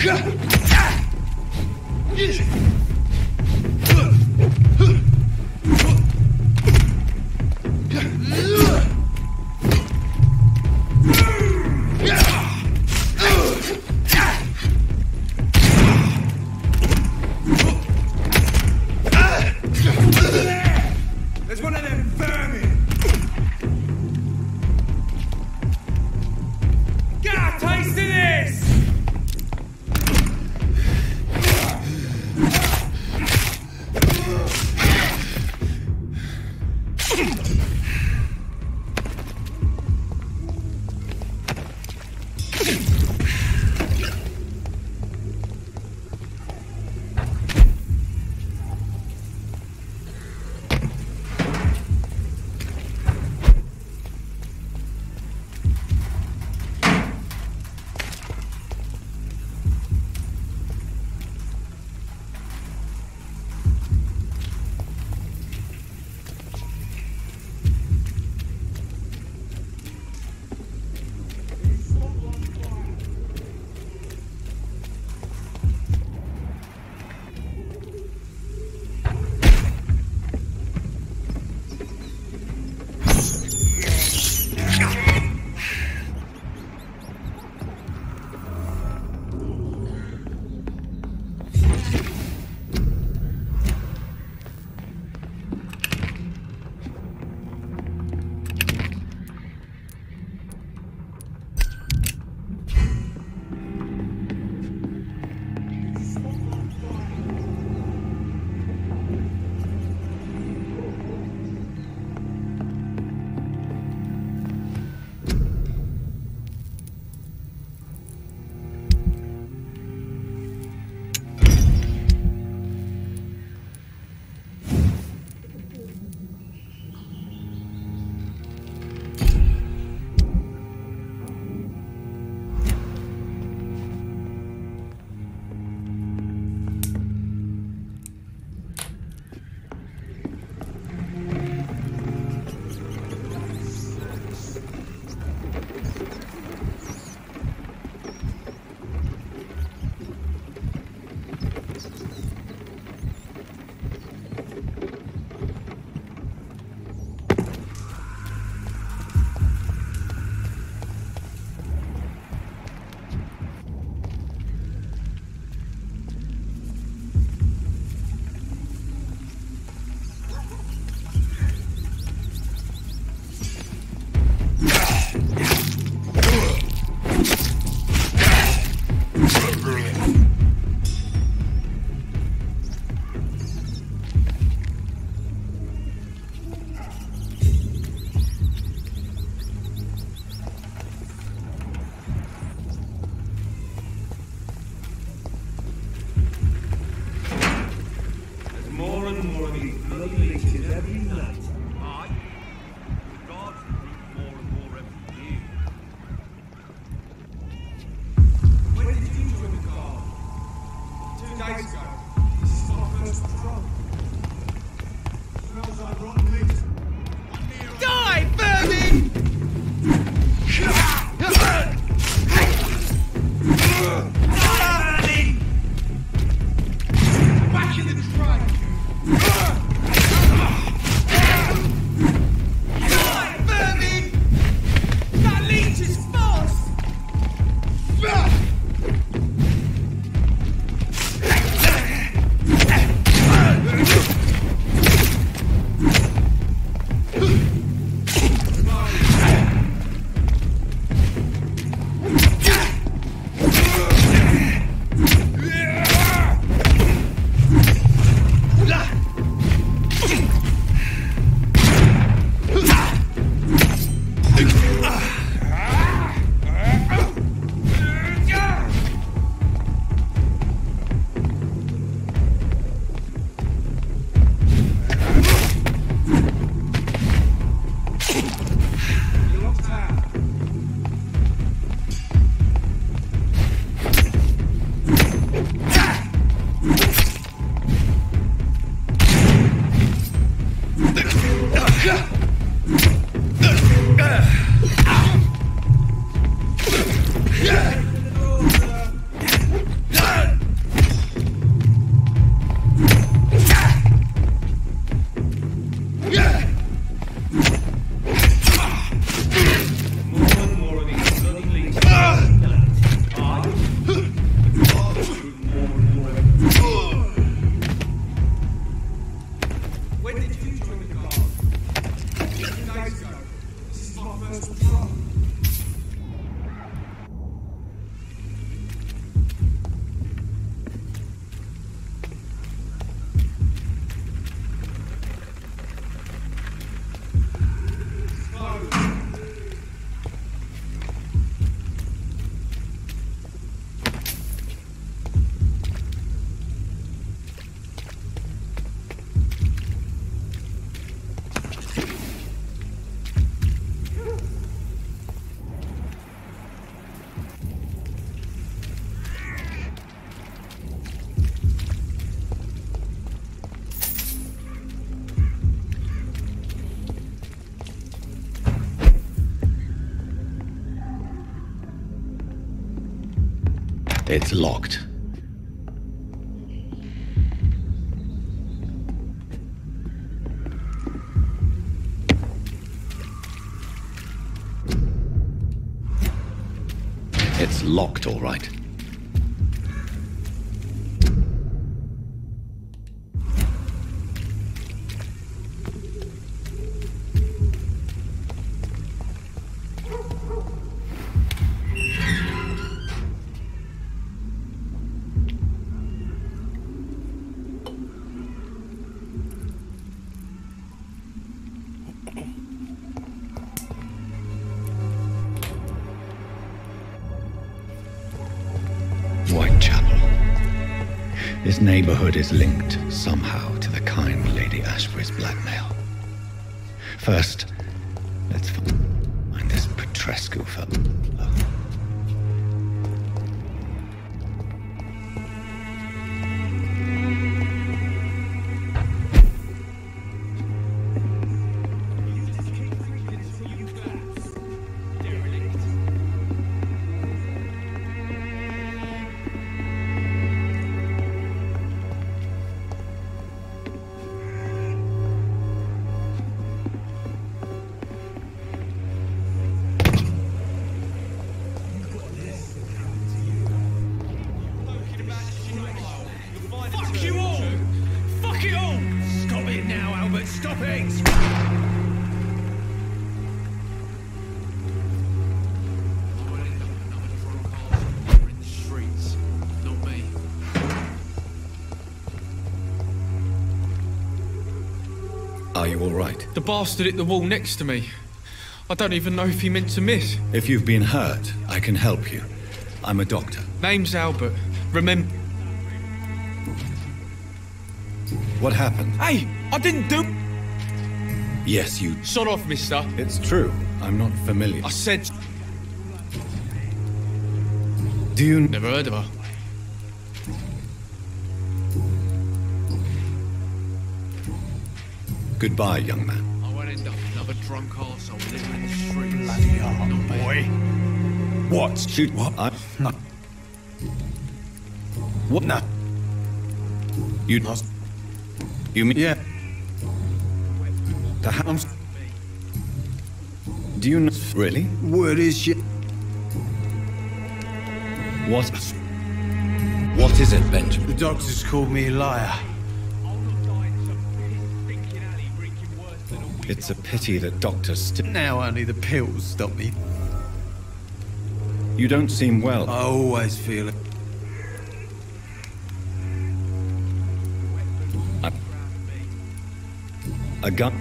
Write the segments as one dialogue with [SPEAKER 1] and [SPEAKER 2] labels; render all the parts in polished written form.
[SPEAKER 1] There's one of them vermin! Get a taste of this! When did you join the guard? 2 days ago. This is my first patrol.
[SPEAKER 2] It's locked. It's locked, all right. This neighborhood is linked somehow to the kind Lady Ashbury's blackmail. First, let's find this Petrescu fellow. Are you all right?
[SPEAKER 3] The bastard hit the wall next to me. I don't even know if he meant to miss.
[SPEAKER 2] If you've been hurt, I can help you. I'm a doctor.
[SPEAKER 3] Name's Albert. Remember...
[SPEAKER 2] What happened?
[SPEAKER 3] Hey, I didn't do...
[SPEAKER 2] Yes, you...
[SPEAKER 3] Sod off, mister.
[SPEAKER 2] It's true. I'm not familiar.
[SPEAKER 3] I said...
[SPEAKER 2] Do you...
[SPEAKER 3] Never heard of her.
[SPEAKER 2] Goodbye, young man.
[SPEAKER 4] I won't end up another drunk arsehole living in the streets.
[SPEAKER 5] Bloody hell, boy. What?
[SPEAKER 2] Shoot what?
[SPEAKER 5] No.
[SPEAKER 2] What?
[SPEAKER 5] No.
[SPEAKER 2] You mean...
[SPEAKER 5] Yeah.
[SPEAKER 2] The house... Do you know... Really?
[SPEAKER 5] Word is shit.
[SPEAKER 2] What? What is it, Benjamin?
[SPEAKER 5] The doctors called me a liar.
[SPEAKER 2] It's a pity that doctors still...
[SPEAKER 5] Now only the pills stop me.
[SPEAKER 2] You don't seem well.
[SPEAKER 5] I always feel it.
[SPEAKER 2] A gun...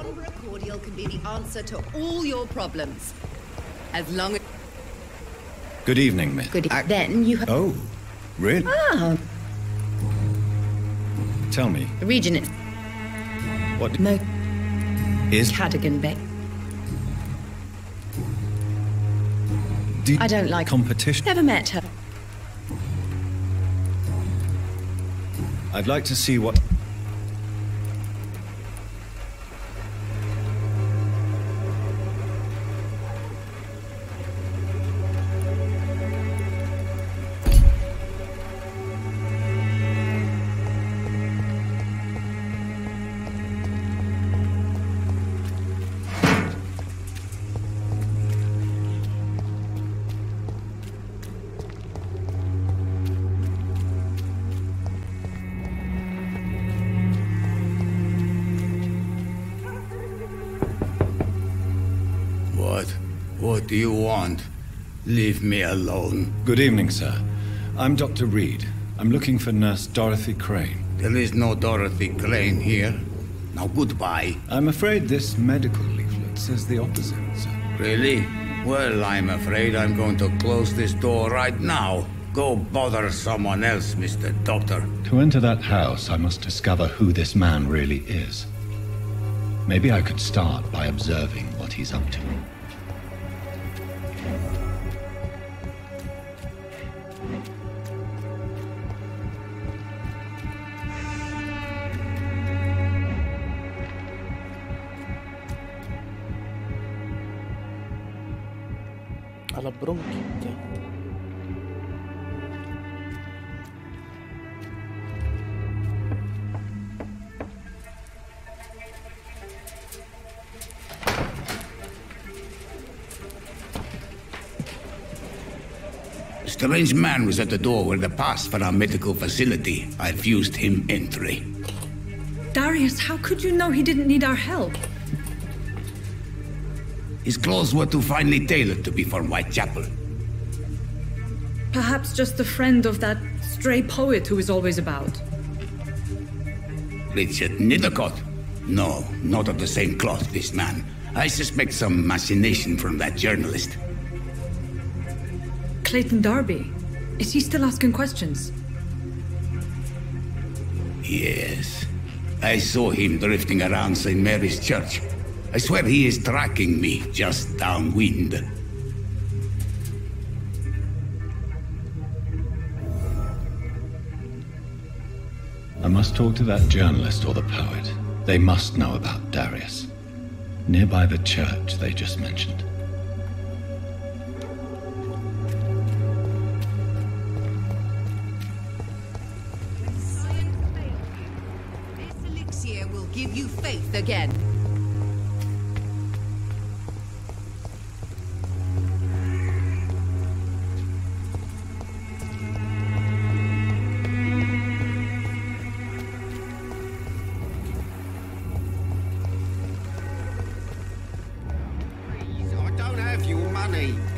[SPEAKER 6] Cobra cordial can be the answer to all your problems. As long as...
[SPEAKER 2] Good evening, miss.
[SPEAKER 6] Then you have...
[SPEAKER 2] Oh, really?
[SPEAKER 6] Ah,
[SPEAKER 2] Tell me,
[SPEAKER 6] the region is...
[SPEAKER 2] what
[SPEAKER 6] Mo...
[SPEAKER 2] is
[SPEAKER 6] Cadogan Bay. I don't like...
[SPEAKER 2] competition?
[SPEAKER 6] Never met her.
[SPEAKER 2] I'd like to see what...
[SPEAKER 7] What do you want? Leave me alone.
[SPEAKER 2] Good evening, sir. I'm Dr. Reed. I'm looking for Nurse Dorothy Crane.
[SPEAKER 7] There is no Dorothy Crane here. Now goodbye.
[SPEAKER 2] I'm afraid this medical leaflet says the opposite, sir.
[SPEAKER 7] Really? Well, I'm afraid I'm going to close this door right now. Go bother someone else, Mr. Doctor.
[SPEAKER 2] To enter that house, I must discover who this man really is. Maybe I could start by observing what he's up to.
[SPEAKER 8] Alla bronkitter.
[SPEAKER 7] A strange man was at the door with the pass for our medical facility. I refused him entry.
[SPEAKER 9] Darius, how could you know he didn't need our help?
[SPEAKER 7] His clothes were too finely tailored to be from Whitechapel.
[SPEAKER 9] Perhaps just a friend of that stray poet who is always about.
[SPEAKER 7] Richard Nithercott? No, not of the same cloth, this man. I suspect some machination from that journalist.
[SPEAKER 9] Clayton Darby. Is he still asking questions?
[SPEAKER 7] Yes. I saw him drifting around St. Mary's Church. I swear he is tracking me just downwind.
[SPEAKER 2] I must talk to that journalist or the poet. They must know about Darius. Nearby the church they just mentioned.
[SPEAKER 6] This elixir will give you faith again.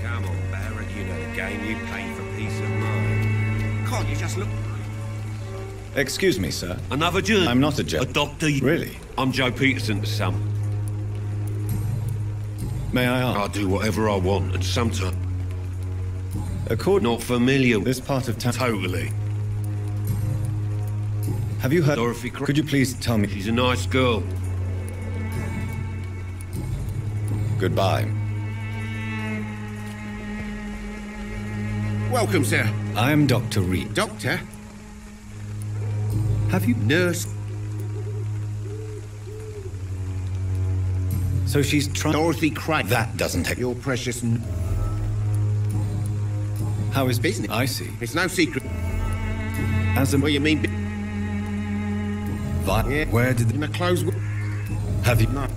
[SPEAKER 4] Come on, Barrett, you know the game. You play for peace of mind. Can't you just look...
[SPEAKER 2] Excuse me, sir.
[SPEAKER 4] Another journalist?
[SPEAKER 2] I'm not a
[SPEAKER 4] A
[SPEAKER 2] journalist.
[SPEAKER 4] doctor?
[SPEAKER 2] Really?
[SPEAKER 4] I'm Joe Peterson's son.
[SPEAKER 2] May I ask?
[SPEAKER 4] I do whatever I want, and sometimes...
[SPEAKER 2] According
[SPEAKER 4] Not familiar with
[SPEAKER 2] this part of town.
[SPEAKER 4] Totally.
[SPEAKER 2] Have you heard?
[SPEAKER 4] Dorothy Crane.
[SPEAKER 2] Could you please tell me?
[SPEAKER 4] She's a nice girl.
[SPEAKER 2] Goodbye.
[SPEAKER 10] Welcome, sir.
[SPEAKER 2] I am Dr. Reed.
[SPEAKER 10] Doctor?
[SPEAKER 2] Have you?
[SPEAKER 10] Nurse?
[SPEAKER 2] So she's trying.
[SPEAKER 10] Dorothy Crane.
[SPEAKER 2] That doesn't take.
[SPEAKER 10] Your precious...
[SPEAKER 2] How is
[SPEAKER 10] business.
[SPEAKER 2] I see.
[SPEAKER 10] It's no secret.
[SPEAKER 2] As a.
[SPEAKER 10] What you mean? Yeah.
[SPEAKER 2] Where did?
[SPEAKER 10] In a closed...
[SPEAKER 2] Have you?
[SPEAKER 10] No.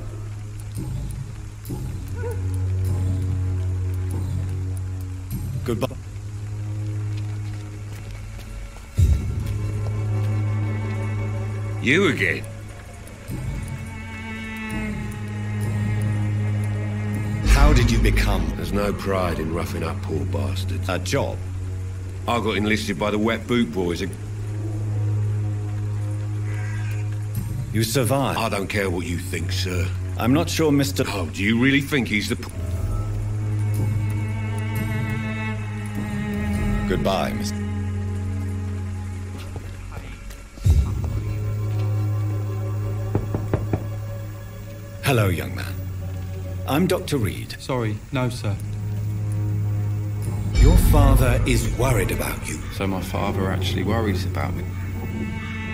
[SPEAKER 2] Goodbye.
[SPEAKER 4] You again?
[SPEAKER 2] How did you become
[SPEAKER 4] There's no pride in roughing up poor bastards.
[SPEAKER 2] a job?
[SPEAKER 4] I got enlisted by the Wet Boot Boys.
[SPEAKER 2] You survived.
[SPEAKER 4] I don't care what you think, sir.
[SPEAKER 2] I'm not sure Mr.
[SPEAKER 4] Oh, do you really think he's the...
[SPEAKER 2] Goodbye, Mr. Hello, young man. I'm Dr. Reed.
[SPEAKER 5] Sorry, no, sir.
[SPEAKER 2] Your father is worried about you.
[SPEAKER 5] So my father actually worries about me.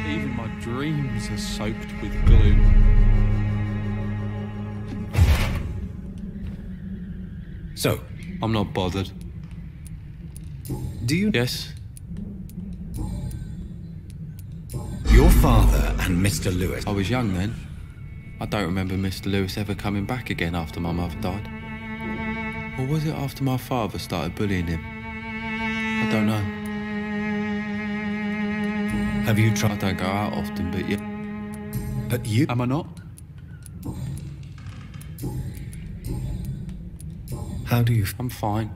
[SPEAKER 5] Even my dreams are soaked with gloom.
[SPEAKER 2] So,
[SPEAKER 5] I'm not bothered.
[SPEAKER 2] do you...
[SPEAKER 5] Yes?
[SPEAKER 2] Your father and Mr. Lewis...
[SPEAKER 5] I was young then. I don't remember Mr. Lewis ever coming back again after my mother died. Or was it after my father started bullying him? I don't know.
[SPEAKER 2] Have you
[SPEAKER 5] I
[SPEAKER 2] tried...
[SPEAKER 5] don't go out often, but yeah.
[SPEAKER 2] But you...
[SPEAKER 5] Am I not?
[SPEAKER 2] How do you...
[SPEAKER 5] I'm fine.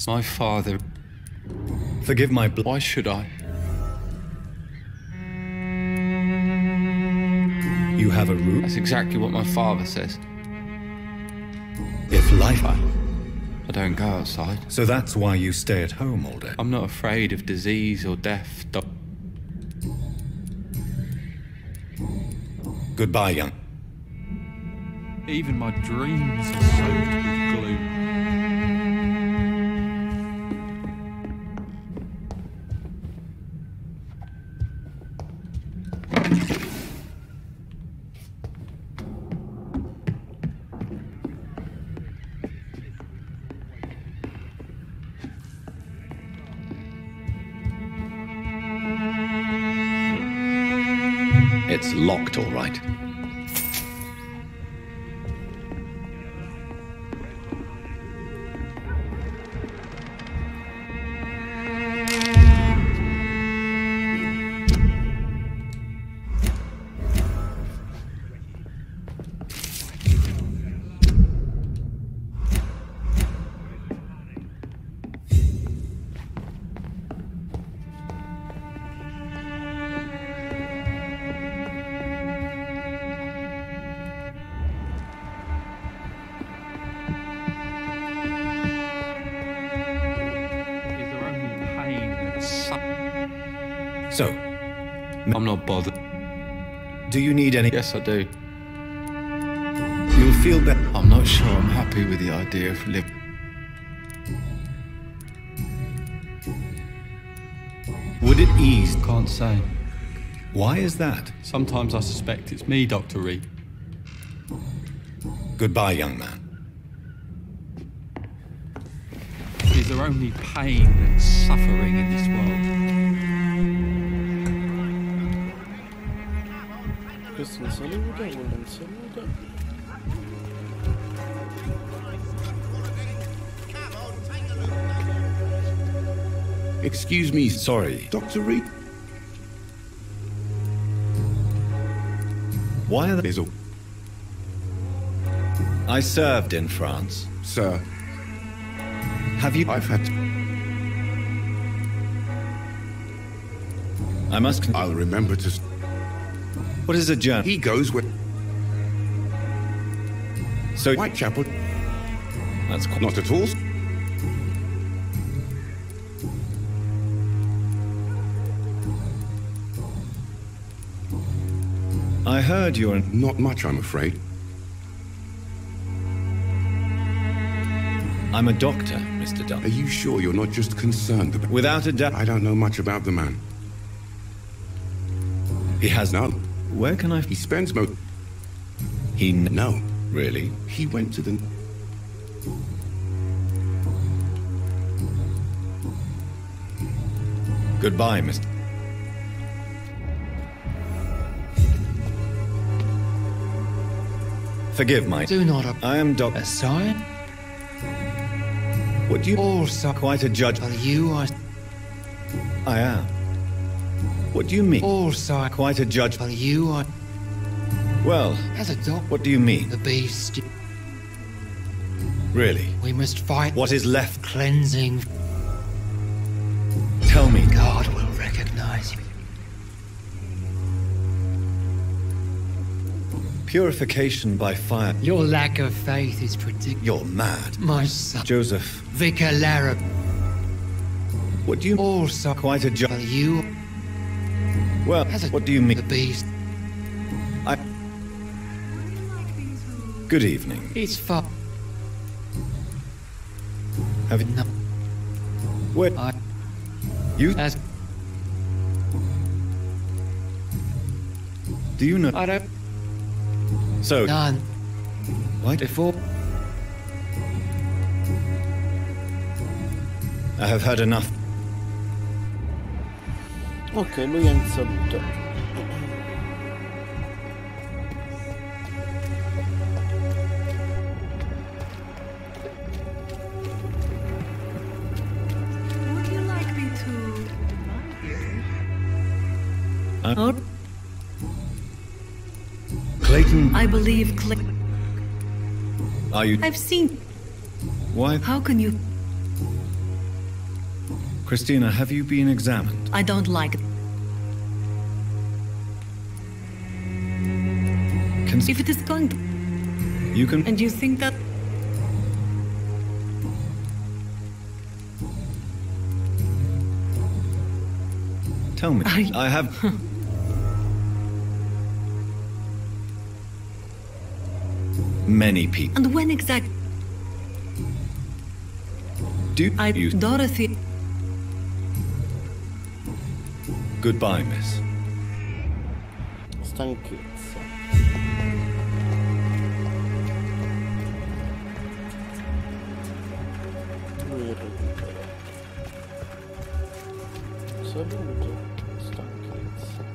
[SPEAKER 5] My father...
[SPEAKER 2] Forgive my...
[SPEAKER 5] Why should I?
[SPEAKER 2] You have a room?
[SPEAKER 5] That's exactly what my father says.
[SPEAKER 2] If life...
[SPEAKER 5] I don't go outside.
[SPEAKER 2] So that's why you stay at home all day?
[SPEAKER 5] I'm not afraid of disease or death.
[SPEAKER 2] Goodbye, young...
[SPEAKER 5] Even my dreams are soaked with gloom.
[SPEAKER 2] It's locked, all right. So,
[SPEAKER 5] I'm not bothered.
[SPEAKER 2] do you need any...
[SPEAKER 5] Yes, I do.
[SPEAKER 2] You'll feel better.
[SPEAKER 5] I'm not sure I'm happy with the idea of living.
[SPEAKER 2] Would it ease...
[SPEAKER 5] Can't say.
[SPEAKER 2] Why is that?
[SPEAKER 5] Sometimes I suspect it's me, Dr. Reed.
[SPEAKER 2] Goodbye, young man.
[SPEAKER 5] Is there only pain and suffering in this world?
[SPEAKER 7] Excuse me,
[SPEAKER 2] Sorry.
[SPEAKER 7] Dr. Reed.
[SPEAKER 2] Why are
[SPEAKER 7] There's a...
[SPEAKER 2] I served in France.
[SPEAKER 7] Sir,
[SPEAKER 2] Have you...
[SPEAKER 7] I've had...
[SPEAKER 2] I must...
[SPEAKER 7] I'll remember to...
[SPEAKER 2] What is a journal?
[SPEAKER 7] He goes where...
[SPEAKER 2] So...
[SPEAKER 7] Whitechapel.
[SPEAKER 2] That's quite...
[SPEAKER 7] Not at all.
[SPEAKER 2] I heard you're...
[SPEAKER 7] Not much, I'm afraid.
[SPEAKER 2] I'm a doctor, Mr.
[SPEAKER 7] Are
[SPEAKER 2] Dunn.
[SPEAKER 7] you sure you're not just concerned about...
[SPEAKER 2] Without a doubt...
[SPEAKER 7] I don't know much about the man.
[SPEAKER 2] He has...
[SPEAKER 7] No.
[SPEAKER 2] Where can I...
[SPEAKER 7] He spends most...
[SPEAKER 2] He...
[SPEAKER 7] No.
[SPEAKER 2] Really?
[SPEAKER 7] He went to the...
[SPEAKER 2] Goodbye, Mr... Forgive my...
[SPEAKER 10] Do not
[SPEAKER 2] I am Dr...
[SPEAKER 10] assign
[SPEAKER 2] What do you...
[SPEAKER 10] also
[SPEAKER 2] Quite a judge...
[SPEAKER 10] for you are
[SPEAKER 2] I am. What do you mean?
[SPEAKER 10] also
[SPEAKER 2] Quite a judge...
[SPEAKER 10] for you are
[SPEAKER 2] Well,
[SPEAKER 10] as a dog
[SPEAKER 2] what do you mean?
[SPEAKER 10] the beast.
[SPEAKER 2] Really?
[SPEAKER 10] We must fight
[SPEAKER 2] What is left?
[SPEAKER 10] cleansing.
[SPEAKER 2] Tell me.
[SPEAKER 10] God will recognize you.
[SPEAKER 2] Purification by fire.
[SPEAKER 10] Your lack of faith is predictable.
[SPEAKER 2] You're mad.
[SPEAKER 10] My son,
[SPEAKER 2] Joseph,
[SPEAKER 10] Vicar Lara,
[SPEAKER 2] what do you...
[SPEAKER 10] also
[SPEAKER 2] Quite a job.
[SPEAKER 10] you
[SPEAKER 2] Well,
[SPEAKER 10] as a
[SPEAKER 2] what do you mean?
[SPEAKER 10] the beast.
[SPEAKER 2] Good evening.
[SPEAKER 10] It's far.
[SPEAKER 2] Have you...
[SPEAKER 10] No,
[SPEAKER 2] Where...
[SPEAKER 10] I
[SPEAKER 2] You...
[SPEAKER 10] as
[SPEAKER 2] Do you know...
[SPEAKER 10] I don't
[SPEAKER 2] So...
[SPEAKER 10] none
[SPEAKER 2] Why...
[SPEAKER 10] before.
[SPEAKER 2] I have had enough.
[SPEAKER 8] Ok, lui ha iniziato.
[SPEAKER 11] Would you like me to...
[SPEAKER 2] Clayton,
[SPEAKER 11] I believe
[SPEAKER 2] are you...
[SPEAKER 11] I've seen...
[SPEAKER 2] Why...
[SPEAKER 11] How can you...
[SPEAKER 2] Christina, have you been examined?
[SPEAKER 11] I don't like it. If it is going to...
[SPEAKER 2] You can...
[SPEAKER 11] And you think that...
[SPEAKER 2] Tell me. I have... Many people.
[SPEAKER 11] And when exactly...
[SPEAKER 2] Do you...
[SPEAKER 11] Dorothy...
[SPEAKER 2] Goodbye, miss.
[SPEAKER 8] Stanchezza. Lui recupera. Saluto. Stanchezza.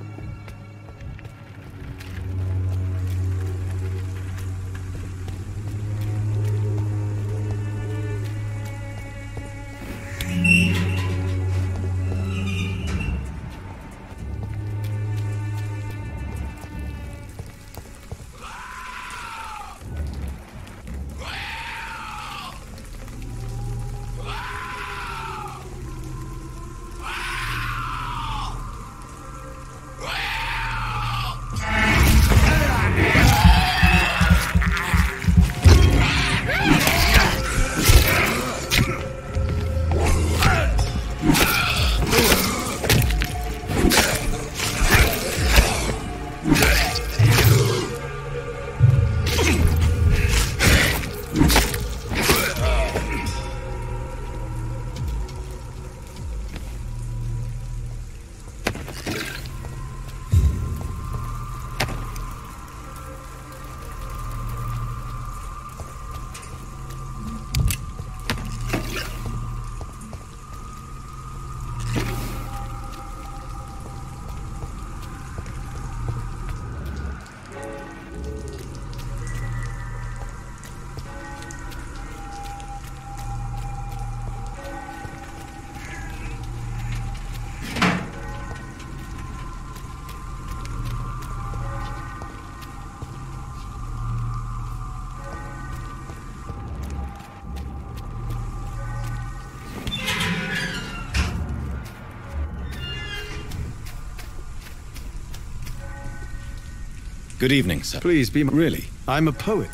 [SPEAKER 2] Good evening, sir. Please be... Really? I'm a poet.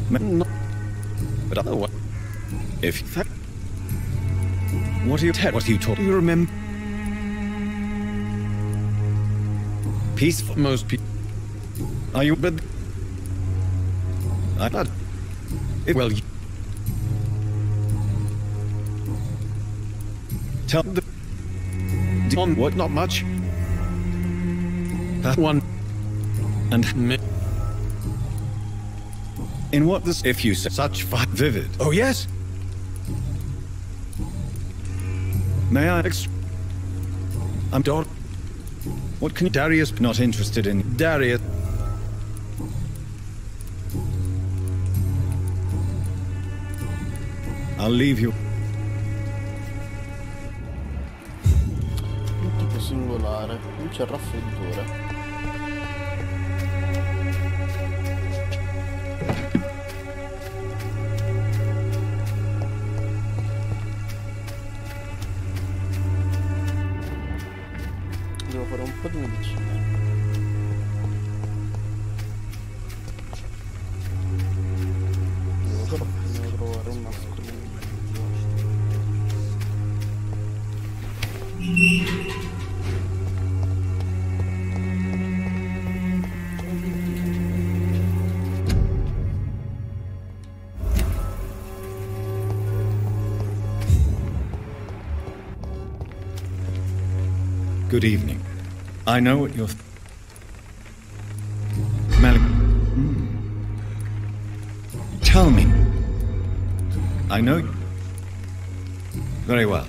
[SPEAKER 2] No. But otherwise... If... What are you... What are you talking... You remember... Peaceful. Most people... Are you... But... I'm not... Well, you... Tell the... On what? Not much. One. And... Me. In what this... If you say such vivid... Oh, yes? May I I'm Dor... What can... Darius not interested in... Darius... I'll leave you...
[SPEAKER 8] Un tipo singolare. Luce a raffreddore. Devo fare un po' di medicina.
[SPEAKER 2] Good evening. I know what you're... Tell me. I know... Very well.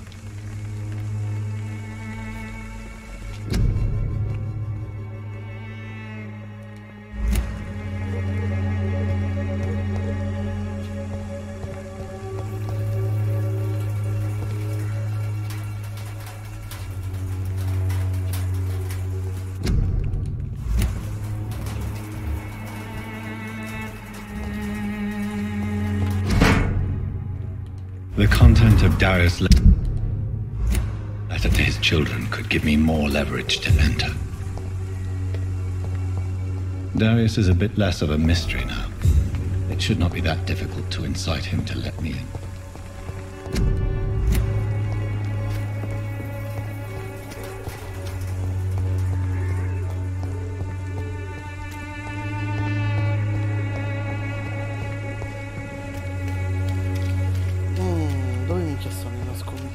[SPEAKER 2] The content of Darius' letter to his children could give me more leverage to enter. Darius is a bit less of a mystery now. It should not be that difficult to incite him to let me in.
[SPEAKER 8] Dove minchia stanno i nascondigli?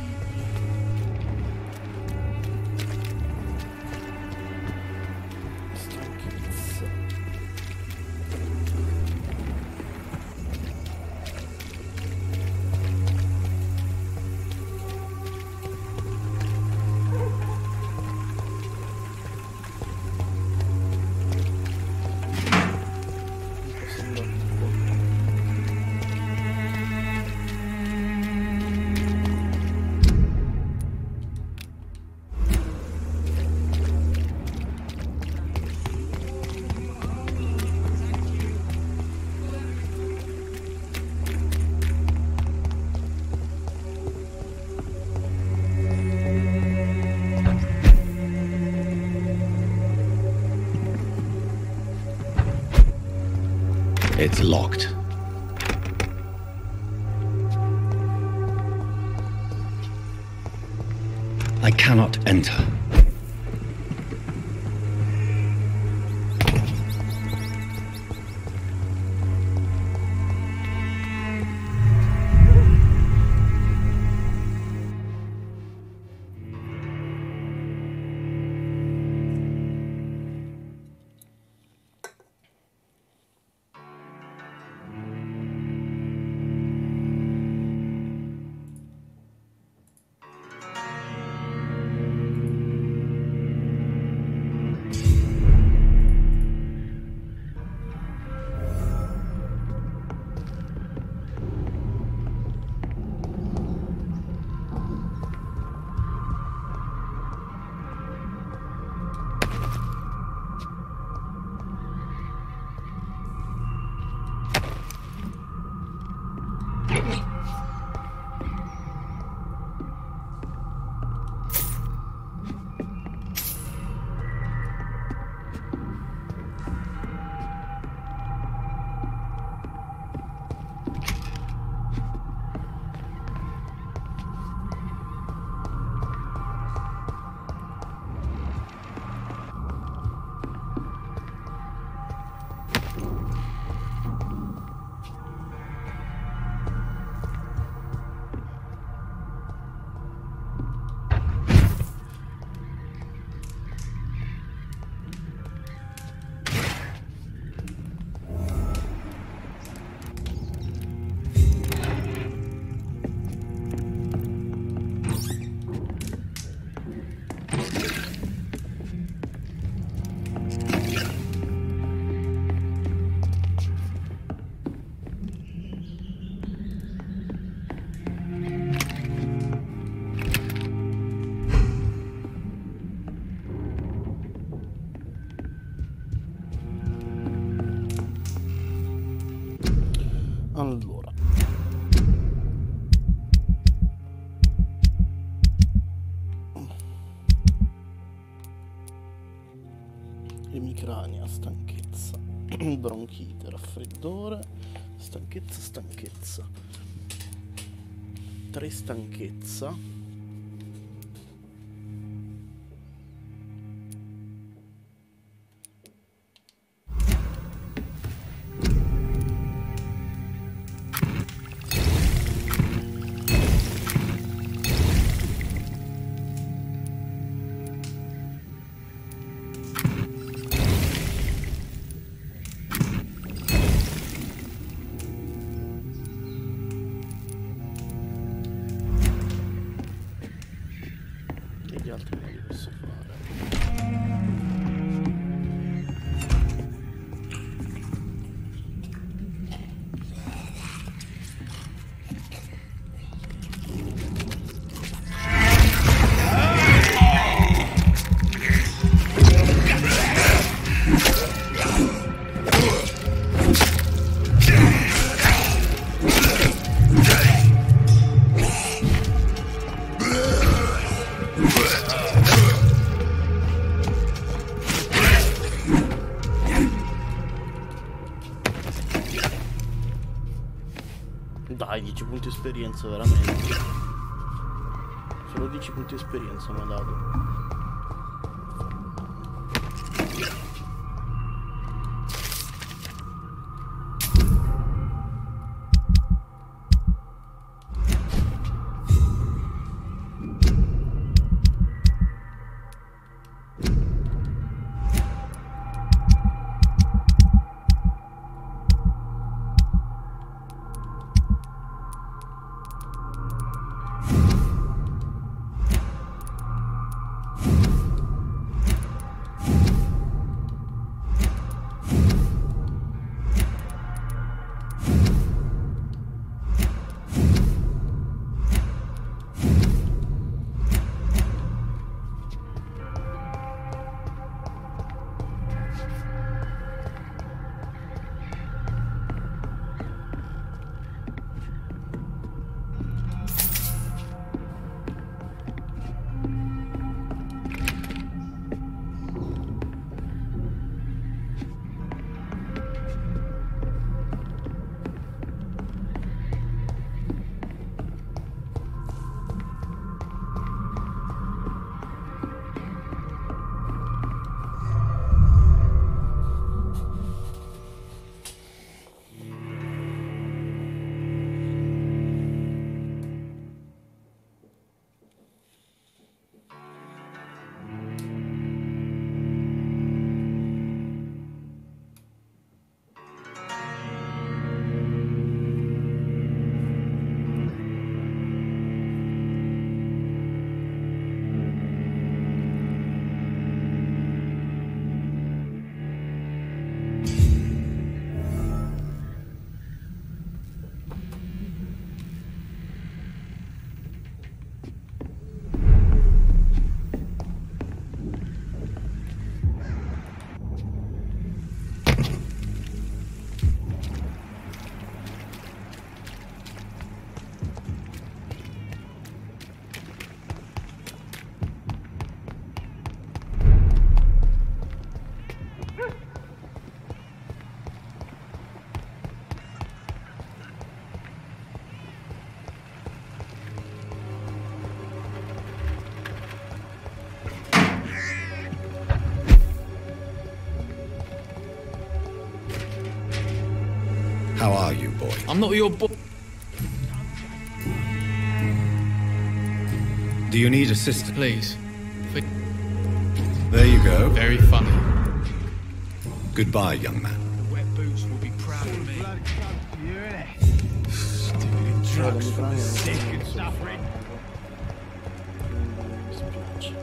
[SPEAKER 8] Stanchezza.
[SPEAKER 2] It's locked. I cannot enter.
[SPEAKER 8] Allora. Emicrania, stanchezza, bronchite, raffreddore, stanchezza. 3 stanchezza. Dai, 10 punti esperienza veramente. Solo 10 punti esperienza mi ha dato.
[SPEAKER 2] How are you, boy?
[SPEAKER 3] I'm not your boy.
[SPEAKER 2] Do you need assistance?
[SPEAKER 3] Please.
[SPEAKER 2] There you go.
[SPEAKER 3] Very funny.
[SPEAKER 2] Goodbye, young man.
[SPEAKER 1] The wet boots will be proud of me.
[SPEAKER 8] Drugs
[SPEAKER 1] for the sick and suffering.
[SPEAKER 8] Mi spiace.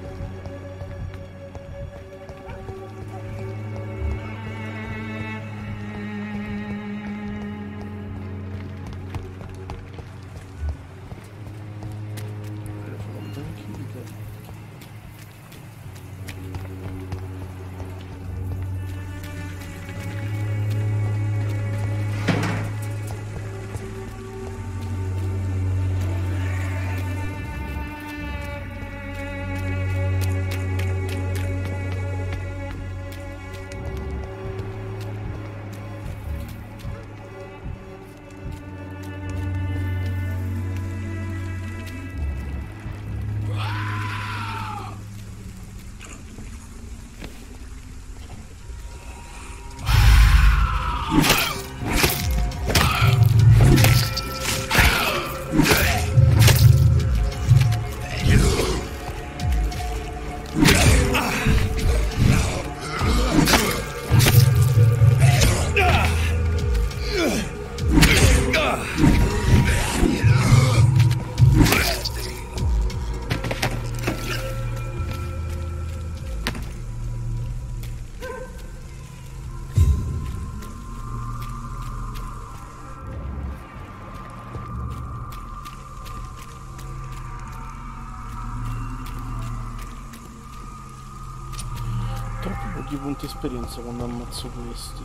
[SPEAKER 8] Troppo pochi punti esperienza quando ammazzo questi.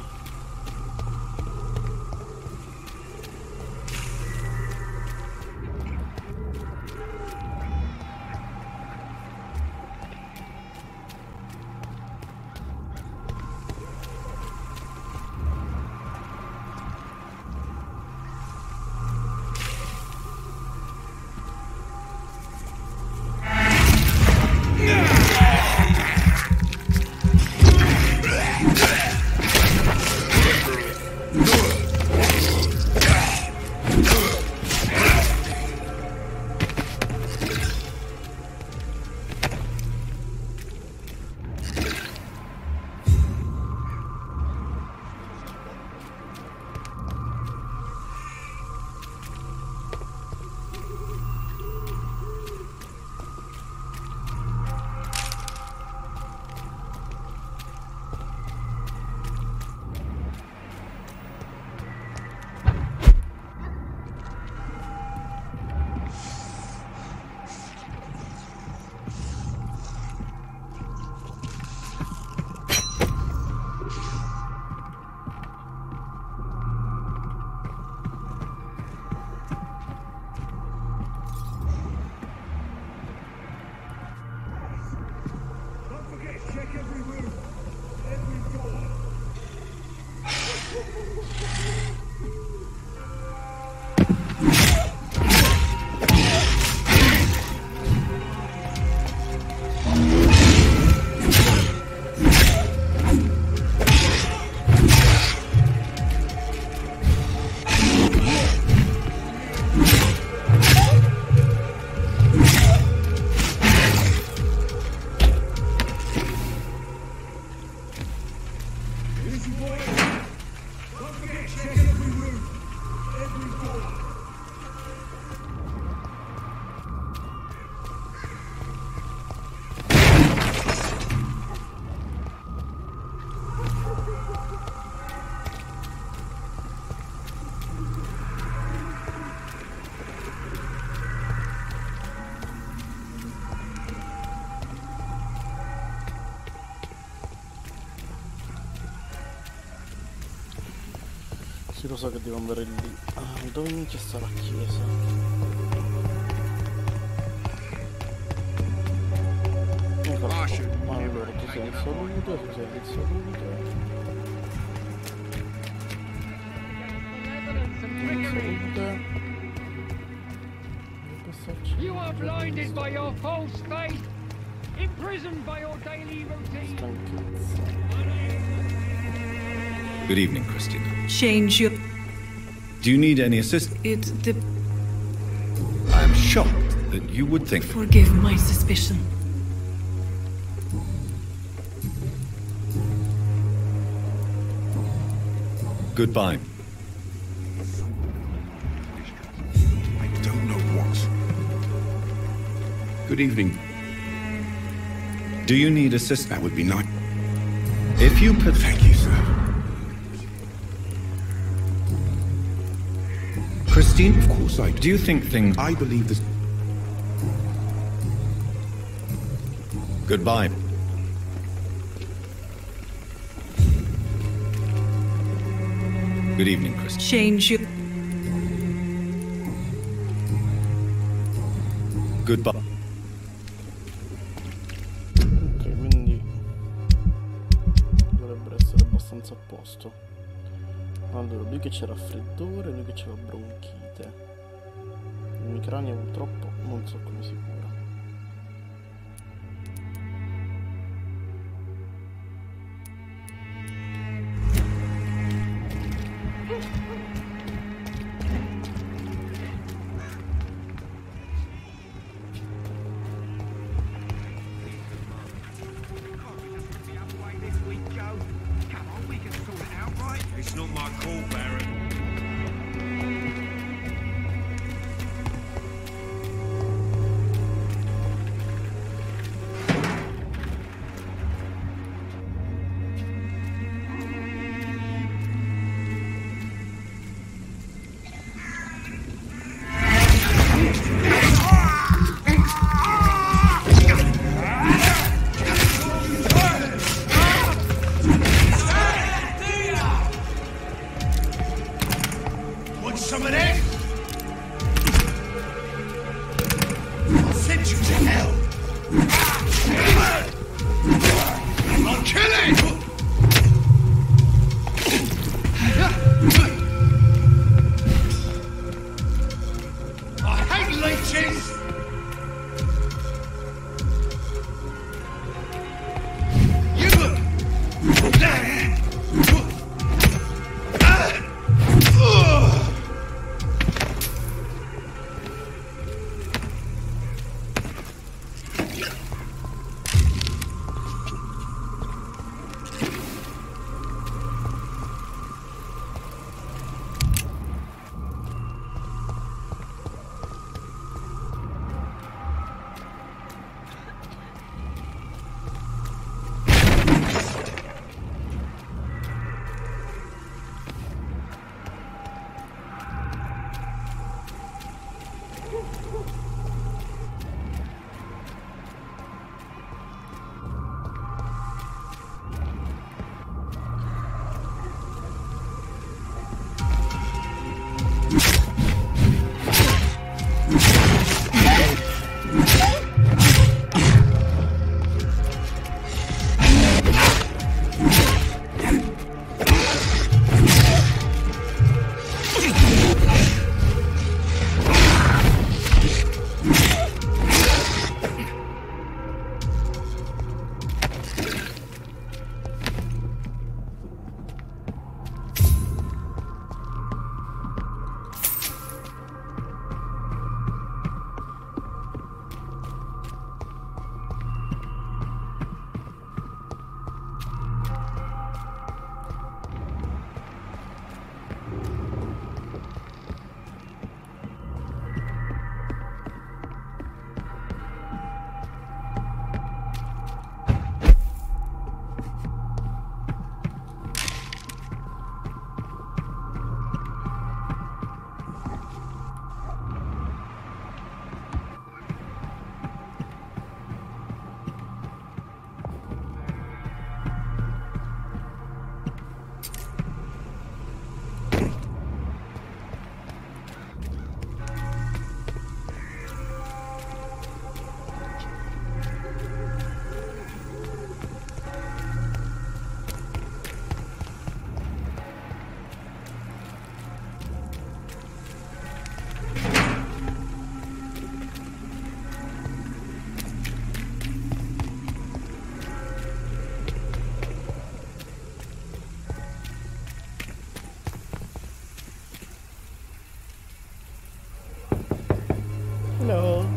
[SPEAKER 1] Easy, boy. Don't forget, check every room. Every door.
[SPEAKER 8] Sì, lo so che devo andare lì. Dove inizia sta la chiesa? Allora, tu sei in salute, tu sei in salute.
[SPEAKER 12] You are blinded by your false faith, imprisoned by your daily routine.
[SPEAKER 2] Good evening, Christina.
[SPEAKER 9] Change your...
[SPEAKER 2] Do you need any assistance? I am shocked that you would think...
[SPEAKER 9] Forgive my suspicion.
[SPEAKER 2] Goodbye.
[SPEAKER 13] I don't know what. Good evening.
[SPEAKER 2] Do you need assistance?
[SPEAKER 13] That would be nice.
[SPEAKER 2] If you put...
[SPEAKER 13] Thank you, sir.
[SPEAKER 2] Christine?
[SPEAKER 13] Of course I do.
[SPEAKER 2] Do you think things...
[SPEAKER 13] I believe this...
[SPEAKER 2] Goodbye. Good evening, Christine.
[SPEAKER 9] Change your...
[SPEAKER 2] Goodbye.
[SPEAKER 8] Ok, quindi dovrebbero essere abbastanza a posto. Allora, lui che c'è raffreddore, lui che c'è la bronchite. L'emicrania purtroppo non so come si cura.
[SPEAKER 4] It's not my call, Baron.
[SPEAKER 1] Some of that? I'll send you to hell. I'll kill it! I hate leeches!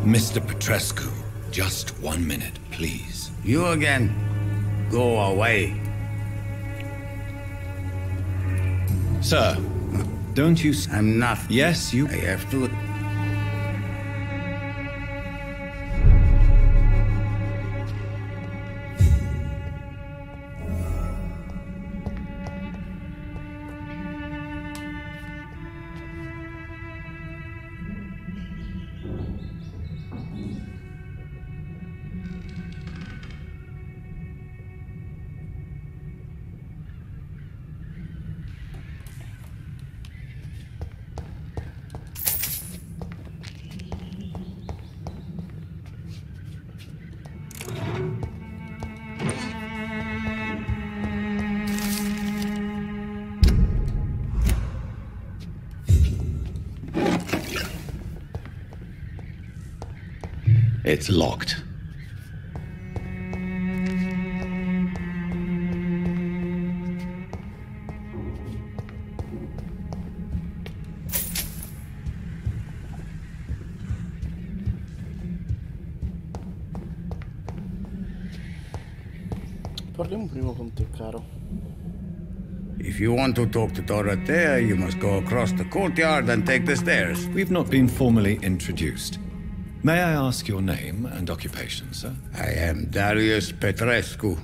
[SPEAKER 2] Mr. Petrescu, just 1 minute, please.
[SPEAKER 7] You again? Go away.
[SPEAKER 2] Sir, don't you...
[SPEAKER 7] I'm not...
[SPEAKER 2] Yes, you...
[SPEAKER 7] I have to...
[SPEAKER 2] It's locked.
[SPEAKER 8] Parliamo prima con te, caro.
[SPEAKER 7] If you want to talk to Dorothea, you must go across the courtyard and take the stairs.
[SPEAKER 2] We've not been formally introduced. May I ask your name and occupation, sir?
[SPEAKER 7] I am Darius Petrescu.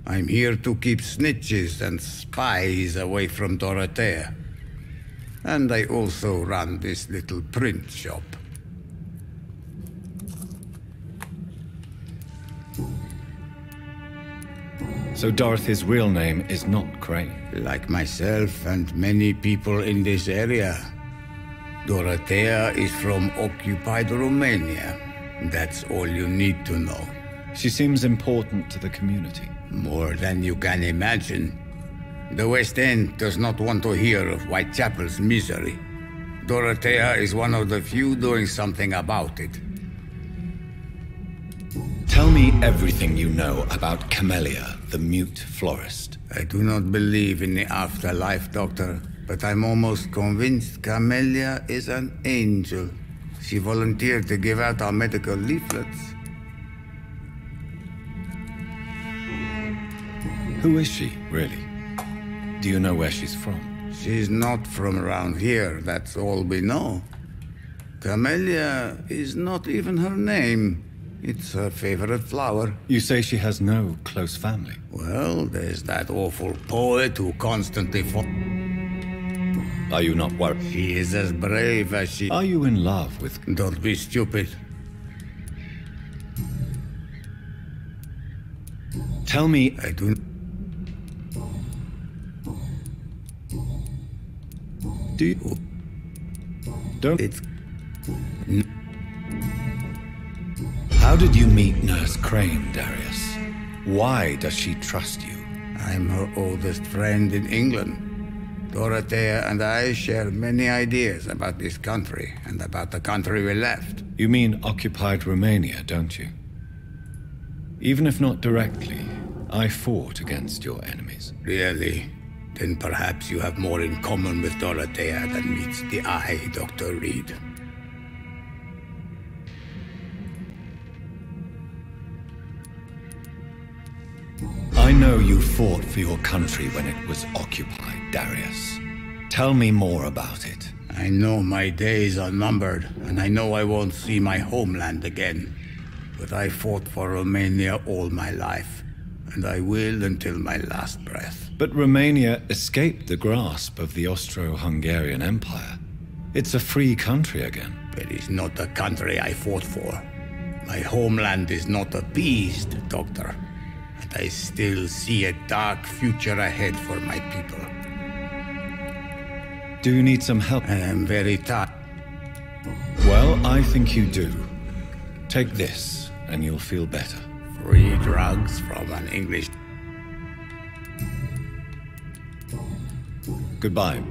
[SPEAKER 7] I'm here to keep snitches and spies away from Dorothea. And I also run this little print shop.
[SPEAKER 2] So Dorothy's real name is not Crane?
[SPEAKER 7] Like myself and many people in this area. Dorothea is from occupied Romania. That's all you need to know.
[SPEAKER 2] She seems important to the community.
[SPEAKER 7] More than you can imagine. The West End does not want to hear of Whitechapel's misery. Dorothea is one of the few doing something about it.
[SPEAKER 2] Tell me everything you know about Camellia, the mute florist.
[SPEAKER 7] I do not believe in the afterlife, Doctor, but I'm almost convinced Camellia is an angel. She volunteered to give out our medical leaflets.
[SPEAKER 2] Who is she, really? Do you know where she's from?
[SPEAKER 7] She's not from around here, that's all we know. Camellia is not even her name. It's her favorite flower.
[SPEAKER 2] You say she has no close family?
[SPEAKER 7] Well, there's that awful poet who constantly
[SPEAKER 2] Are you not worried?
[SPEAKER 7] She is as brave as she...
[SPEAKER 2] Are you in love with...
[SPEAKER 7] Don't be stupid.
[SPEAKER 2] Tell me...
[SPEAKER 7] I do...
[SPEAKER 2] Do you... Don't...
[SPEAKER 7] It's...
[SPEAKER 2] How did you meet Nurse Crane, Darius? Why does she trust you?
[SPEAKER 7] I'm her oldest friend in England. Dorothea and I share many ideas about this country and about the country we left.
[SPEAKER 2] You mean occupied Romania, don't you? Even if not directly, I fought against your enemies.
[SPEAKER 7] Really? Then perhaps you have more in common with Dorothea than meets the eye, Dr. Reed.
[SPEAKER 2] I know you fought for your country when it was occupied, Darius. Tell me more about it.
[SPEAKER 7] I know my days are numbered, and I know I won't see my homeland again. But I fought for Romania all my life, and I will until my last breath.
[SPEAKER 2] But Romania escaped the grasp of the Austro-Hungarian Empire. It's a free country again.
[SPEAKER 7] But it's not the country I fought for. My homeland is not appeased, Doctor. And I still see a dark future ahead for my people.
[SPEAKER 2] Do you need some help?
[SPEAKER 7] I am very tired.
[SPEAKER 2] Well, I think you do. Take this, and you'll feel better.
[SPEAKER 7] Free drugs from an English...
[SPEAKER 2] Goodbye.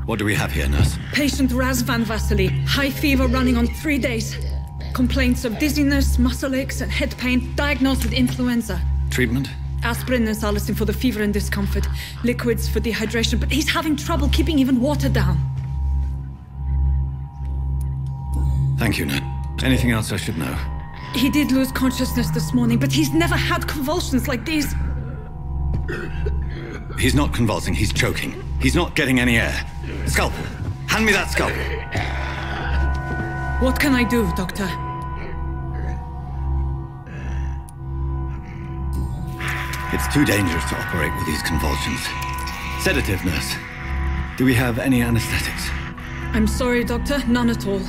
[SPEAKER 2] What do we have here, nurse?
[SPEAKER 9] Patient Raz Van Vasily. High fever running on 3 days. Complaints of dizziness, muscle aches, and head pain. Diagnosed with influenza.
[SPEAKER 2] Treatment?
[SPEAKER 9] Aspirin and salicin for the fever and discomfort. Liquids for dehydration, but he's having trouble keeping even water down.
[SPEAKER 2] Thank you, nurse. Anything else I should know?
[SPEAKER 9] He did lose consciousness this morning, but he's never had convulsions like these.
[SPEAKER 2] He's not convulsing, he's choking. He's not getting any air. Scalpel! Hand me that scalpel!
[SPEAKER 9] What can I do, Doctor?
[SPEAKER 2] It's too dangerous to operate with these convulsions. Sedative, nurse. Do we have any anesthetics?
[SPEAKER 9] I'm sorry, Doctor. None at all.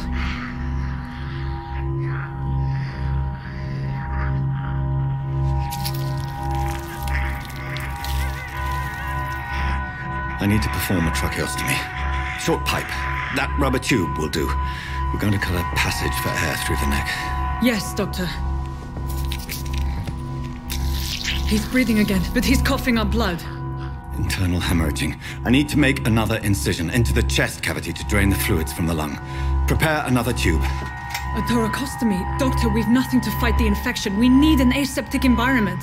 [SPEAKER 2] I need to perform a tracheostomy. Short pipe. That rubber tube will do. We're going to cut a passage for air through the neck.
[SPEAKER 9] Yes, Doctor. He's breathing again, but he's coughing up blood.
[SPEAKER 2] Internal hemorrhaging. I need to make another incision into the chest cavity to drain the fluids from the lung. Prepare another tube.
[SPEAKER 9] A thoracostomy? Doctor, we've nothing to fight the infection. We need an aseptic environment.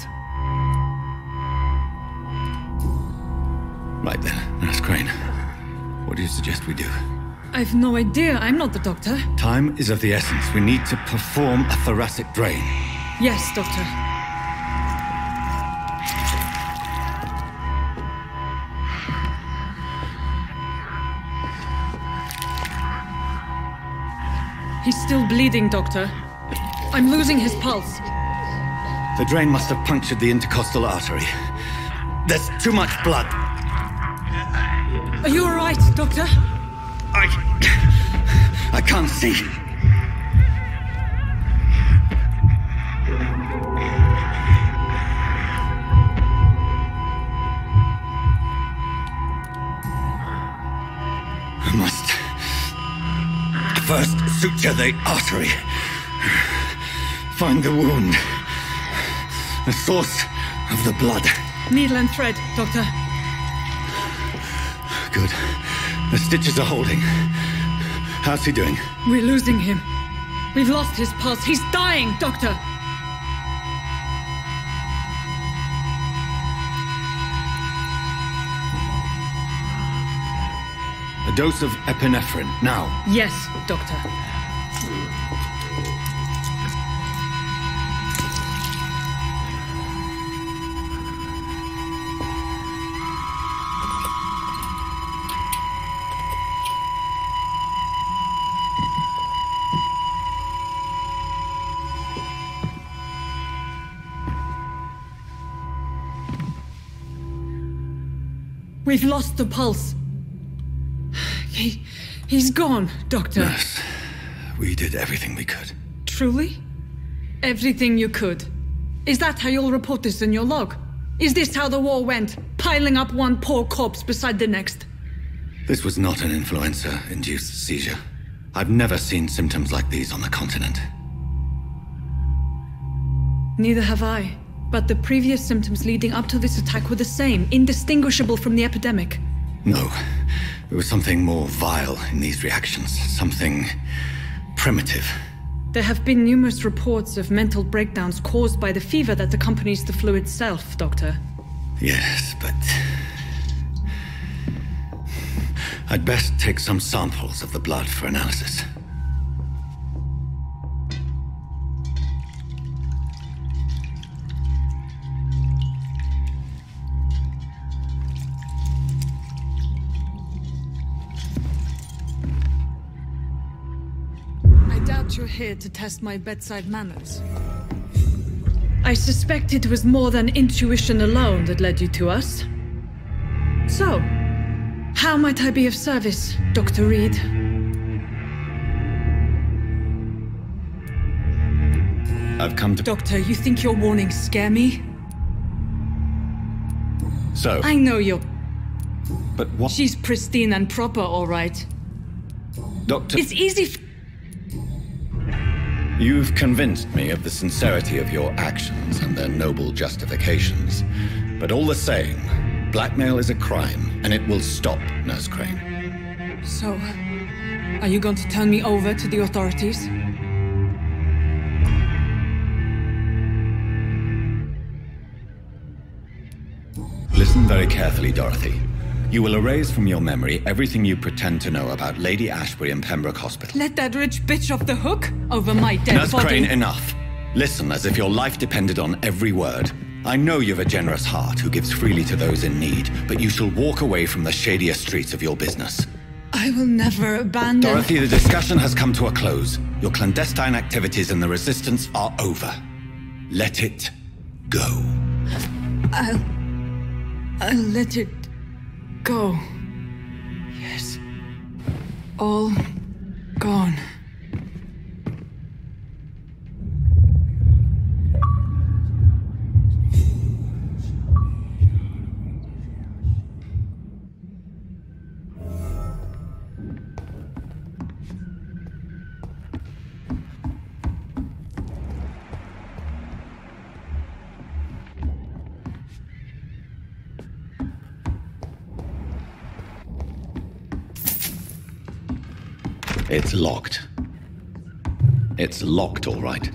[SPEAKER 2] Right then, Nurse Crane. What do you suggest we do?
[SPEAKER 9] I've no idea. I'm not the doctor.
[SPEAKER 2] Time is of the essence. We need to perform a thoracic drain.
[SPEAKER 9] Yes, Doctor. He's still bleeding, Doctor. I'm losing his pulse.
[SPEAKER 2] The drain must have punctured the intercostal artery. There's too much blood.
[SPEAKER 9] Are you all right, Doctor?
[SPEAKER 2] I can't see. I must first suture the artery. Find the wound. The source of the blood.
[SPEAKER 9] Needle and thread, Doctor.
[SPEAKER 2] Good. The stitches are holding. How's he doing?
[SPEAKER 9] We're losing him. We've lost his pulse. He's dying, Doctor.
[SPEAKER 2] A dose of epinephrine, now.
[SPEAKER 9] Yes, Doctor. We've lost the pulse. He's gone, Doctor.
[SPEAKER 2] Nurse, we did everything we could.
[SPEAKER 9] Truly? Everything you could? Is that how you'll report this in your log? Is this how the war went? Piling up one poor corpse beside the next?
[SPEAKER 2] This was not an influenza-induced seizure. I've never seen symptoms like these on the continent.
[SPEAKER 9] Neither have I. But the previous symptoms leading up to this attack were the same, indistinguishable from the epidemic.
[SPEAKER 2] No. There was something more vile in these reactions. Something primitive.
[SPEAKER 9] There have been numerous reports of mental breakdowns caused by the fever that accompanies the flu itself, Doctor.
[SPEAKER 2] Yes, but I'd best take some samples of the blood for analysis.
[SPEAKER 9] You're here to test my bedside manners. I suspect it was more than intuition alone that led you to us. So, how might I be of service, Dr. Reed?
[SPEAKER 2] I've come to...
[SPEAKER 9] Doctor, you think your warnings scare me?
[SPEAKER 2] So?
[SPEAKER 9] I know you're...
[SPEAKER 2] But what...
[SPEAKER 9] She's pristine and proper, all right.
[SPEAKER 2] Doctor...
[SPEAKER 9] It's easy...
[SPEAKER 2] You've convinced me of the sincerity of your actions and their noble justifications. But all the same, blackmail is a crime, and it will stop, Nurse Crane.
[SPEAKER 9] So, are you going to turn me over to the authorities?
[SPEAKER 2] Listen very carefully, Dorothy. You will erase from your memory everything you pretend to know about Lady Ashbury and Pembroke Hospital.
[SPEAKER 9] Let that rich bitch off the hook over my dead
[SPEAKER 2] Nurse
[SPEAKER 9] body.
[SPEAKER 2] Crane, enough. Listen as if your life depended on every word. I know you've a generous heart who gives freely to those in need, but you shall walk away from the shadier streets of your business.
[SPEAKER 9] I will never abandon...
[SPEAKER 2] Dorothy, the discussion has come to a close. Your clandestine activities in the Resistance are over. Let it go.
[SPEAKER 9] I'll let it go. Yes. All gone.
[SPEAKER 2] It's locked. It's locked, all right.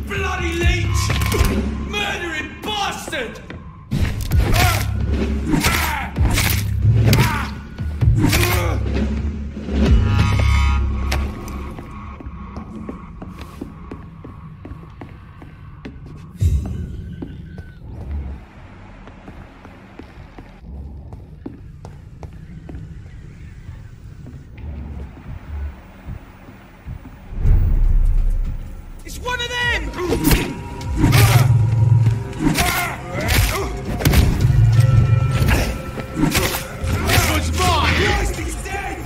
[SPEAKER 1] Bloody leech! Murdering bastard! It's one of them! This one's mine! Yes, he's dead!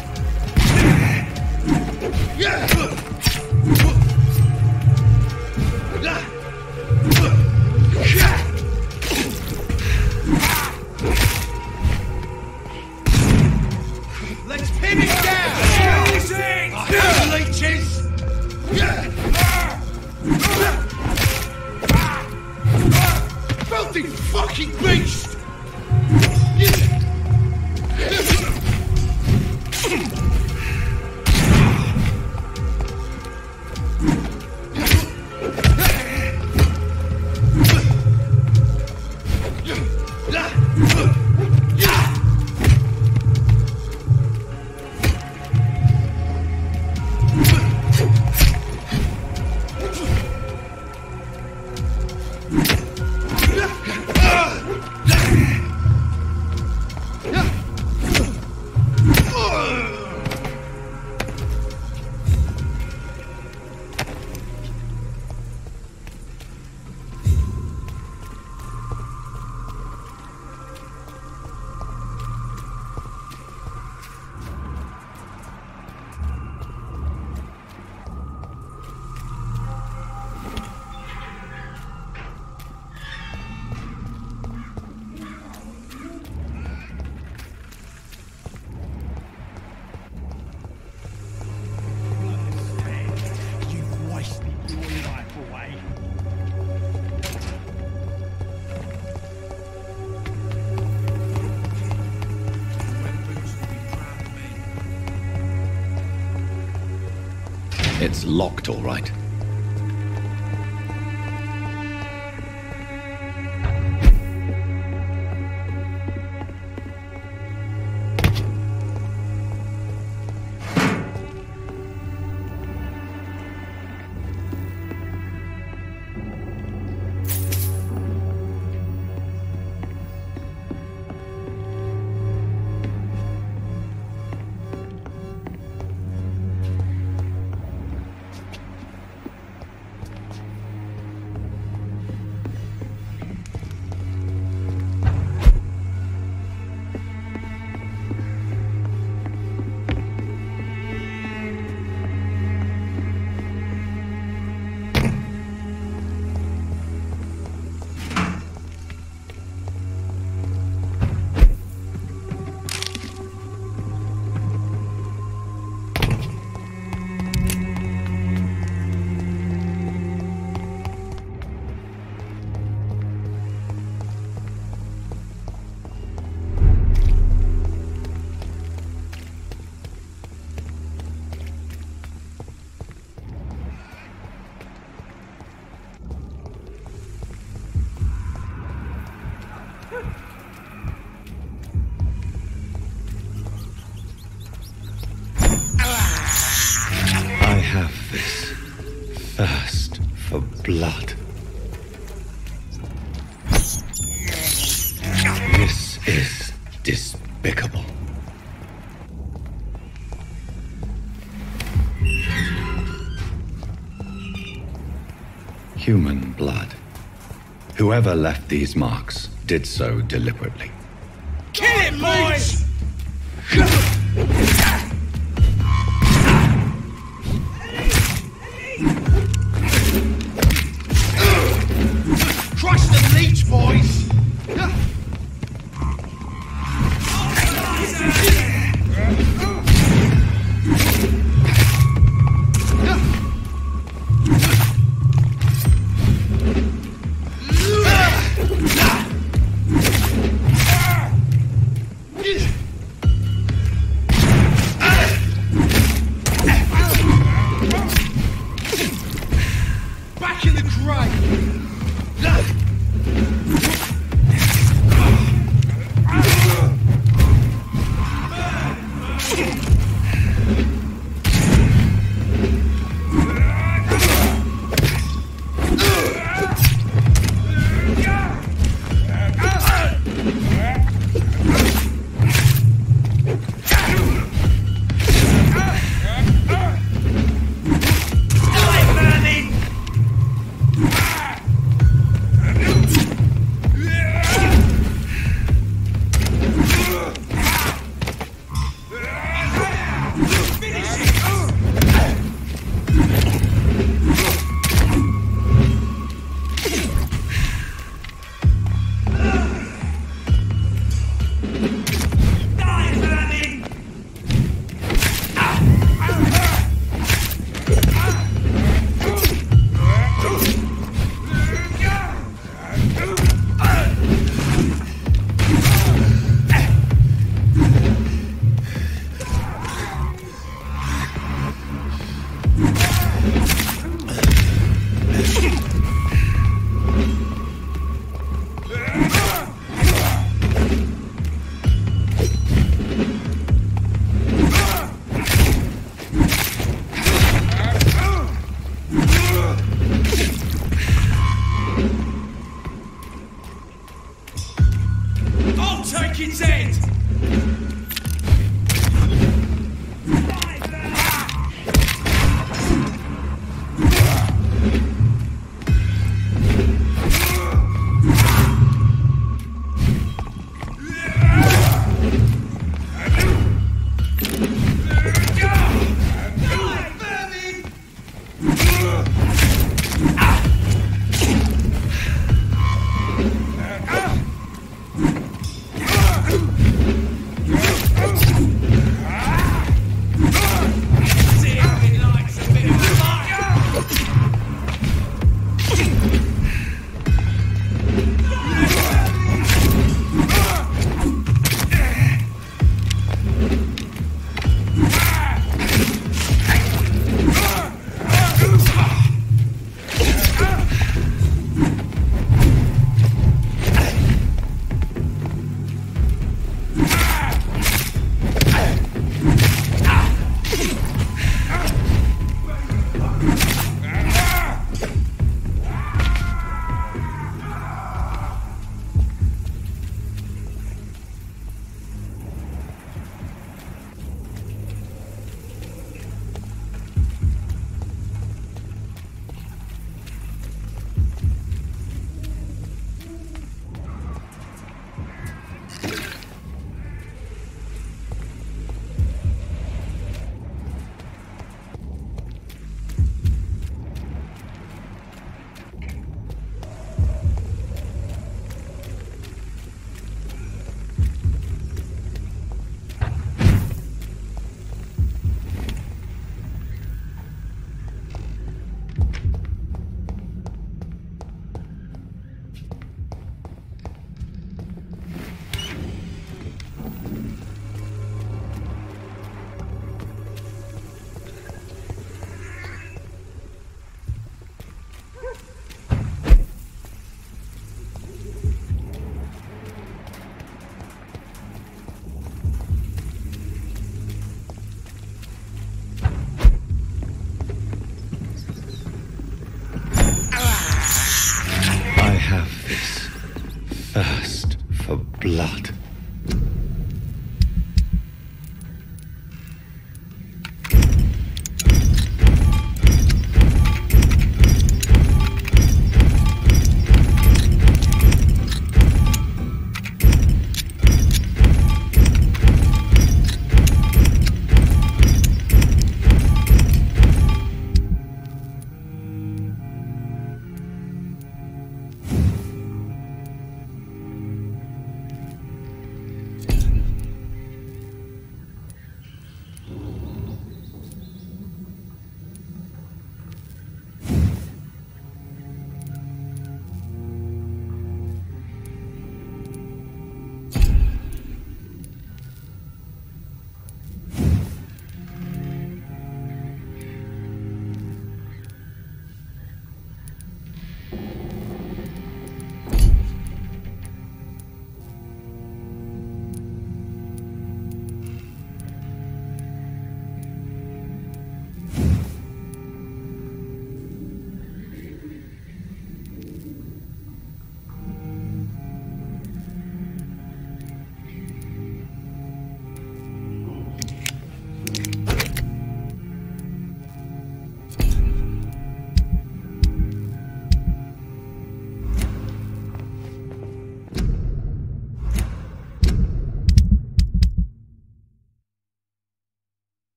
[SPEAKER 1] Let's pin it down! Leeches! Filthy fucking beast!
[SPEAKER 2] It's locked, all right. blood. This is despicable. Human blood. Whoever left these marks did so deliberately.
[SPEAKER 12] Kill it, boys!
[SPEAKER 1] Crush the leech, boys! Back in the grave! Finish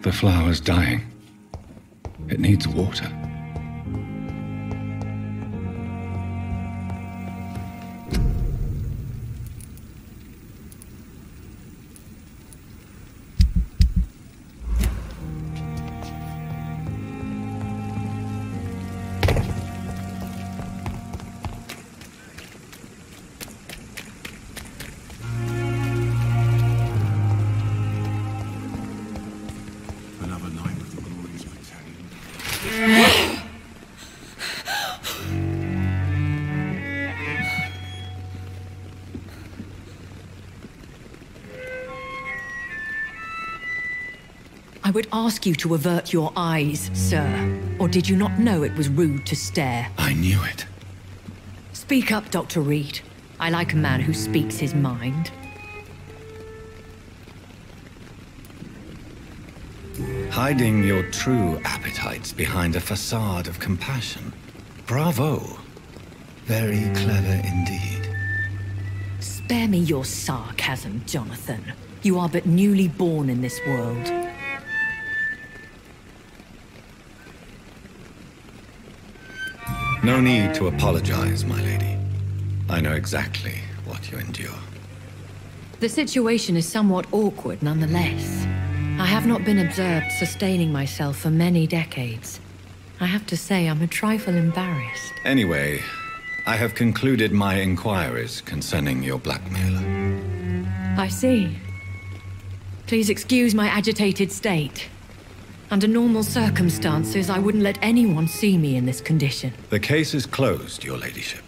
[SPEAKER 2] The flower's dying. It needs water.
[SPEAKER 13] Another night with the glorious battalion.
[SPEAKER 11] I would ask you to avert your eyes, sir. Or did you not know it was rude to stare?
[SPEAKER 2] I knew it.
[SPEAKER 11] Speak up, Dr. Reed. I like a man who speaks his mind.
[SPEAKER 2] Hiding your true appetites behind a facade of compassion. Bravo. Very clever indeed.
[SPEAKER 11] Spare me your sarcasm, Jonathan. You are but newly born in this world.
[SPEAKER 2] No need to apologize, my lady. I know exactly what you endure.
[SPEAKER 11] The situation is somewhat awkward nonetheless. I have not been observed sustaining myself for many decades. I have to say I'm a trifle embarrassed.
[SPEAKER 2] Anyway, I have concluded my inquiries concerning your blackmailer.
[SPEAKER 11] I see. Please excuse my agitated state. Under normal circumstances, I wouldn't let anyone see me in this condition.
[SPEAKER 2] The case is closed, your ladyship.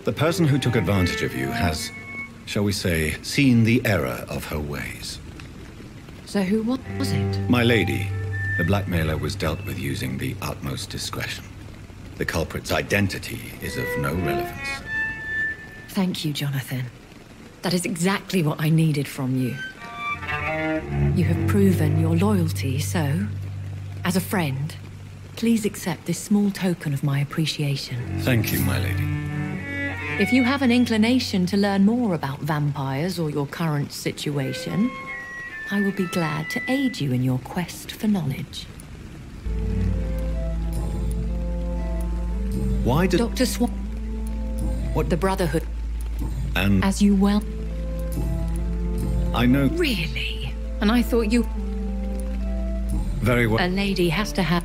[SPEAKER 2] The person who took advantage of you has, shall we say, seen the error of her ways.
[SPEAKER 11] So who was it?
[SPEAKER 2] My lady, the blackmailer was dealt with using the utmost discretion. The culprit's identity is of no relevance.
[SPEAKER 11] Thank you, Jonathan. That is exactly what I needed from you. You have proven your loyalty, so, as a friend, please accept this small token of my appreciation.
[SPEAKER 2] Thank you, my lady.
[SPEAKER 11] If you have an inclination to learn more about vampires or your current situation, I will be glad to aid you in your quest for knowledge.
[SPEAKER 2] Why did
[SPEAKER 11] Dr. Swan...
[SPEAKER 2] What?
[SPEAKER 11] The Brotherhood...
[SPEAKER 2] And...
[SPEAKER 11] As you well...
[SPEAKER 2] I know...
[SPEAKER 11] Really? And I thought you...
[SPEAKER 2] Very well...
[SPEAKER 11] A lady has to have...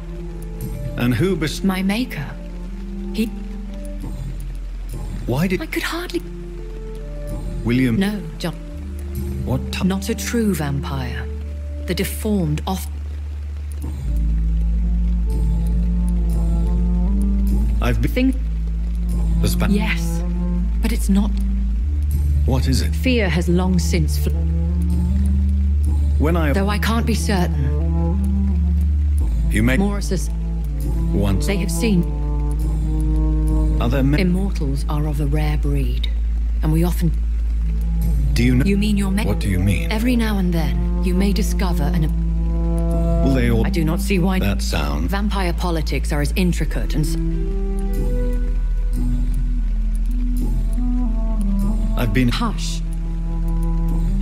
[SPEAKER 2] And who
[SPEAKER 11] My maker. He...
[SPEAKER 2] Why did...
[SPEAKER 11] I could hardly...
[SPEAKER 2] William...
[SPEAKER 11] No, John...
[SPEAKER 2] What
[SPEAKER 11] Not a true vampire. The deformed off...
[SPEAKER 2] I've been... The
[SPEAKER 11] Yes, but it's not...
[SPEAKER 2] What is it?
[SPEAKER 11] Fear has long since...
[SPEAKER 2] When I...
[SPEAKER 11] Though I can't be certain.
[SPEAKER 2] You make...
[SPEAKER 11] Morris's...
[SPEAKER 2] Once...
[SPEAKER 11] They have seen...
[SPEAKER 2] Other
[SPEAKER 11] Immortals are of a rare breed. And we often...
[SPEAKER 2] Do you know...
[SPEAKER 11] You mean your...
[SPEAKER 2] What do you mean?
[SPEAKER 11] Every now and then, you may discover an...
[SPEAKER 2] Will they all...
[SPEAKER 11] I do not see why...
[SPEAKER 2] That sound...
[SPEAKER 11] Vampire politics are as intricate and...
[SPEAKER 2] I've been...
[SPEAKER 11] Hush.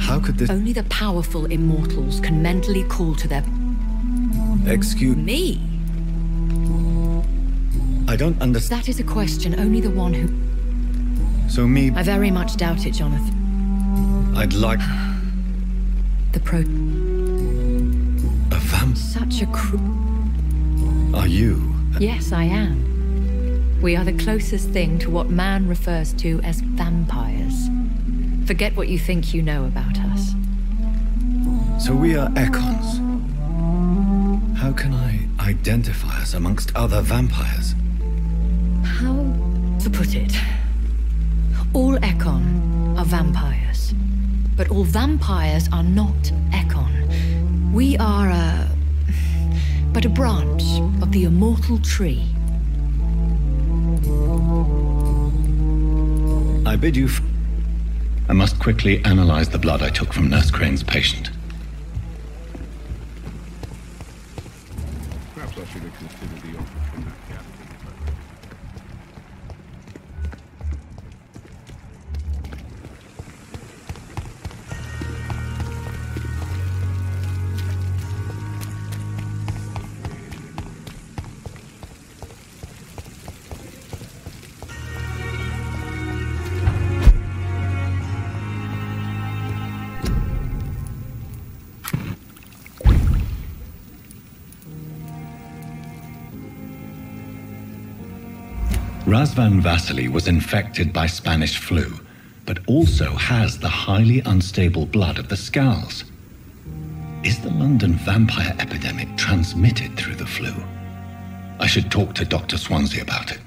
[SPEAKER 2] How could this...
[SPEAKER 11] Only the powerful immortals can mentally call to their...
[SPEAKER 2] Excuse...
[SPEAKER 11] Me?
[SPEAKER 2] I don't understand...
[SPEAKER 11] That is a question only the one who...
[SPEAKER 2] So me...
[SPEAKER 11] I very much doubt it, Jonathan.
[SPEAKER 2] I'd like...
[SPEAKER 11] The pro...
[SPEAKER 2] A vamp...
[SPEAKER 11] Such a
[SPEAKER 2] Are you...
[SPEAKER 11] Yes, I am. We are the closest thing to what man refers to as vampires. Forget what you think you know about us.
[SPEAKER 2] So we are Ekons. How can I identify us amongst other vampires?
[SPEAKER 11] How to put it? All Ekon are vampires. But all vampires are not Ekon. We are but a branch of the immortal tree.
[SPEAKER 2] I bid you I must quickly analyze the blood I took from Nurse Crane's patient.
[SPEAKER 13] Perhaps I should have considered the offer from that captain.
[SPEAKER 2] Razvan Vasily was infected by Spanish flu, but also has the highly unstable blood of the Scowls. Is the London vampire epidemic transmitted through the flu? I should talk to Dr. Swansea about it.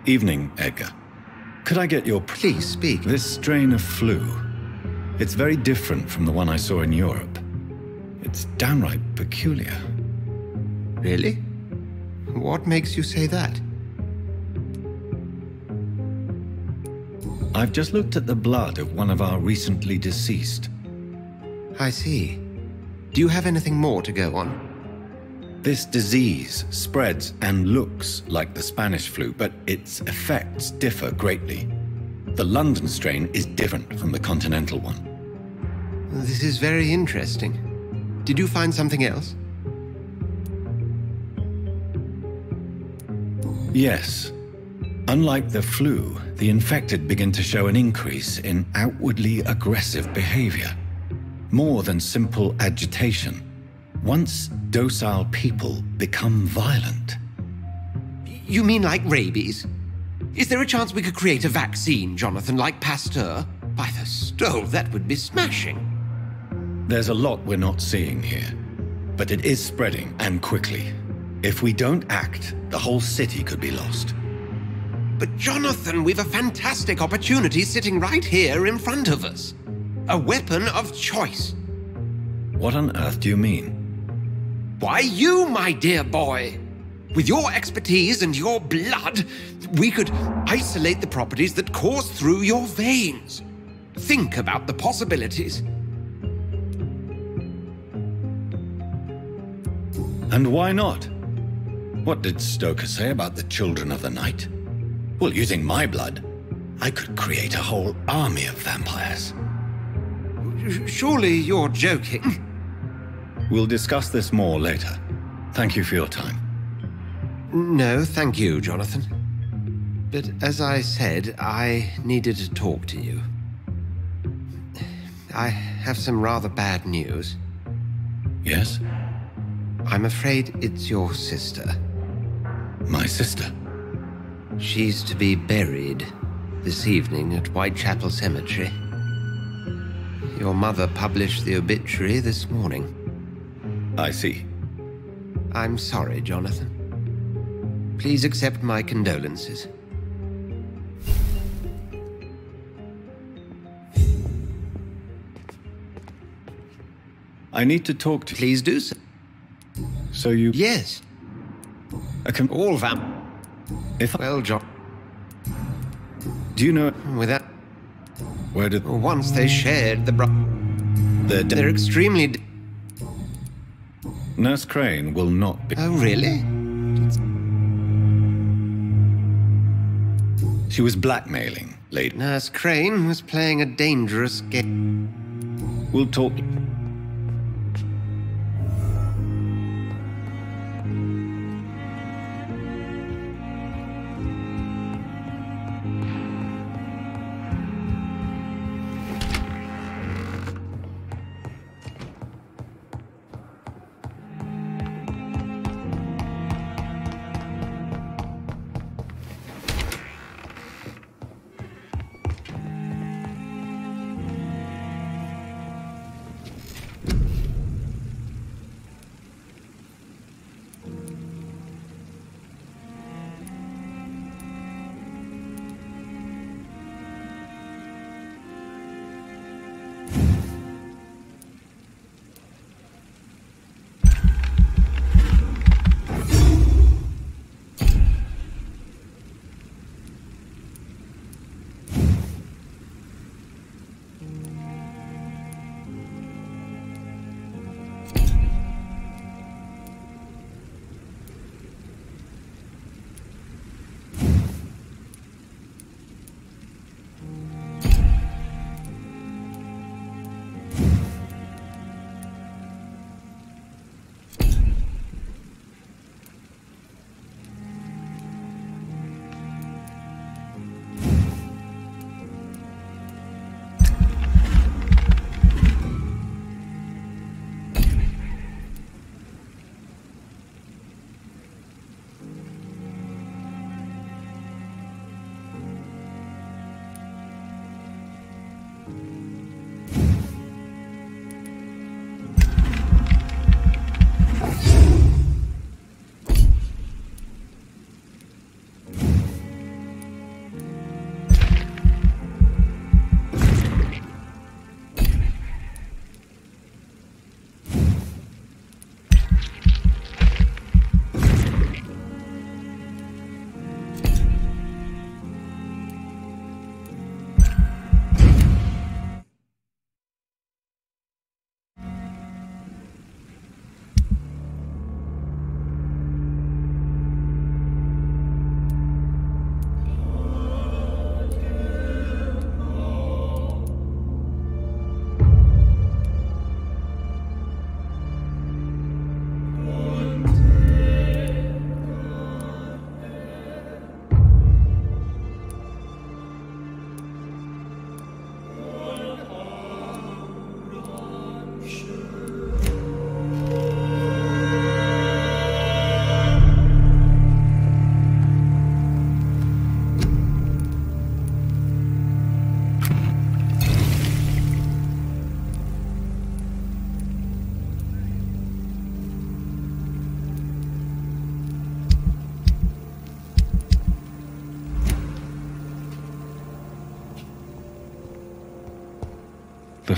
[SPEAKER 2] Evening, Edgar. Could I get your...
[SPEAKER 14] Please speak.
[SPEAKER 2] This strain of flu. It's very different from the one I saw in Europe. It's downright peculiar.
[SPEAKER 14] Really? What makes you say that?
[SPEAKER 2] I've just looked at the blood of one of our recently deceased.
[SPEAKER 14] I see. Do you have anything more to go on?
[SPEAKER 2] This disease spreads and looks like the Spanish flu, but its effects differ greatly. The London strain is different from the continental one.
[SPEAKER 14] This is very interesting. Did you find something else?
[SPEAKER 2] Yes. Unlike the flu, the infected begin to show an increase in outwardly aggressive behavior. More than simple agitation. Once docile people become violent.
[SPEAKER 14] You mean like rabies? Is there a chance we could create a vaccine, Jonathan, like Pasteur? By the stove, that would be smashing.
[SPEAKER 2] There's a lot we're not seeing here, but it is spreading, and quickly. If we don't act, the whole city could be lost.
[SPEAKER 14] But Jonathan, we've a fantastic opportunity sitting right here in front of us. A weapon of choice.
[SPEAKER 2] What on earth do you mean?
[SPEAKER 14] Why, you, my dear boy. With your expertise and your blood, we could isolate the properties that course through your veins. Think about the possibilities.
[SPEAKER 2] And why not? What did Stoker say about the Children of the Night? Well, using my blood, I could create a whole army of vampires.
[SPEAKER 14] Surely you're joking.
[SPEAKER 2] We'll discuss this more later. Thank you for your time.
[SPEAKER 14] No, thank you, Jonathan. But as I said, I needed to talk to you. I have some rather bad news.
[SPEAKER 2] Yes?
[SPEAKER 14] I'm afraid it's your sister.
[SPEAKER 2] My sister?
[SPEAKER 14] She's to be buried this evening at Whitechapel Cemetery. Your mother published the obituary this morning.
[SPEAKER 2] I see.
[SPEAKER 14] I'm sorry, Jonathan. Please accept my condolences.
[SPEAKER 2] I need to talk to...
[SPEAKER 14] Please do so.
[SPEAKER 2] So you...
[SPEAKER 14] Yes. All vamp... Well, John...
[SPEAKER 2] Do you know...
[SPEAKER 14] Without...
[SPEAKER 2] Where did...
[SPEAKER 14] Once they shared the... They're extremely...
[SPEAKER 2] Nurse Crane will not be...
[SPEAKER 14] Oh, really?
[SPEAKER 2] She was blackmailing, lady.
[SPEAKER 14] Nurse Crane was playing a dangerous game.
[SPEAKER 2] We'll talk...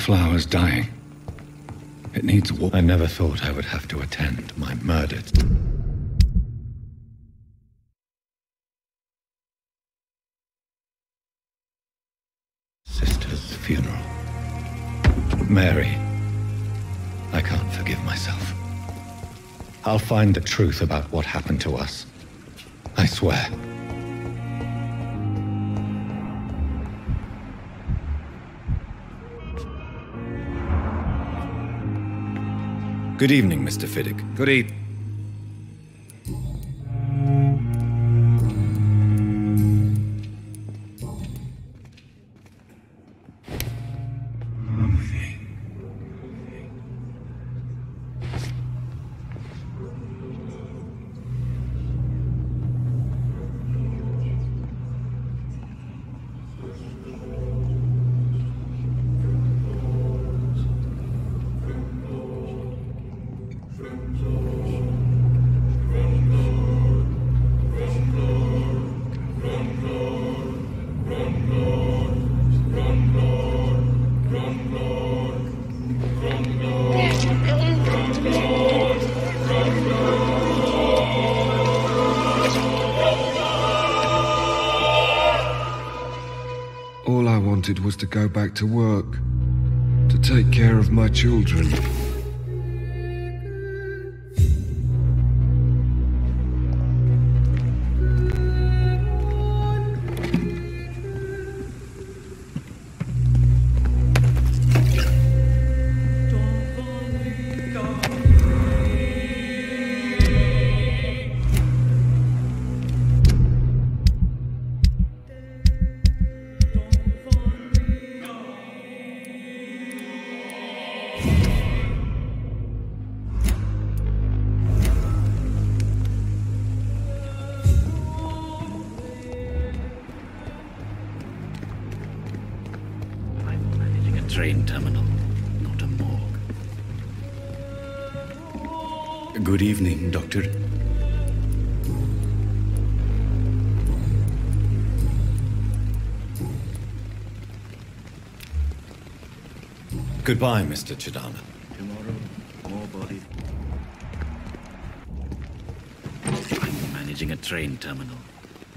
[SPEAKER 2] flower's dying. It needs water. I never thought I would have to attend my murdered sister's funeral. Mary, I can't forgive myself. I'll find the truth about what happened to us. I swear. Good evening, Mr. Fiddick.
[SPEAKER 4] Good evening.
[SPEAKER 15] All I wanted was to go back to work, to take care of my children.
[SPEAKER 16] Train terminal, not a morgue.
[SPEAKER 2] Good evening, Doctor. Goodbye, Mr. Chidana.
[SPEAKER 16] Tomorrow, more bodies. I'm managing a train terminal,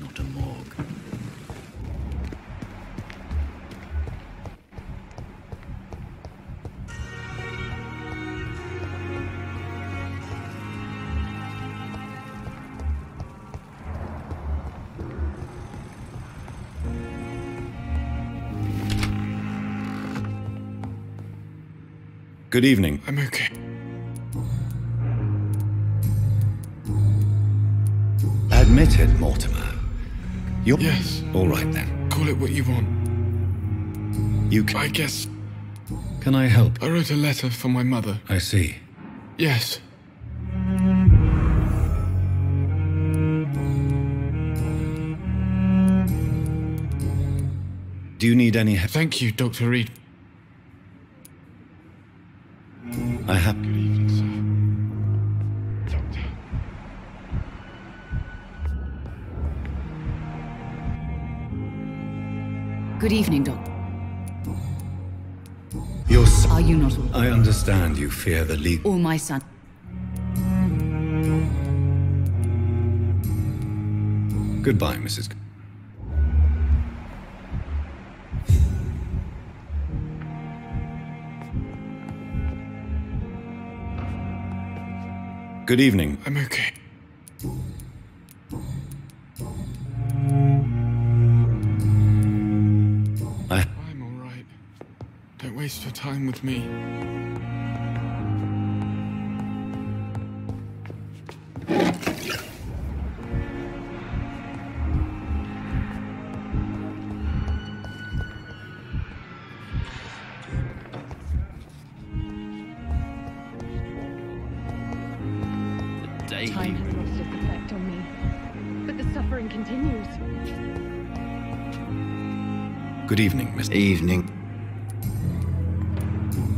[SPEAKER 16] not a morgue.
[SPEAKER 2] Good evening.
[SPEAKER 3] I'm okay.
[SPEAKER 2] Admit it, Mortimer. You're...
[SPEAKER 3] Yes.
[SPEAKER 2] All right, then.
[SPEAKER 3] Call it what you want.
[SPEAKER 2] You can...
[SPEAKER 3] I guess...
[SPEAKER 2] Can I help?
[SPEAKER 3] I wrote a letter for my mother.
[SPEAKER 2] I see.
[SPEAKER 3] Yes.
[SPEAKER 2] Do you need any help?
[SPEAKER 3] Thank you, Dr. Reed.
[SPEAKER 2] I have...
[SPEAKER 3] Good evening, sir. Doctor.
[SPEAKER 11] Good evening, Doctor.
[SPEAKER 2] Your son...
[SPEAKER 11] Are you not...
[SPEAKER 2] I understand you fear the league...
[SPEAKER 11] Or my son?
[SPEAKER 2] Goodbye, Mrs. Good evening.
[SPEAKER 3] I'm okay. I'm all right. Don't waste your time with me.
[SPEAKER 17] Time has lost its effect on me, but the suffering continues.
[SPEAKER 2] Good evening, Mr.
[SPEAKER 16] Evening.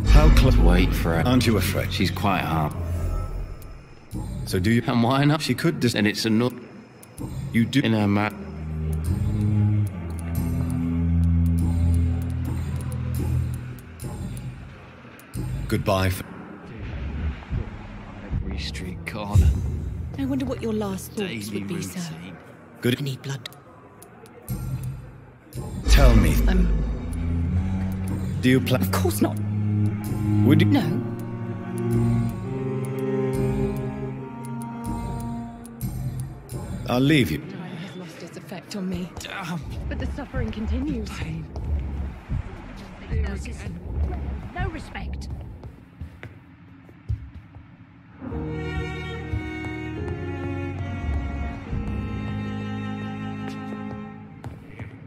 [SPEAKER 2] How close?
[SPEAKER 16] Wait for her.
[SPEAKER 2] Aren't you afraid?
[SPEAKER 16] She's quite hard.
[SPEAKER 2] So do you...
[SPEAKER 16] And why not?
[SPEAKER 2] She could just...
[SPEAKER 16] And it's a nut.
[SPEAKER 2] You do...
[SPEAKER 16] In her mouth.
[SPEAKER 2] Goodbye.
[SPEAKER 18] Every street corner.
[SPEAKER 19] I wonder what your last thoughts
[SPEAKER 18] Daily
[SPEAKER 19] would be, sir.
[SPEAKER 18] routine.
[SPEAKER 2] Good.
[SPEAKER 19] I need blood.
[SPEAKER 2] Tell me. Do you plan?
[SPEAKER 19] Of course not.
[SPEAKER 2] Would you?
[SPEAKER 19] No.
[SPEAKER 2] I'll leave you.
[SPEAKER 17] Time has lost its effect on me.
[SPEAKER 18] Damn.
[SPEAKER 17] But the suffering continues.
[SPEAKER 11] No respect.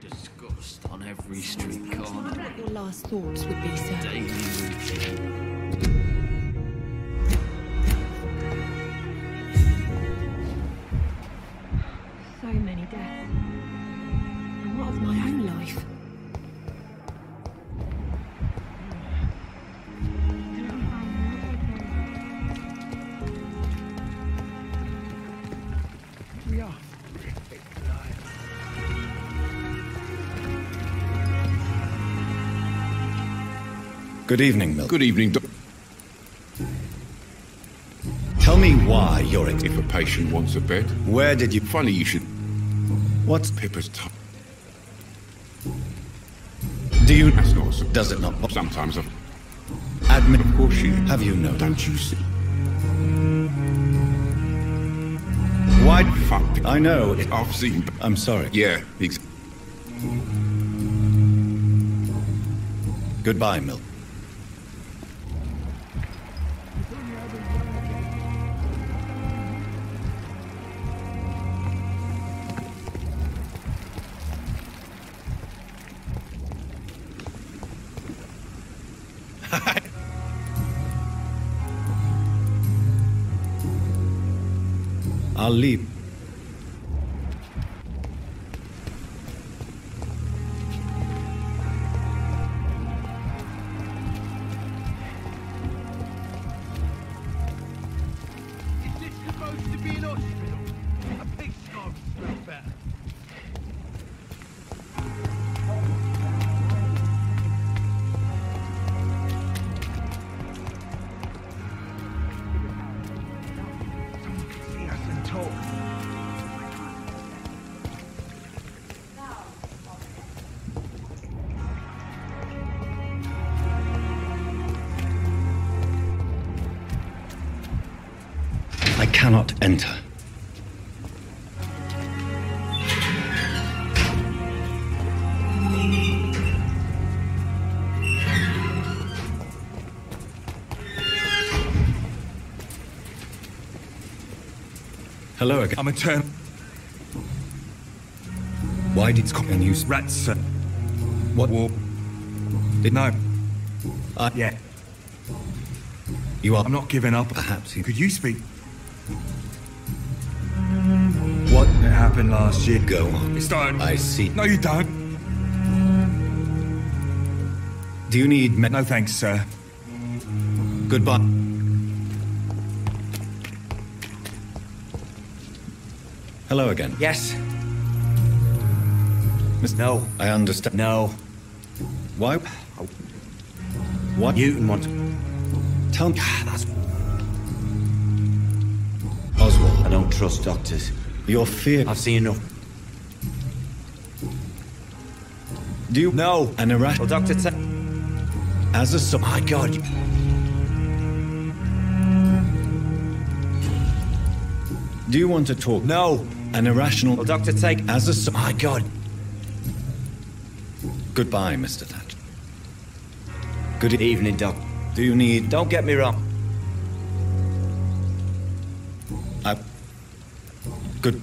[SPEAKER 18] Disgust on every street
[SPEAKER 19] I
[SPEAKER 18] corner.
[SPEAKER 19] wonder what your last thoughts would be, sir.
[SPEAKER 18] Daily routine.
[SPEAKER 17] So many deaths.
[SPEAKER 19] And what of my own life?
[SPEAKER 1] We are.
[SPEAKER 2] Good evening, Milk.
[SPEAKER 13] Good evening,
[SPEAKER 2] Tell me why you're
[SPEAKER 13] If a patient wants a bed,
[SPEAKER 2] Where did you...
[SPEAKER 13] funny you should.
[SPEAKER 2] What's...
[SPEAKER 13] Pippa's top.
[SPEAKER 2] Do you...
[SPEAKER 13] That's not so.
[SPEAKER 2] Does it not...
[SPEAKER 13] Sometimes I've.
[SPEAKER 2] Admit...
[SPEAKER 13] Of course she.
[SPEAKER 2] Have you noticed?
[SPEAKER 13] Don't you see?
[SPEAKER 2] Why...
[SPEAKER 13] Fuck.
[SPEAKER 2] I know.
[SPEAKER 13] I've seen.
[SPEAKER 2] I'm sorry.
[SPEAKER 13] Yeah.
[SPEAKER 2] Goodbye, Milk. I'll leave.
[SPEAKER 1] Is this supposed to be an hospital? A pig smoke smells better. Someone can see us and talk.
[SPEAKER 2] I cannot enter. Hello again.
[SPEAKER 1] I'm a turn.
[SPEAKER 2] Why did...
[SPEAKER 1] And use rats, sir.
[SPEAKER 2] What?
[SPEAKER 1] War. Did know.
[SPEAKER 2] I...
[SPEAKER 1] Yeah.
[SPEAKER 2] You are...
[SPEAKER 1] I'm not giving up.
[SPEAKER 2] Perhaps you...
[SPEAKER 1] Could you speak?
[SPEAKER 2] What?
[SPEAKER 1] It happened last year.
[SPEAKER 2] Go on.
[SPEAKER 1] It's done.
[SPEAKER 2] I see.
[SPEAKER 1] No, you don't.
[SPEAKER 2] Do you need...
[SPEAKER 1] No thanks, sir.
[SPEAKER 2] Goodbye. Hello again.
[SPEAKER 20] Yes.
[SPEAKER 2] Miss...
[SPEAKER 20] No.
[SPEAKER 2] I understand.
[SPEAKER 20] No.
[SPEAKER 2] Why? What?
[SPEAKER 20] Newton wants...
[SPEAKER 2] Tell me...
[SPEAKER 20] That's...
[SPEAKER 2] Oswald.
[SPEAKER 20] I don't trust doctors.
[SPEAKER 2] Your fear...
[SPEAKER 20] I've seen enough.
[SPEAKER 2] Do you...
[SPEAKER 20] No.
[SPEAKER 2] An irrational...
[SPEAKER 20] Well, doctor...
[SPEAKER 2] As a...
[SPEAKER 20] My God.
[SPEAKER 2] Do you want to talk?
[SPEAKER 20] No.
[SPEAKER 2] An irrational...
[SPEAKER 20] Well, doctor, take...
[SPEAKER 2] As a...
[SPEAKER 20] My God.
[SPEAKER 2] Goodbye, Mr. Thatcher.
[SPEAKER 20] Good evening, Doc.
[SPEAKER 2] Do you need...
[SPEAKER 20] Don't get me wrong.
[SPEAKER 2] Good...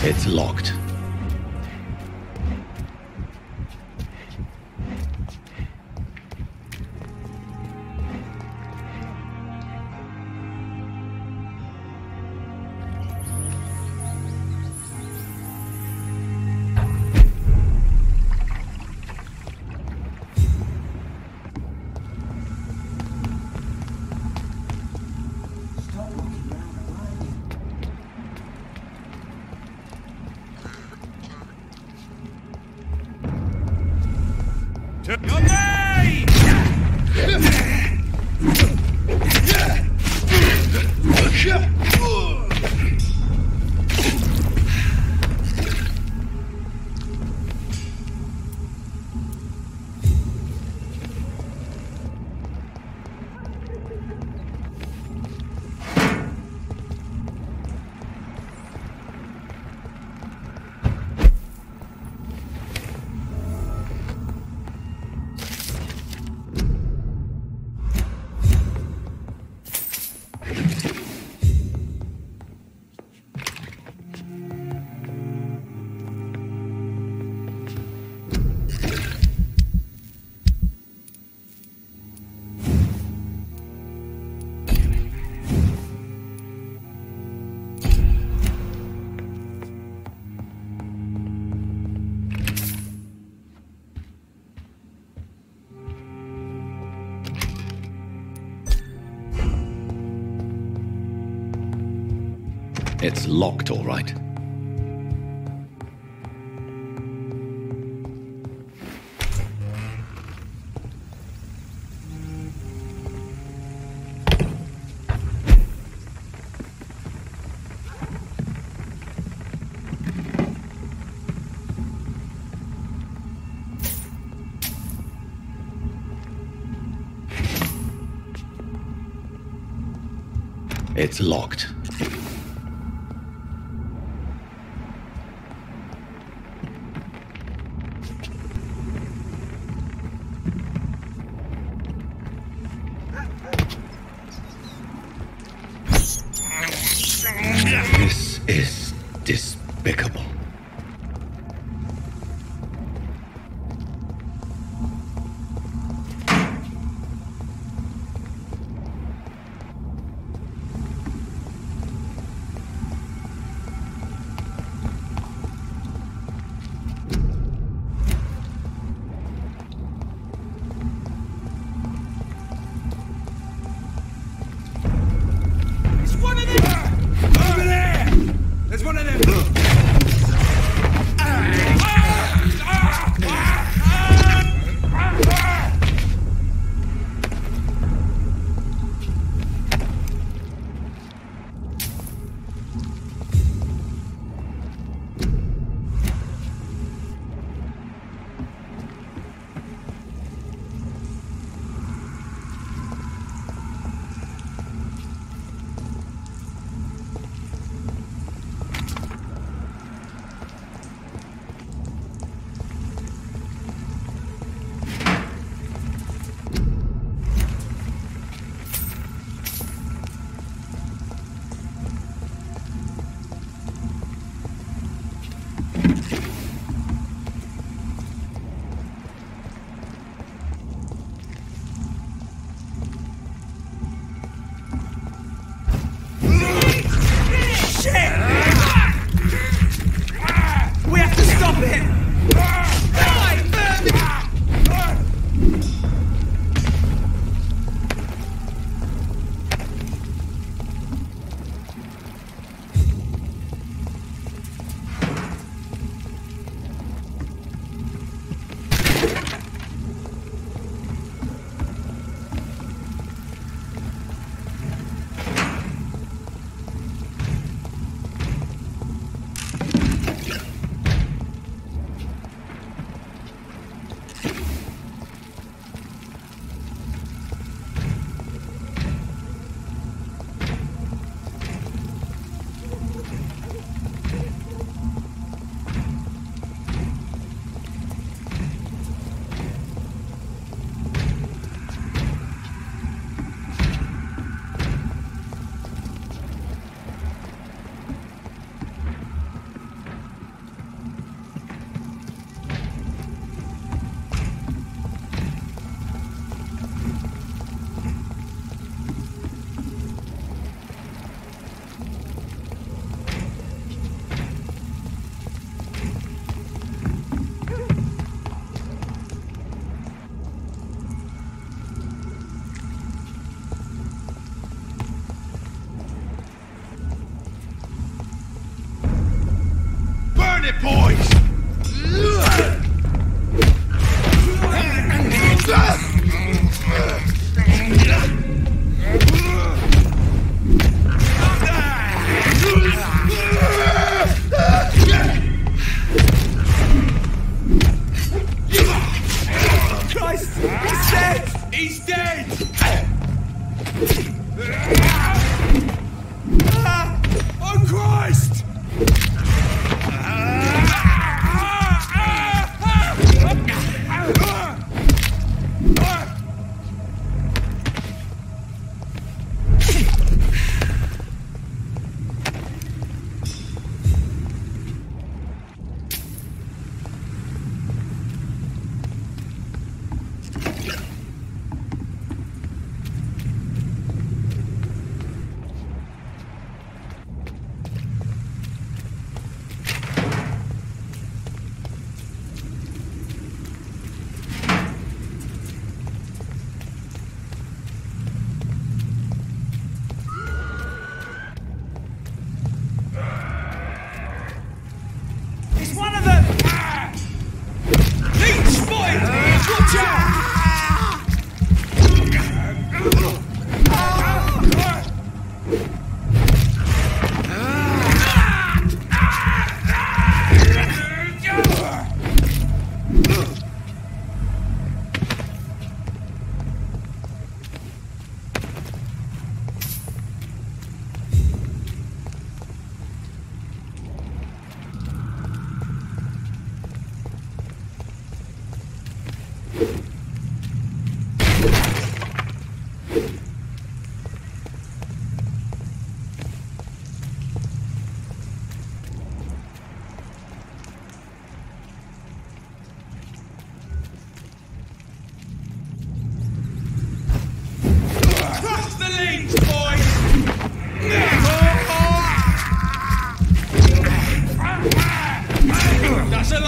[SPEAKER 2] It's locked. It's locked, all right. It's locked. This is despicable.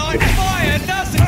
[SPEAKER 21] like fire, does it?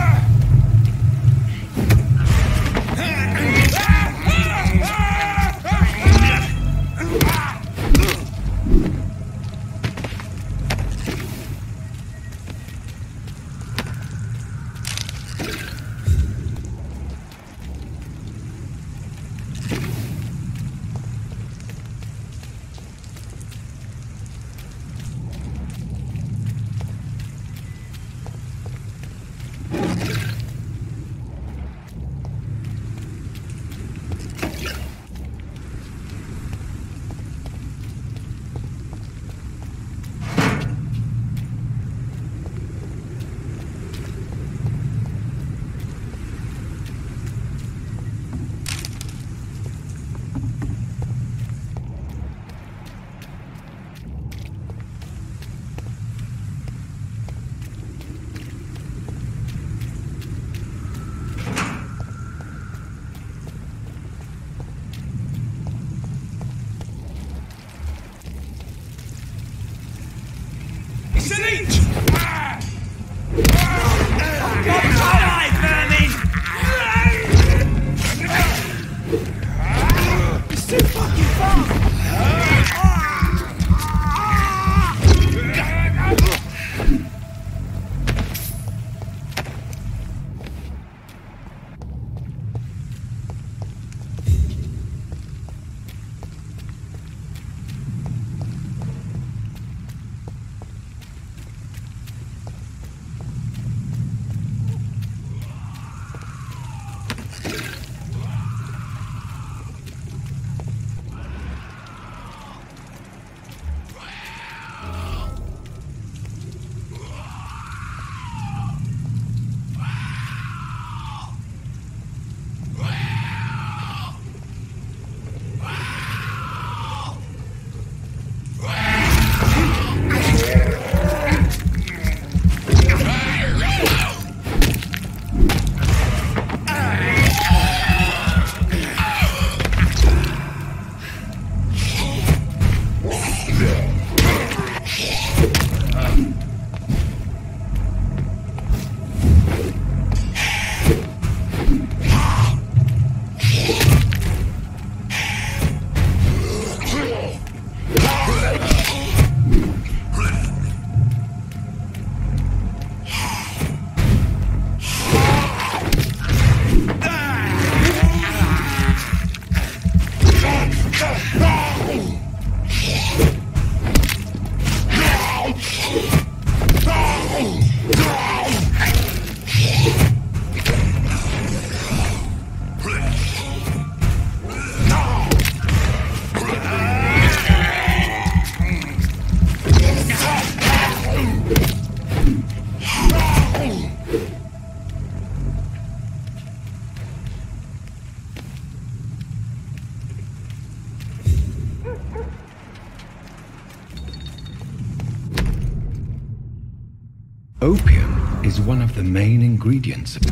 [SPEAKER 2] Opium is one of the main ingredients of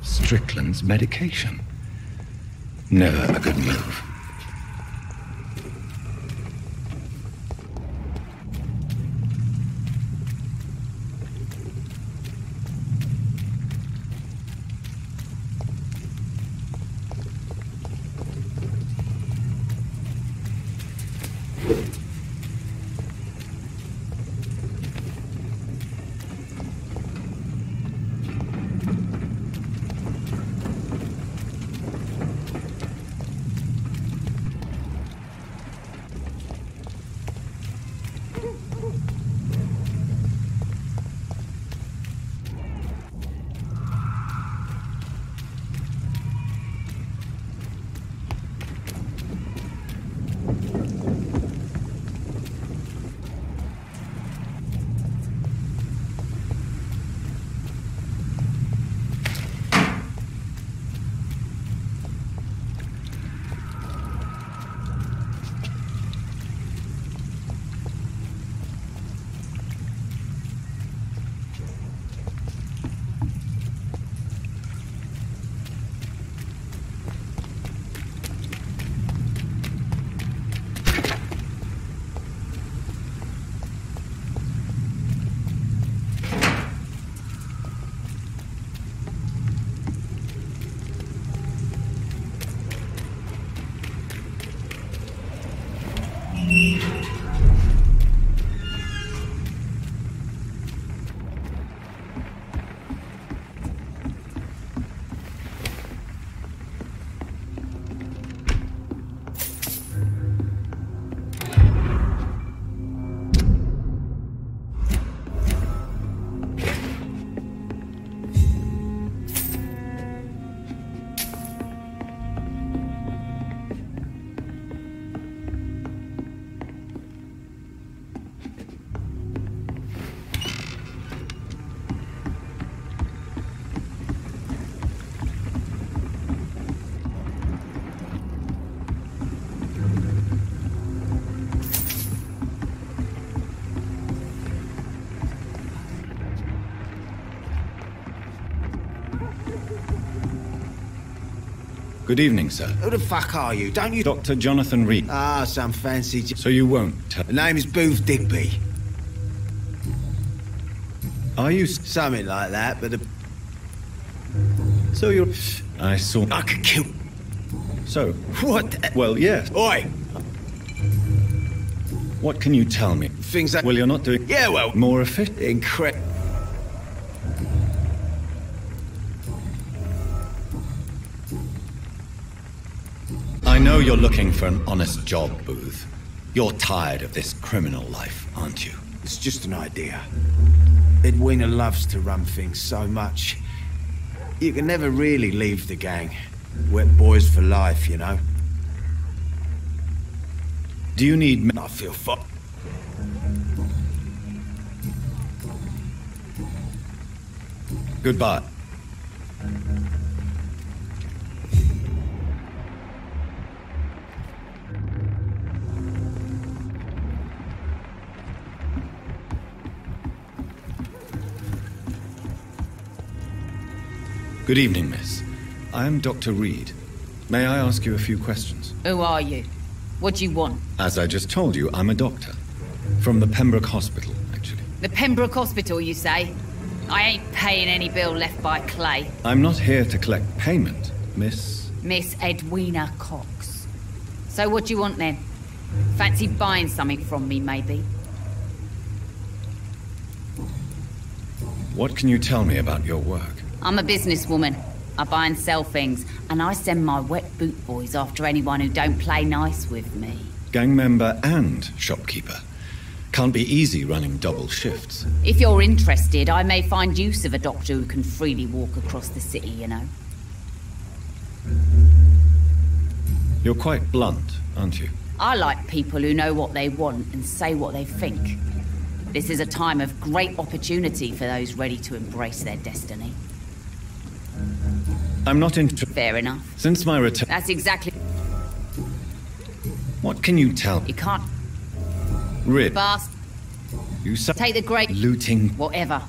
[SPEAKER 2] Strickland's medication. Never a good move. Good evening, sir.
[SPEAKER 21] Who the fuck are you? Don't you...
[SPEAKER 2] Dr. Jonathan Reed.
[SPEAKER 21] Ah, some fancy...
[SPEAKER 2] So you won't tell...
[SPEAKER 21] The name is Booth Digby.
[SPEAKER 2] Are you...
[SPEAKER 21] Something like that, but the...
[SPEAKER 2] So you're... I saw...
[SPEAKER 21] I could kill...
[SPEAKER 2] So...
[SPEAKER 21] What the...
[SPEAKER 2] Well, yes.
[SPEAKER 21] Oi!
[SPEAKER 2] What can you tell me?
[SPEAKER 21] Things that...
[SPEAKER 2] Well, you're not doing...
[SPEAKER 21] Yeah, well...
[SPEAKER 2] More efficient?
[SPEAKER 21] Incredible.
[SPEAKER 2] I know you're looking for an honest job, Booth. You're tired of this criminal life, aren't you?
[SPEAKER 21] It's just an idea. Edwina loves to run things so much. You can never really leave the gang. Wet boys for life, you know.
[SPEAKER 2] Do you need...
[SPEAKER 21] I feel fucked.
[SPEAKER 2] Goodbye. Good evening, miss. I am Dr. Reed. May I ask you a few questions?
[SPEAKER 11] Who are you? What do you want?
[SPEAKER 2] As I just told you, I'm a doctor. From the Pembroke Hospital, actually.
[SPEAKER 11] The Pembroke Hospital, you say? I ain't paying any bill left by Clay.
[SPEAKER 2] I'm not here to collect payment, miss...
[SPEAKER 11] Miss Edwina Cox. So what do you want then? Fancy buying something from me, maybe?
[SPEAKER 2] What can you tell me about your work?
[SPEAKER 11] I'm a businesswoman. I buy and sell things, and I send my wet boot boys after anyone who don't play nice with me.
[SPEAKER 2] Gang member and shopkeeper. Can't be easy running double shifts.
[SPEAKER 11] If you're interested, I may find use of a doctor who can freely walk across the city, you know.
[SPEAKER 2] You're quite blunt, aren't you?
[SPEAKER 11] I like people who know what they want and say what they think. This is a time of great opportunity for those ready to embrace their destiny.
[SPEAKER 2] I'm not interested.
[SPEAKER 11] Fair enough.
[SPEAKER 2] Since my return...
[SPEAKER 11] That's exactly...
[SPEAKER 2] What can you tell me?
[SPEAKER 11] You can't...
[SPEAKER 2] Rid.
[SPEAKER 11] Bast...
[SPEAKER 2] You
[SPEAKER 11] Take the great...
[SPEAKER 2] Looting...
[SPEAKER 11] Whatever.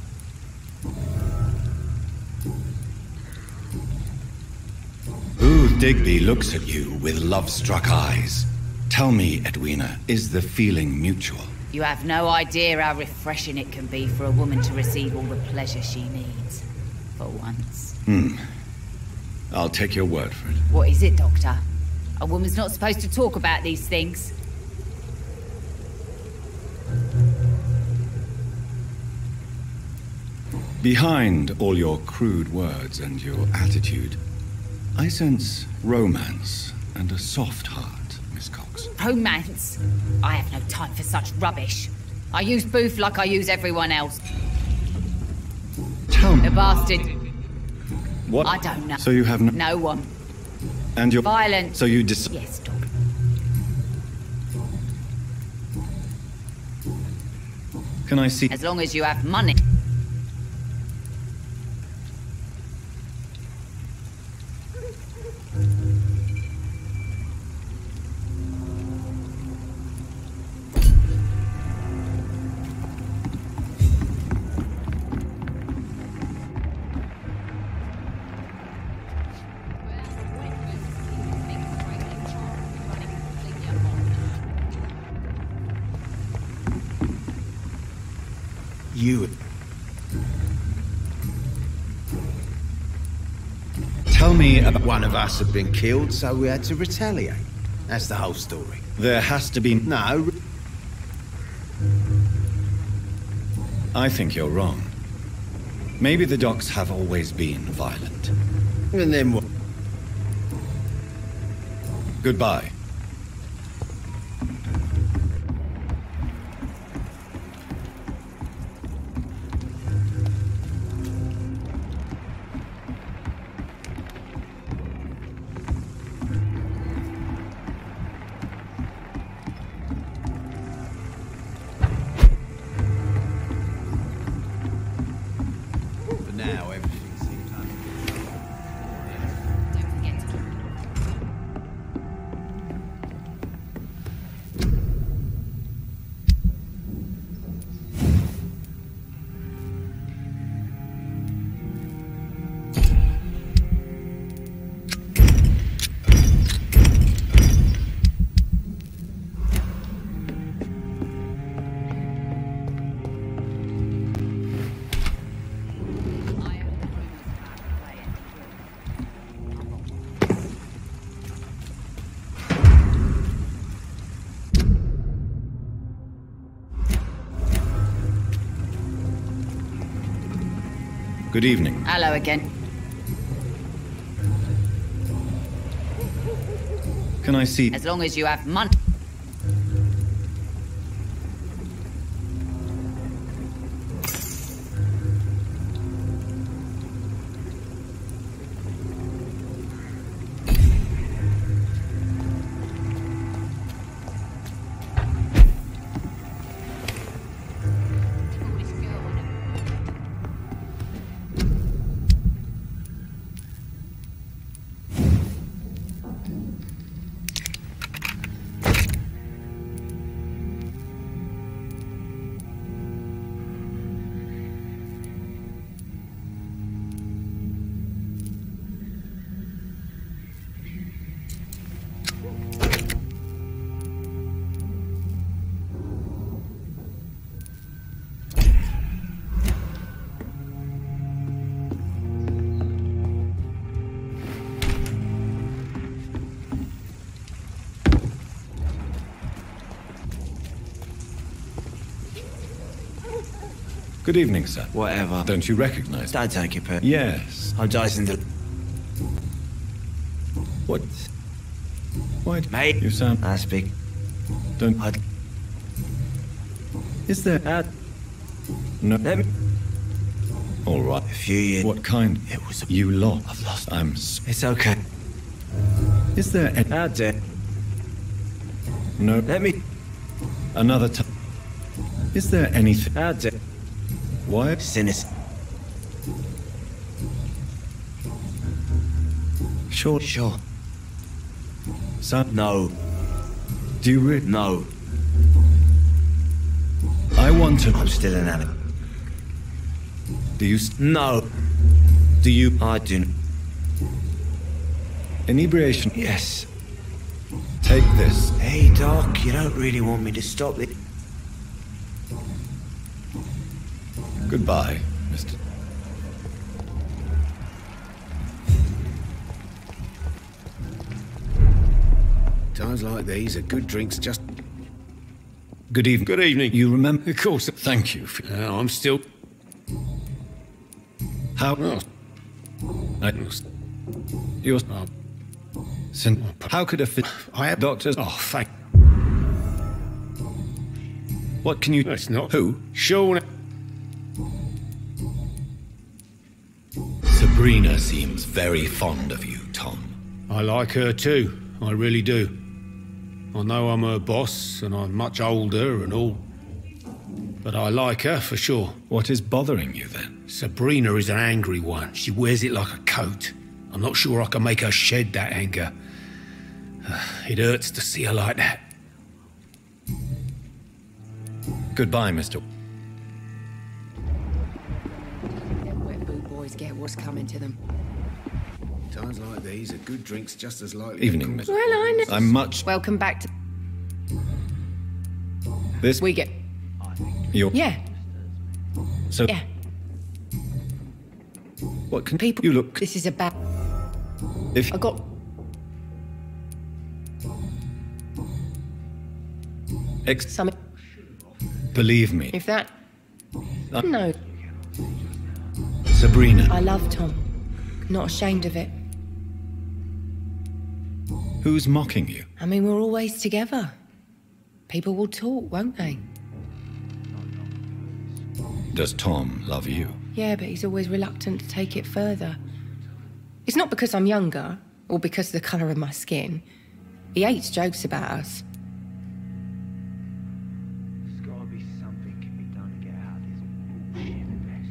[SPEAKER 2] Booth Digby looks at you with love-struck eyes. Tell me, Edwina, is the feeling mutual?
[SPEAKER 11] You have no idea how refreshing it can be for a woman to receive all the pleasure she needs. For once.
[SPEAKER 2] I'll take your word for it.
[SPEAKER 11] What is it, Doctor? A woman's not supposed to talk about these things.
[SPEAKER 2] Behind all your crude words and your attitude, I sense romance and a soft heart, Miss Cox.
[SPEAKER 11] Romance? I have no time for such rubbish. I use Booth like I use everyone else.
[SPEAKER 2] Tell me.
[SPEAKER 11] The bastard.
[SPEAKER 2] What?
[SPEAKER 11] I don't know.
[SPEAKER 2] So you have no...
[SPEAKER 11] No one.
[SPEAKER 2] And you're...
[SPEAKER 11] Violent.
[SPEAKER 2] So you
[SPEAKER 11] Yes, Doc.
[SPEAKER 2] Can I see...
[SPEAKER 11] As long as you have money.
[SPEAKER 21] You...
[SPEAKER 2] Tell me about...
[SPEAKER 21] One of us had been killed, so we had to retaliate. That's the whole story.
[SPEAKER 2] There has to be...
[SPEAKER 21] No.
[SPEAKER 2] I think you're wrong. Maybe the docs have always been violent.
[SPEAKER 21] And then what?
[SPEAKER 2] Goodbye.
[SPEAKER 21] Now everything seems
[SPEAKER 2] Good evening.
[SPEAKER 11] Hello again.
[SPEAKER 2] Can I see?
[SPEAKER 11] As long as you have money.
[SPEAKER 2] Good evening, sir.
[SPEAKER 21] Whatever.
[SPEAKER 2] Don't you recognize?
[SPEAKER 21] Don't take it, Pet.
[SPEAKER 2] Yes.
[SPEAKER 21] I'm Dyson.
[SPEAKER 2] What? Why?
[SPEAKER 21] Mate.
[SPEAKER 2] You sound.
[SPEAKER 21] I speak.
[SPEAKER 2] Don't. Is there? No.
[SPEAKER 21] Let me.
[SPEAKER 2] All right.
[SPEAKER 21] A few years.
[SPEAKER 2] What kind?
[SPEAKER 21] It was.
[SPEAKER 2] You lost.
[SPEAKER 21] I've lost.
[SPEAKER 2] It's
[SPEAKER 21] okay.
[SPEAKER 2] Is there?
[SPEAKER 21] How dare?
[SPEAKER 2] No.
[SPEAKER 21] Let me.
[SPEAKER 2] Another time. Is there anything?
[SPEAKER 21] How dare?
[SPEAKER 2] Why?
[SPEAKER 21] Sinister.
[SPEAKER 2] Sure. Son?
[SPEAKER 21] No.
[SPEAKER 2] Do you really?
[SPEAKER 21] No.
[SPEAKER 2] I want to.
[SPEAKER 21] I'm still an addict.
[SPEAKER 2] Do you?
[SPEAKER 21] No.
[SPEAKER 2] Do you?
[SPEAKER 21] I do.
[SPEAKER 2] Inebriation?
[SPEAKER 21] Yes.
[SPEAKER 2] Take this.
[SPEAKER 21] Hey, Doc, you don't really want me to stop it.
[SPEAKER 2] Goodbye, Mr.
[SPEAKER 6] Times like these, a good drink's just...
[SPEAKER 2] Good evening.
[SPEAKER 6] Good evening.
[SPEAKER 2] You remember?
[SPEAKER 6] Of course.
[SPEAKER 2] Thank you.
[SPEAKER 6] I'm still...
[SPEAKER 2] How? You're... How could a fit...
[SPEAKER 6] I have...
[SPEAKER 2] Doctors...
[SPEAKER 6] Oh, thank...
[SPEAKER 2] What can you...
[SPEAKER 6] No, it's not.
[SPEAKER 2] Who?
[SPEAKER 6] Sean...
[SPEAKER 2] Sabrina seems very fond of you, Tom.
[SPEAKER 6] I like her too. I really do. I know I'm her boss, and I'm much older and all. But I like her, for sure.
[SPEAKER 2] What is bothering you, then?
[SPEAKER 6] Sabrina is an angry one. She wears it like a coat. I'm not sure I can make her shed that anger. It hurts to see her like that.
[SPEAKER 2] Goodbye, Mr.
[SPEAKER 11] Get what's coming to them.
[SPEAKER 6] Times like these, a good drink's just as likely.
[SPEAKER 2] Evening, Miss.
[SPEAKER 11] Well, I know.
[SPEAKER 2] I'm much.
[SPEAKER 11] Welcome back to.
[SPEAKER 2] This.
[SPEAKER 11] We get.
[SPEAKER 2] You're.
[SPEAKER 11] Yeah.
[SPEAKER 2] So.
[SPEAKER 11] Yeah.
[SPEAKER 2] What can people? You look.
[SPEAKER 11] This is about.
[SPEAKER 2] If
[SPEAKER 11] I got. Something.
[SPEAKER 2] Believe me.
[SPEAKER 11] If that. No.
[SPEAKER 2] Sabrina.
[SPEAKER 11] I love Tom. Not ashamed of it.
[SPEAKER 2] Who's mocking you?
[SPEAKER 11] I mean, we're always together. People will talk, won't they?
[SPEAKER 2] Does Tom love you?
[SPEAKER 11] Yeah, but he's always reluctant to take it further. It's not because I'm younger, or because of the colour of my skin. He hates jokes about us.
[SPEAKER 21] There's gotta be something can be done to get out of this bullshit mess.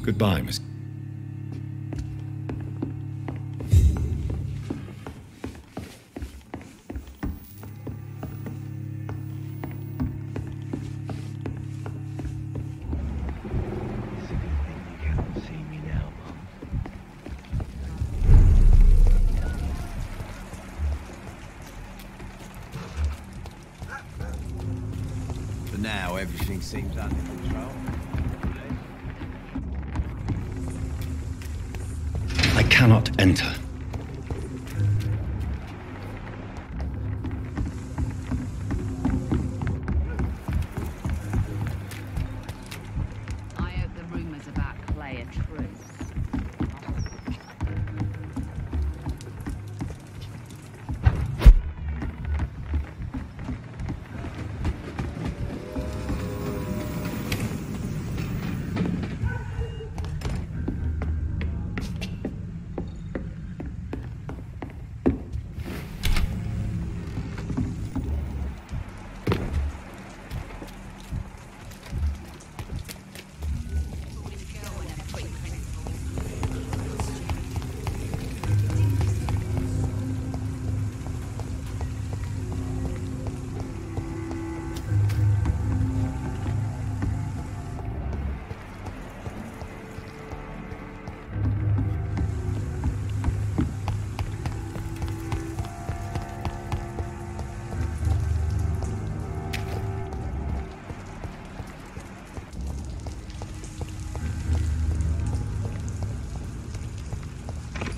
[SPEAKER 2] Goodbye, Miss.
[SPEAKER 21] For now, everything seems under control.
[SPEAKER 2] I cannot enter.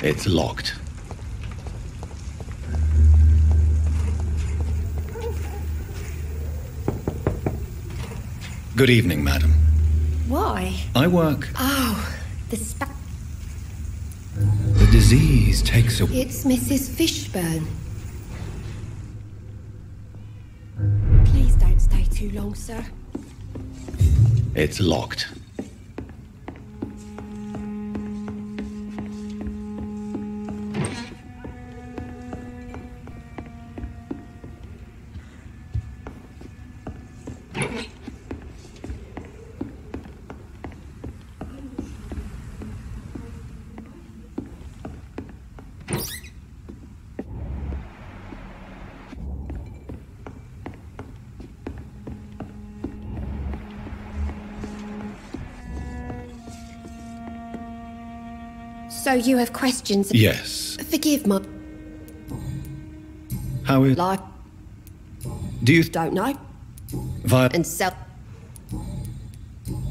[SPEAKER 2] It's locked. Good evening, madam.
[SPEAKER 19] Why?
[SPEAKER 2] I work.
[SPEAKER 19] Oh,
[SPEAKER 2] The disease takes a...
[SPEAKER 19] It's Mrs. Fishburne. Please don't stay too long, sir.
[SPEAKER 2] It's locked.
[SPEAKER 19] So you have questions?
[SPEAKER 2] Yes.
[SPEAKER 19] Forgive my...
[SPEAKER 2] How is...
[SPEAKER 19] Like...
[SPEAKER 2] Do you...
[SPEAKER 19] Don't know.
[SPEAKER 2] Via...
[SPEAKER 19] And so...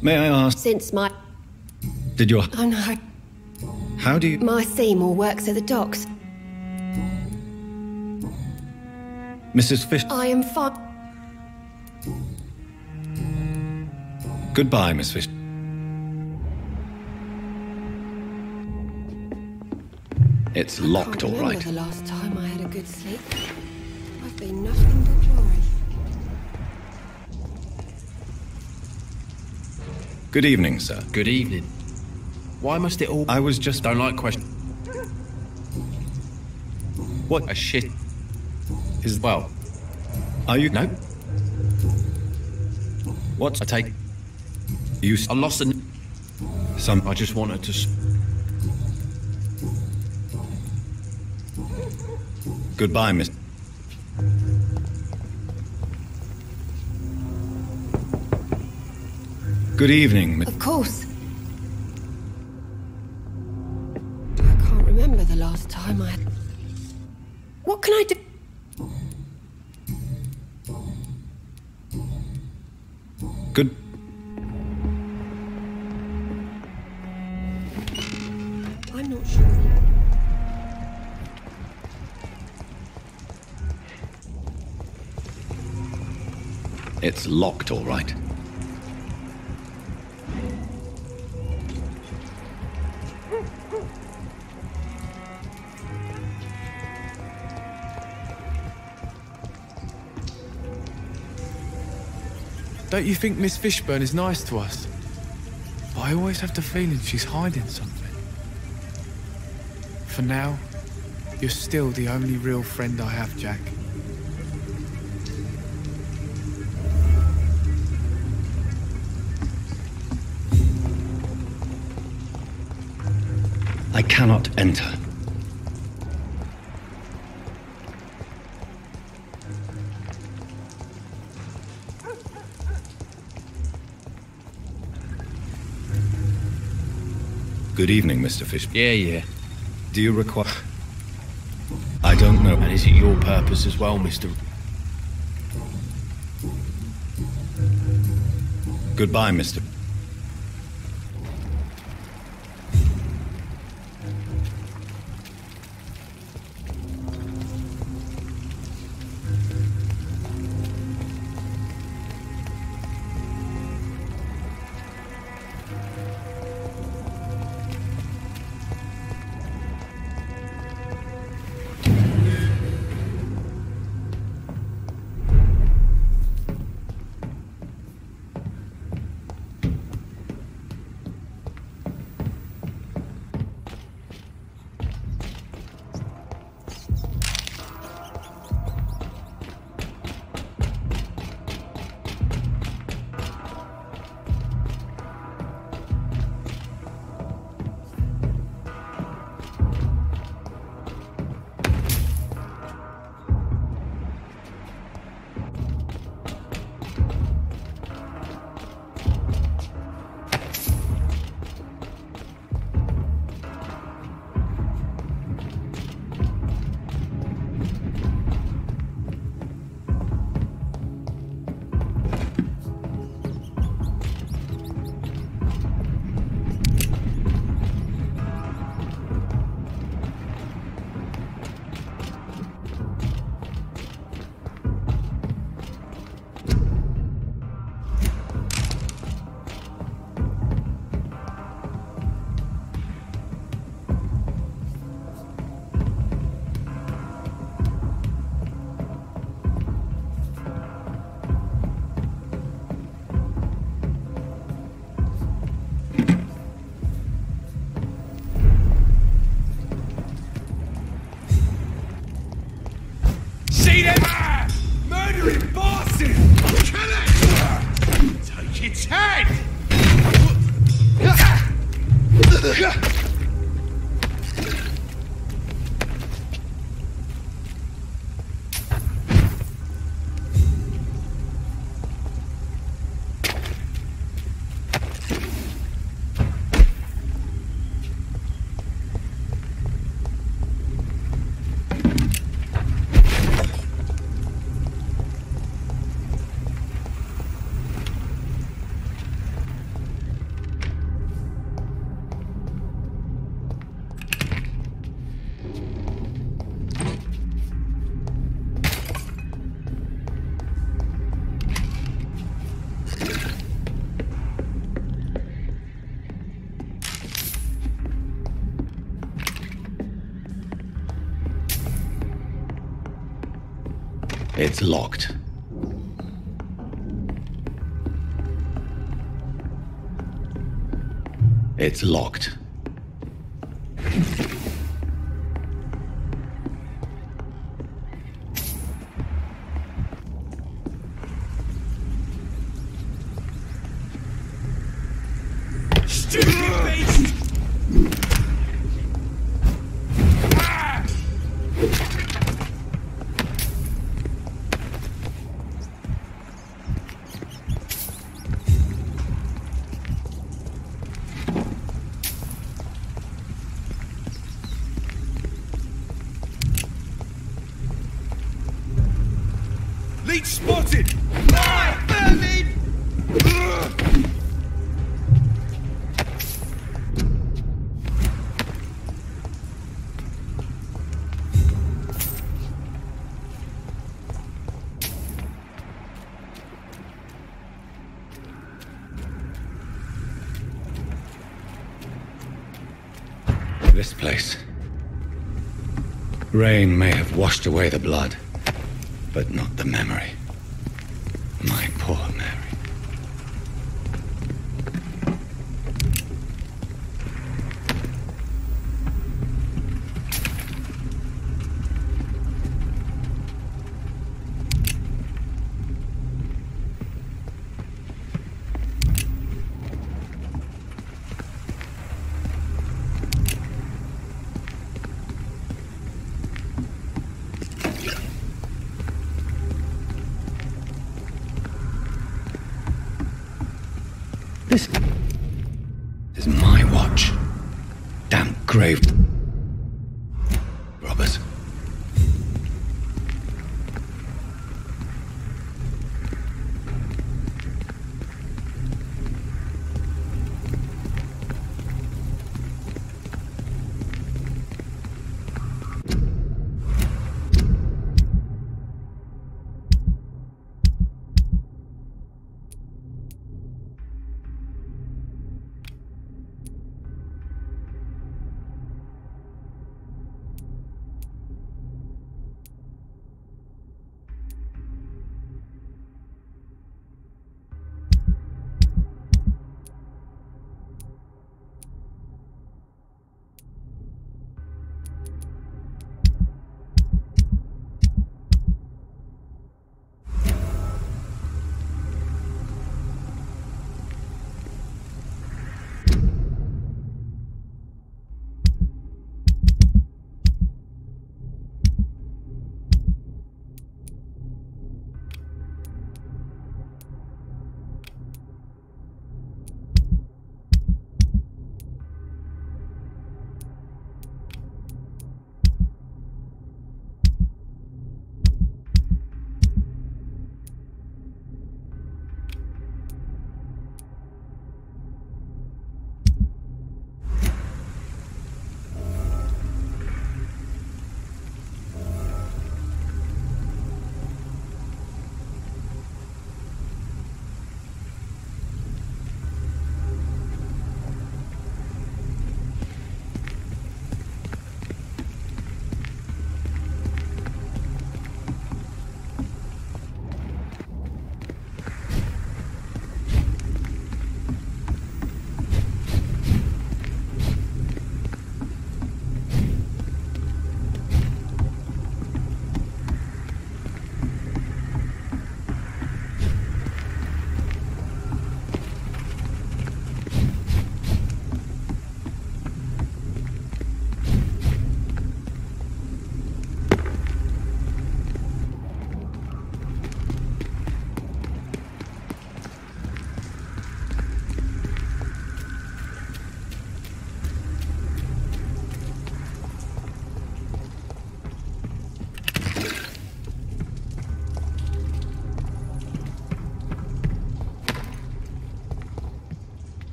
[SPEAKER 2] May I ask...
[SPEAKER 19] Since my...
[SPEAKER 2] Did your...
[SPEAKER 19] Oh no.
[SPEAKER 2] How do you...
[SPEAKER 19] My Seymour works at the docks.
[SPEAKER 2] Mrs. Fish...
[SPEAKER 19] I am fine.
[SPEAKER 2] Goodbye, Miss Fish. It's locked, all right.
[SPEAKER 19] The last time I had a good sleep. I've been nothing but worry.
[SPEAKER 2] Good evening, sir.
[SPEAKER 18] Good evening. Why must it all...
[SPEAKER 2] I was just...
[SPEAKER 18] Don't like questions.
[SPEAKER 2] What?
[SPEAKER 18] A shit...
[SPEAKER 2] Is...
[SPEAKER 18] Well...
[SPEAKER 2] Are you...
[SPEAKER 18] No.
[SPEAKER 2] What?
[SPEAKER 18] I take...
[SPEAKER 2] You...
[SPEAKER 18] I lost a...
[SPEAKER 2] Some...
[SPEAKER 18] I just wanted to...
[SPEAKER 2] Goodbye, Miss... Good evening, Miss...
[SPEAKER 19] Of course. I can't remember the last time I... What can I do?
[SPEAKER 2] Good...
[SPEAKER 19] I'm not sure.
[SPEAKER 2] It's locked, all right.
[SPEAKER 3] Don't you think Miss Fishburne is nice to us? But I always have the feeling she's hiding something. For now, you're still the only real friend I have, Jack.
[SPEAKER 2] I cannot enter. Good evening, Mr. Fish.
[SPEAKER 18] Yeah.
[SPEAKER 2] Do you require... I don't know.
[SPEAKER 18] And is it your purpose as well, Mr...
[SPEAKER 2] Goodbye, Mr...
[SPEAKER 1] see them? Murdering bosses! Kill it! Take its head!
[SPEAKER 2] It's locked. It's locked.
[SPEAKER 1] Stupid beast! Leech spotted! Vermin!
[SPEAKER 2] This place. Rain may have washed away the blood, but not the memory. My poor Mary. This is my watch. Damn grave robbers.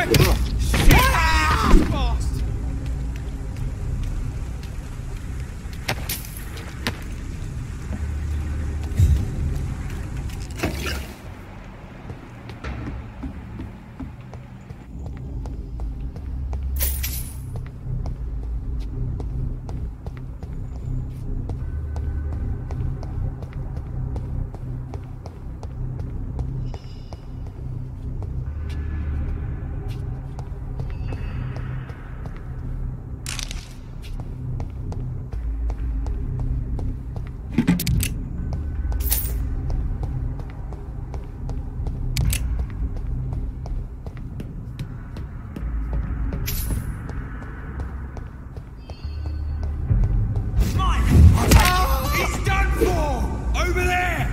[SPEAKER 1] weapon! Fast! He's done for! Over there!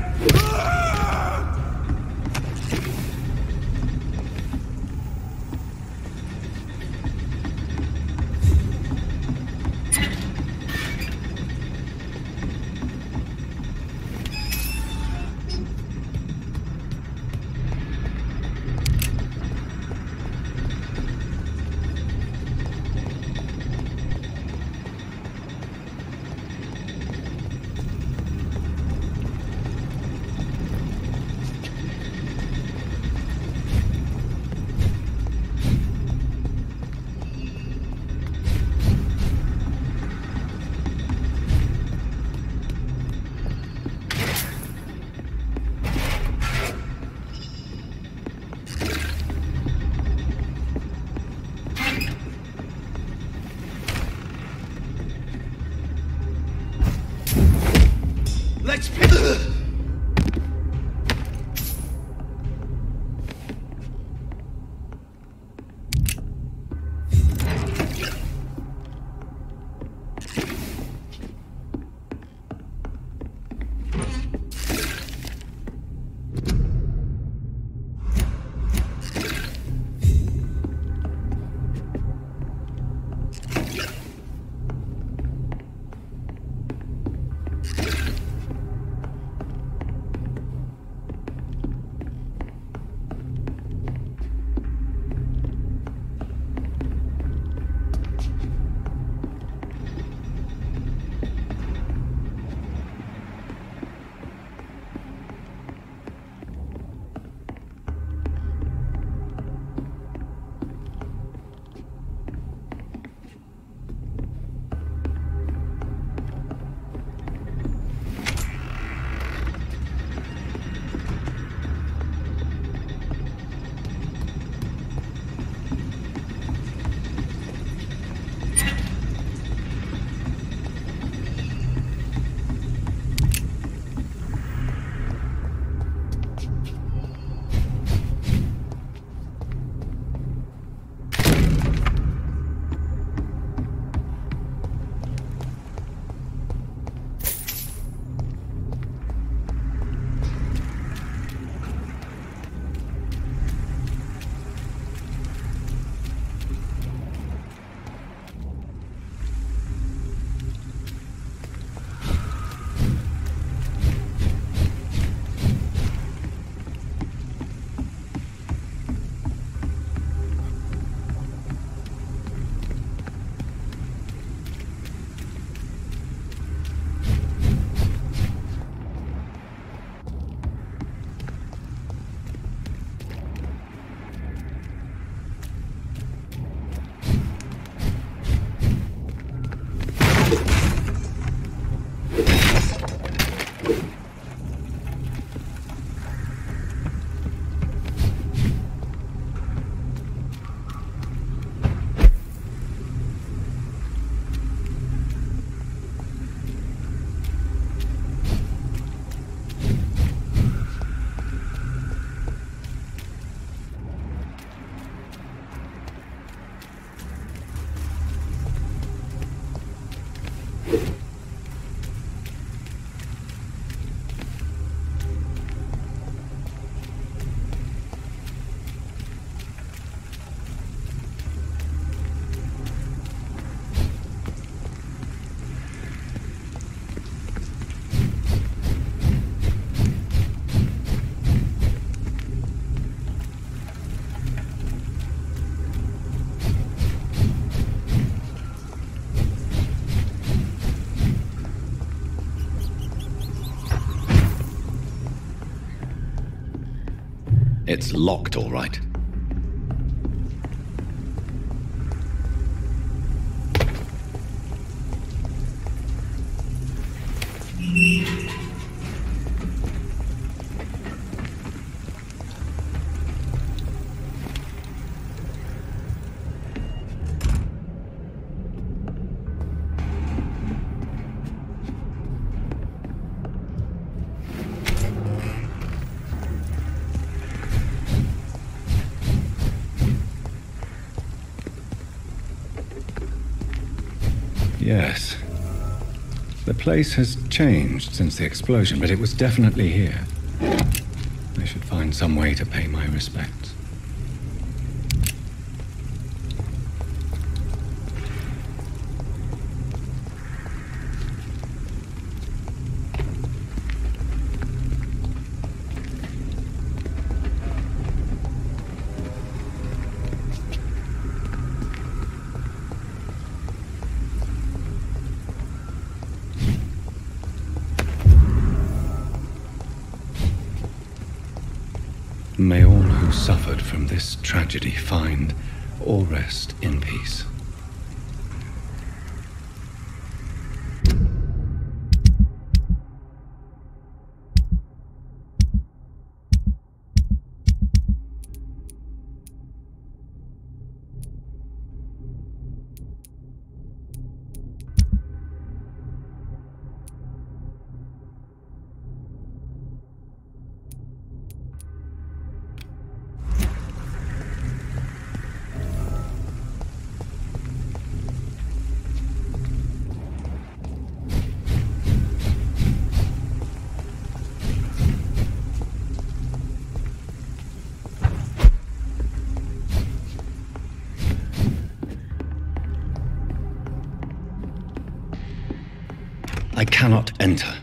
[SPEAKER 1] Let's
[SPEAKER 2] It's locked, all right. Yes. The place has changed since the explosion, but it was definitely here. I should find some way to pay my respects. May all who suffered from this tragedy find or rest in peace. I cannot enter.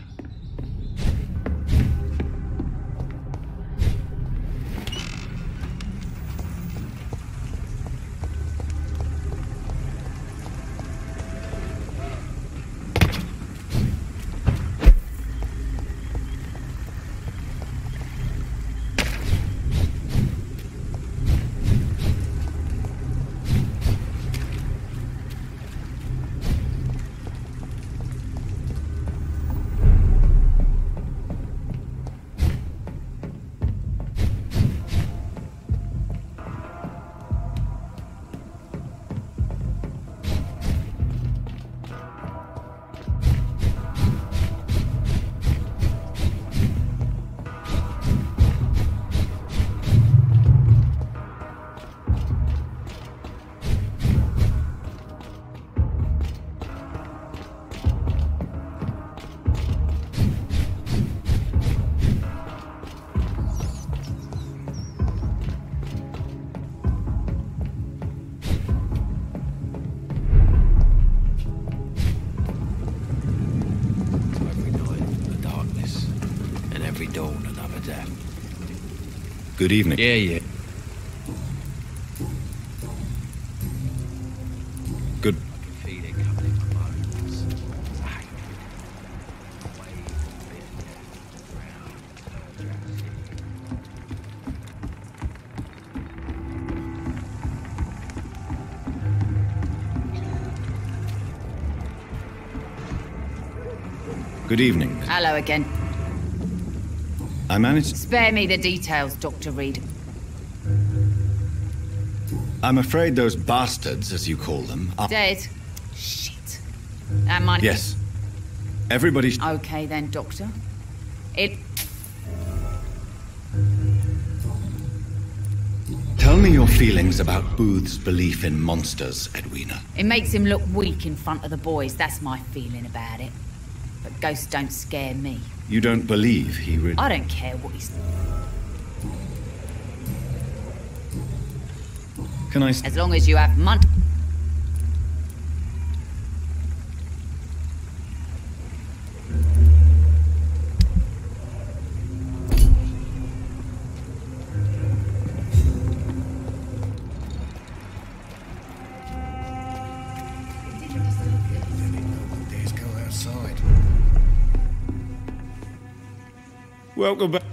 [SPEAKER 2] Good evening.
[SPEAKER 18] Yeah.
[SPEAKER 2] Good. Good evening.
[SPEAKER 5] Hello again.
[SPEAKER 2] I managed...
[SPEAKER 5] Spare me the details, Dr. Reed.
[SPEAKER 2] I'm afraid those bastards, as you call them, are...
[SPEAKER 5] Dead? Shit. That money...
[SPEAKER 2] Yes. Everybody's...
[SPEAKER 5] Okay then, Doctor. It...
[SPEAKER 2] Tell me your feelings about Booth's belief in monsters, Edwina.
[SPEAKER 5] It makes him look weak in front of the boys. That's my feeling about it. But ghosts don't scare me.
[SPEAKER 2] You don't believe he really...
[SPEAKER 5] I don't care what he's...
[SPEAKER 2] Can I...
[SPEAKER 5] As long as you have money...
[SPEAKER 6] Welcome back.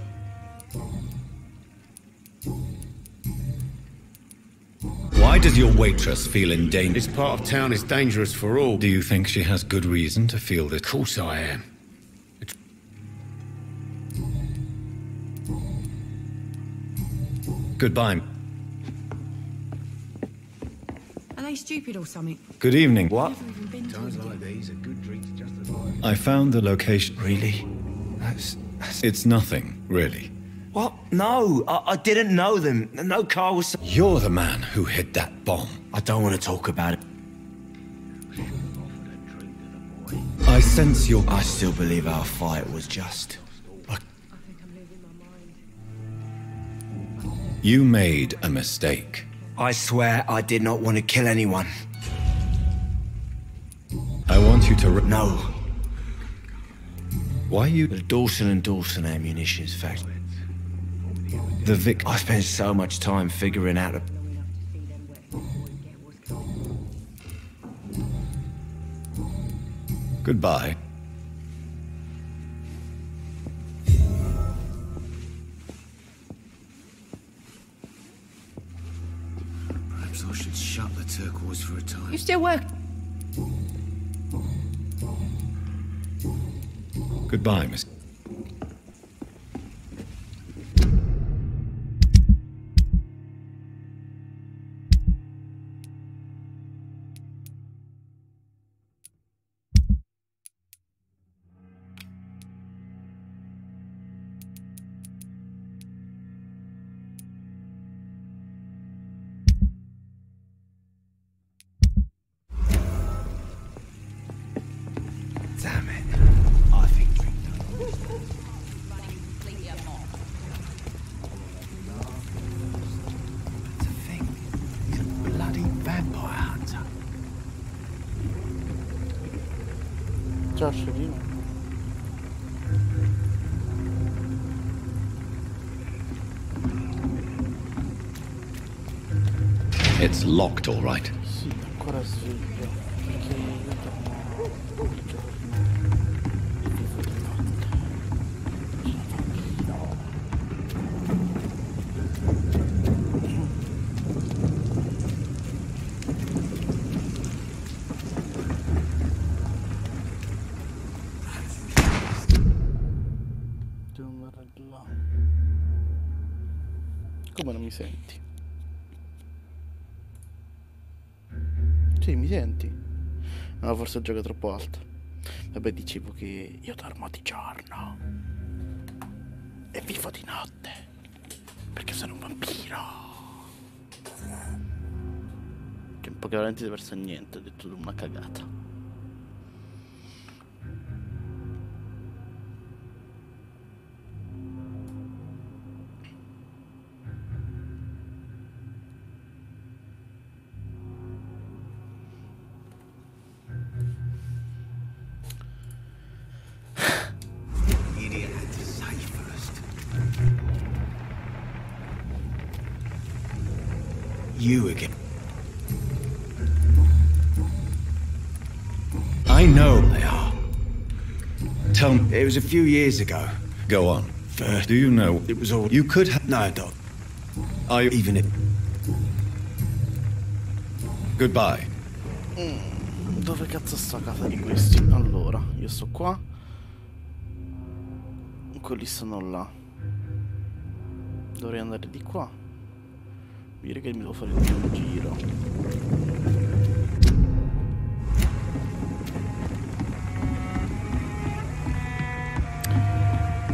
[SPEAKER 2] does your waitress feel in danger?
[SPEAKER 6] This part of town is dangerous for all.
[SPEAKER 2] Do you think she has good reason to feel this?
[SPEAKER 6] Of course I am.
[SPEAKER 2] Goodbye.
[SPEAKER 10] Are they stupid or something?
[SPEAKER 2] Good evening.
[SPEAKER 21] What?
[SPEAKER 10] Times
[SPEAKER 21] like these, a good drink's just as right.
[SPEAKER 2] I found the location.
[SPEAKER 21] Really?
[SPEAKER 2] It's nothing, really.
[SPEAKER 21] What? No, I didn't know them. No car was...
[SPEAKER 2] You're the man who hid that bomb.
[SPEAKER 21] I don't want to talk about it.
[SPEAKER 2] I sense your...
[SPEAKER 21] I still believe our fight was just.
[SPEAKER 2] You made a mistake.
[SPEAKER 21] I swear I did not want to kill anyone.
[SPEAKER 2] I want you to...
[SPEAKER 21] No.
[SPEAKER 2] Why you...
[SPEAKER 21] The Dawson & Dawson Ammunitions Factory.
[SPEAKER 2] The victim...
[SPEAKER 21] I spent so much time figuring out...
[SPEAKER 2] Goodbye.
[SPEAKER 21] Perhaps I should shut the turquoise for a time.
[SPEAKER 10] You still work?
[SPEAKER 2] Goodbye, Miss...
[SPEAKER 21] Damn it. I think that's a thing. He's a bloody vampire hunter.
[SPEAKER 8] Josh, you know.
[SPEAKER 2] It's locked, all right.
[SPEAKER 8] Sì, ancora sveglio. Perché io dormo il giorno e vivo di notte. Devo arreglare. Come non mi senti? Sì, mi senti? No, forse gioca troppo alto. Vabbè, dicevo che io dormo di giorno e vivo di notte, perché sono un vampiro. Che un po' che veramente diverso a niente, ho detto una cagata.
[SPEAKER 21] You again.
[SPEAKER 2] I know they are. Tell me.
[SPEAKER 21] It was a few years ago.
[SPEAKER 2] Go on.
[SPEAKER 21] First,
[SPEAKER 2] do you know...
[SPEAKER 21] It was all...
[SPEAKER 2] You could have...
[SPEAKER 21] No, Doc.
[SPEAKER 2] Are you...
[SPEAKER 21] Even if...
[SPEAKER 2] Goodbye.
[SPEAKER 8] Dove cazzo sta casa di questi? Allora, io sto qua. Quelli stanno là. Dovrei andare di qua. Dire che mi devo fare un giro.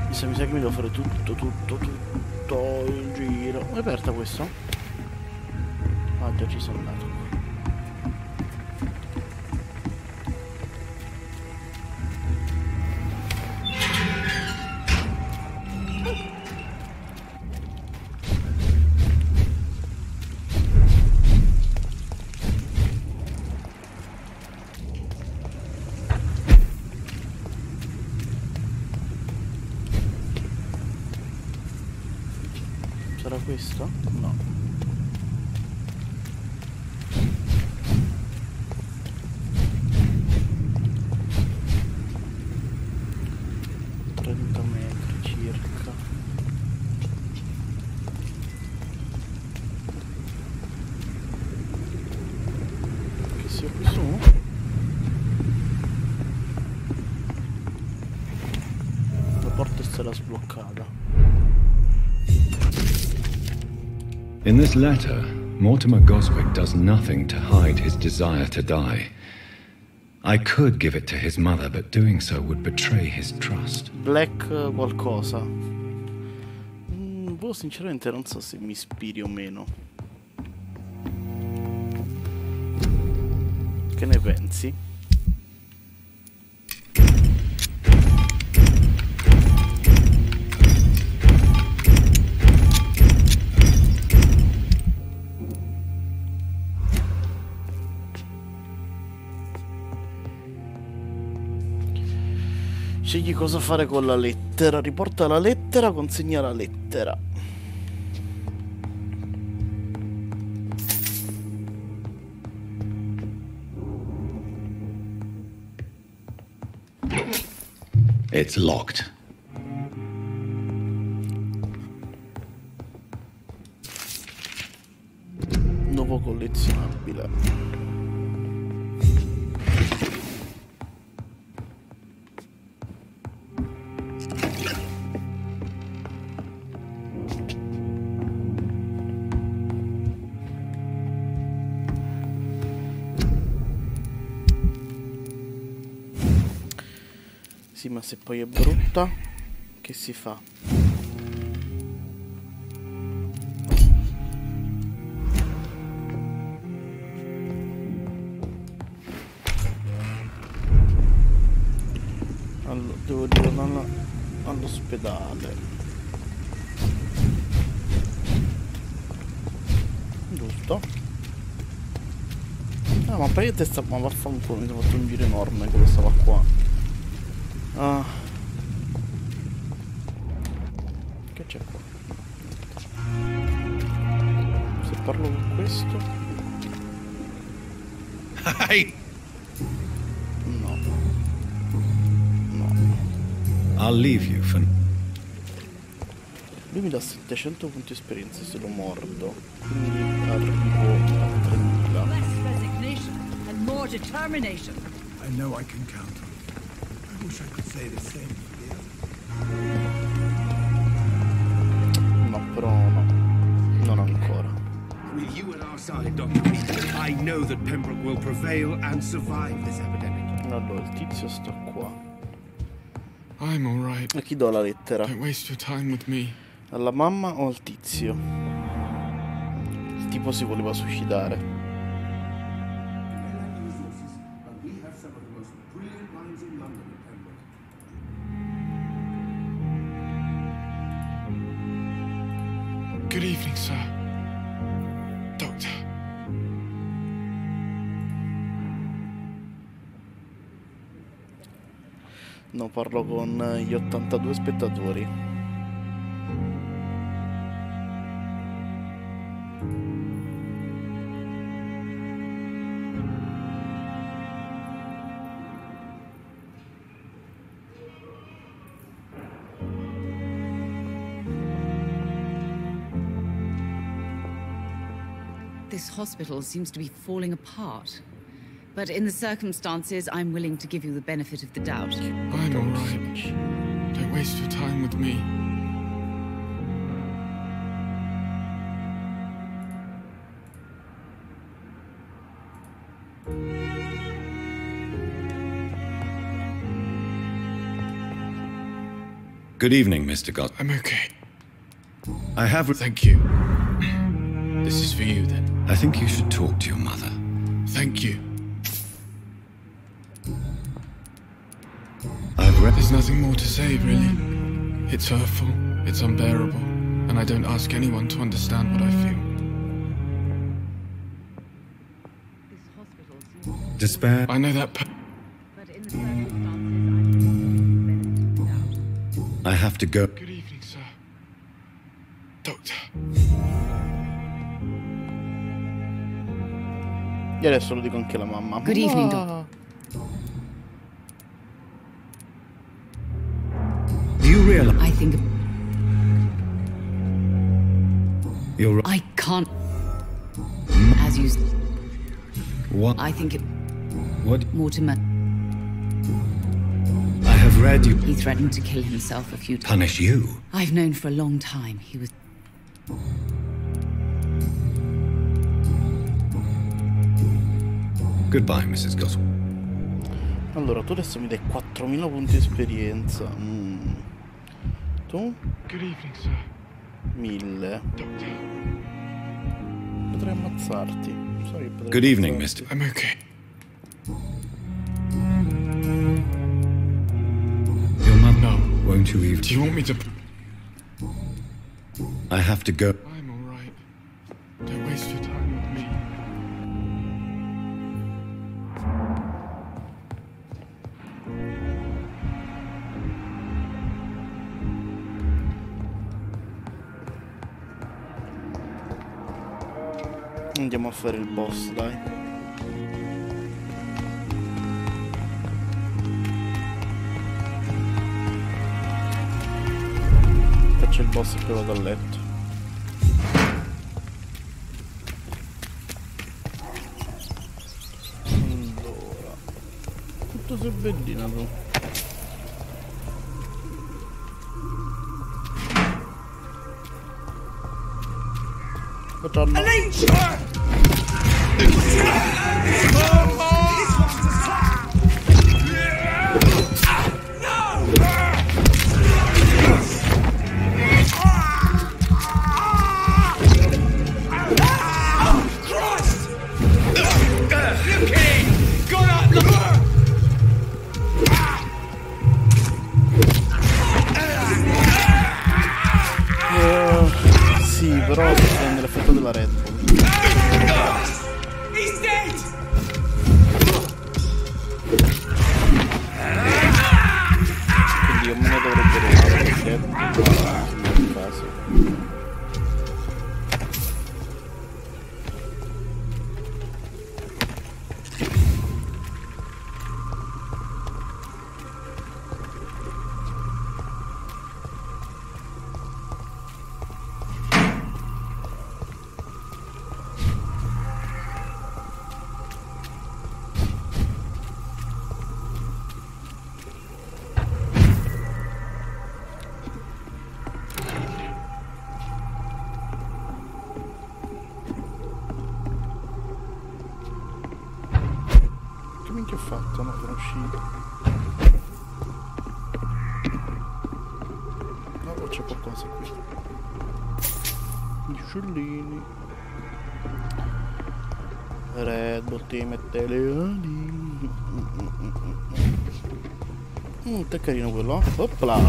[SPEAKER 8] Mi sa che mi devo fare tutto il giro. È aperta questo? Ah, già ci sono andato. Sarà questo? No. Metri circa. se l'ha sbloccata.
[SPEAKER 2] In this letter, Mortimer Goswick does nothing to hide his desire to die. I could give it to his mother, but doing so would betray his trust.
[SPEAKER 8] Black qualcosa. Boh, sinceramente non so se mi ispiri o meno. Che ne pensi? Scegli cosa fare con la lettera. Riporta la lettera, consegna la lettera.
[SPEAKER 2] It's locked.
[SPEAKER 8] Nuovo collezionabile. Sì, ma se poi è brutta, che si fa? Allora, devo ritornare all'ospedale. Giusto? Ah, ma poi testa, ma vaffanculo, mi sono fatto un giro enorme quello stava qua. Ah. Che c'è qua? Se parlo con questo?
[SPEAKER 6] Hey!
[SPEAKER 8] No.
[SPEAKER 2] I'll leave you for...
[SPEAKER 8] Lui mi dà 700 punti esperienza se lo mordo. Quindi arrivo a 3000.
[SPEAKER 7] Less resignation and more determination.
[SPEAKER 1] I know I can count on you. I wish I could say the same for the others.
[SPEAKER 8] No, però no. Non ancora.
[SPEAKER 4] With you at our side, Doctor, I know that Pembroke will prevail and survive this epidemic.
[SPEAKER 8] Allora, il tizio sta qua.
[SPEAKER 3] I'm all right.
[SPEAKER 8] A chi do la lettera?
[SPEAKER 3] Don't waste your time with me.
[SPEAKER 8] Alla mamma o al tizio? Il tipo si voleva suicidare.
[SPEAKER 3] Good evening, sir. Doctor.
[SPEAKER 8] No, parlo con gli 82 spettatori.
[SPEAKER 5] This hospital seems to be falling apart. But in the circumstances, I'm willing to give you the benefit of the doubt.
[SPEAKER 3] I'm all right. Don't waste your time with me.
[SPEAKER 2] Good evening, Mr. God.
[SPEAKER 3] I'm okay.
[SPEAKER 2] I have...
[SPEAKER 3] Thank you. This is for you, then.
[SPEAKER 2] I think you should talk to your mother.
[SPEAKER 3] Thank you.
[SPEAKER 2] I've read...
[SPEAKER 3] There's nothing more to say, really. It's hurtful, it's unbearable, and I don't ask anyone to understand what I feel.
[SPEAKER 2] Despair...
[SPEAKER 3] I know that...
[SPEAKER 2] I have to go.
[SPEAKER 3] Good evening, sir. Doctor.
[SPEAKER 8] E adesso lo dico anche alla mamma.
[SPEAKER 5] Good evening, Doctor.
[SPEAKER 2] You realize...
[SPEAKER 5] I think...
[SPEAKER 2] You're right.
[SPEAKER 5] I can't... As you...
[SPEAKER 2] What?
[SPEAKER 5] I think it...
[SPEAKER 2] What?
[SPEAKER 5] Mortimer...
[SPEAKER 2] I have dread you...
[SPEAKER 5] He threatened to kill himself a few times.
[SPEAKER 2] Punish you?
[SPEAKER 5] I've known for a long time he was...
[SPEAKER 2] Goodbye, Mrs. Goswell.
[SPEAKER 8] Allora, tu adesso mi dai 4000 punti di esperienza. Tu?
[SPEAKER 3] Good evening, sir.
[SPEAKER 8] 1000. Potrei ammazzarti. Sorry, potrei
[SPEAKER 2] Good evening,
[SPEAKER 8] ammazzarti.
[SPEAKER 2] mister.
[SPEAKER 3] I'm okay.
[SPEAKER 2] Your mother...
[SPEAKER 3] No.
[SPEAKER 2] Won't you even...
[SPEAKER 3] Do you want me to...
[SPEAKER 2] I have to go.
[SPEAKER 3] I'm alright. Don't waste your time with me.
[SPEAKER 8] Andiamo a fare il boss, dai. Faccio il boss e poi vado a letto. Allora, tutto sei bellina tu. Buongiorno. Sì, però si prende l'effetto della Red Bull. Quindi io me ne dovrebbe arrivare perché in caso. Che minchia ho fatto? No, sono uscito. No, c'è qualcosa qui. Gli uccellini. Red Bull ti mette le ali. Che carino quello. Opla.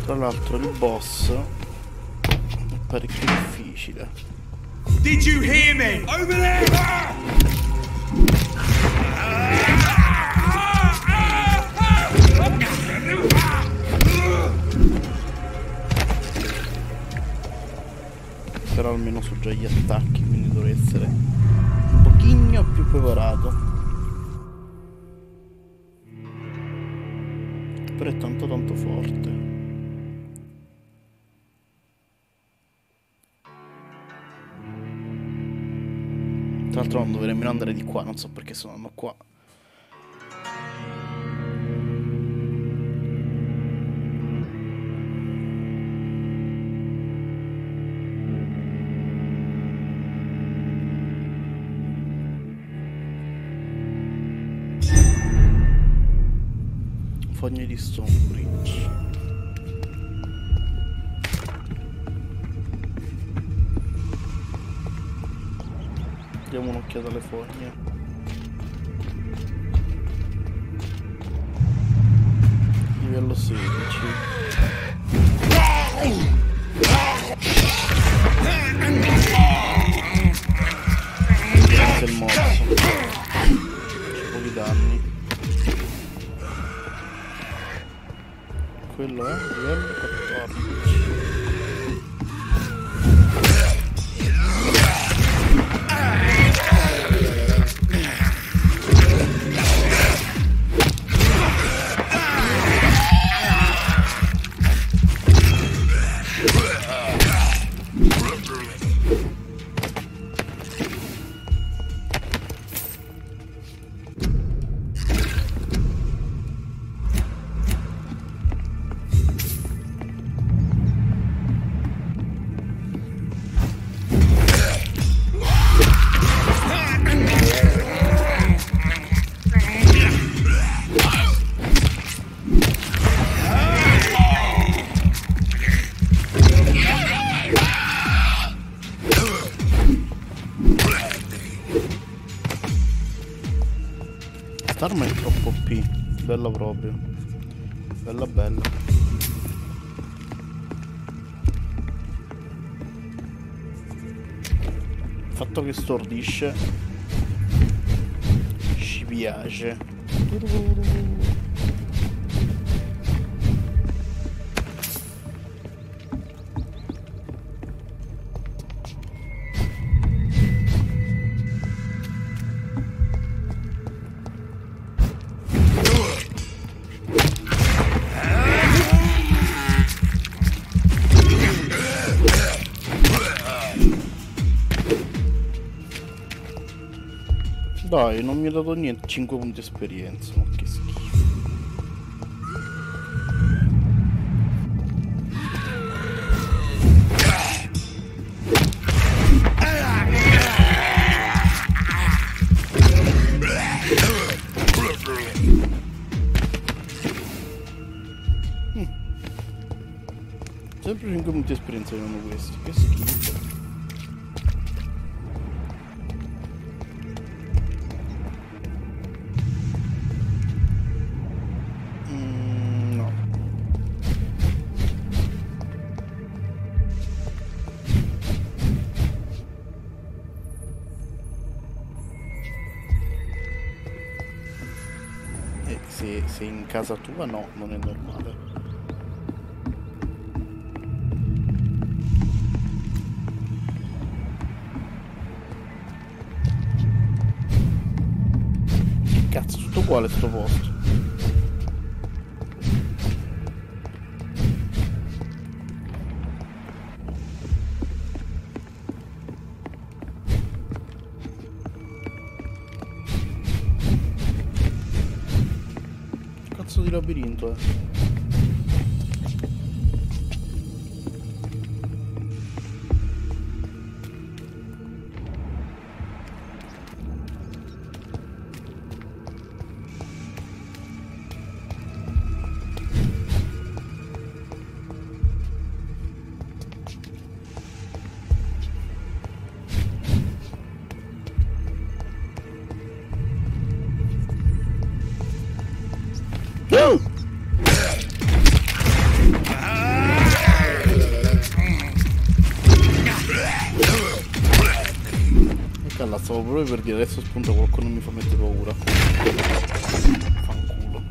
[SPEAKER 8] Tra l'altro il boss è parecchio difficile.
[SPEAKER 1] Did you hear me? Over there!
[SPEAKER 8] Però almeno so già gli attacchi, quindi dovrei essere un pochino più preparato. Però è tanto forte. Tra l'altro non dovrei nemmeno andare di qua, non so perché sono qua. Fogne di Stonebridge. Diamo un'occhiata alle fogne. Livello 16. Grazie al morso. C'è pochi danni. Quello è livello 14. Quest'arma è troppo OP, bella proprio. Bella bella. Il fatto che stordisce ci piace. Dai, non mi ha dato niente, 5 punti esperienza, ma che schifo. Sempre 5 punti di esperienza avevano questi, che schifo. Se in casa tua no, non è normale. Che cazzo, tutto uguale sto posto. Di labirinto, stavo proprio per dire, adesso spunta qualcuno, mi fa mettere paura. Fanculo.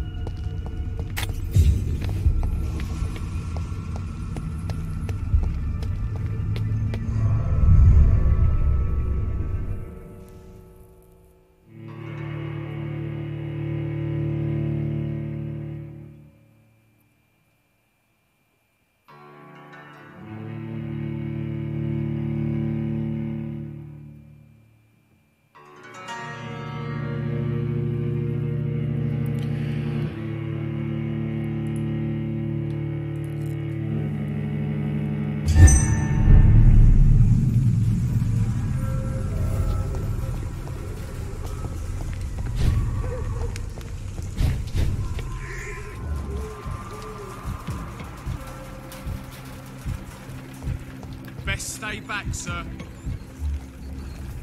[SPEAKER 1] Best stay back, sir.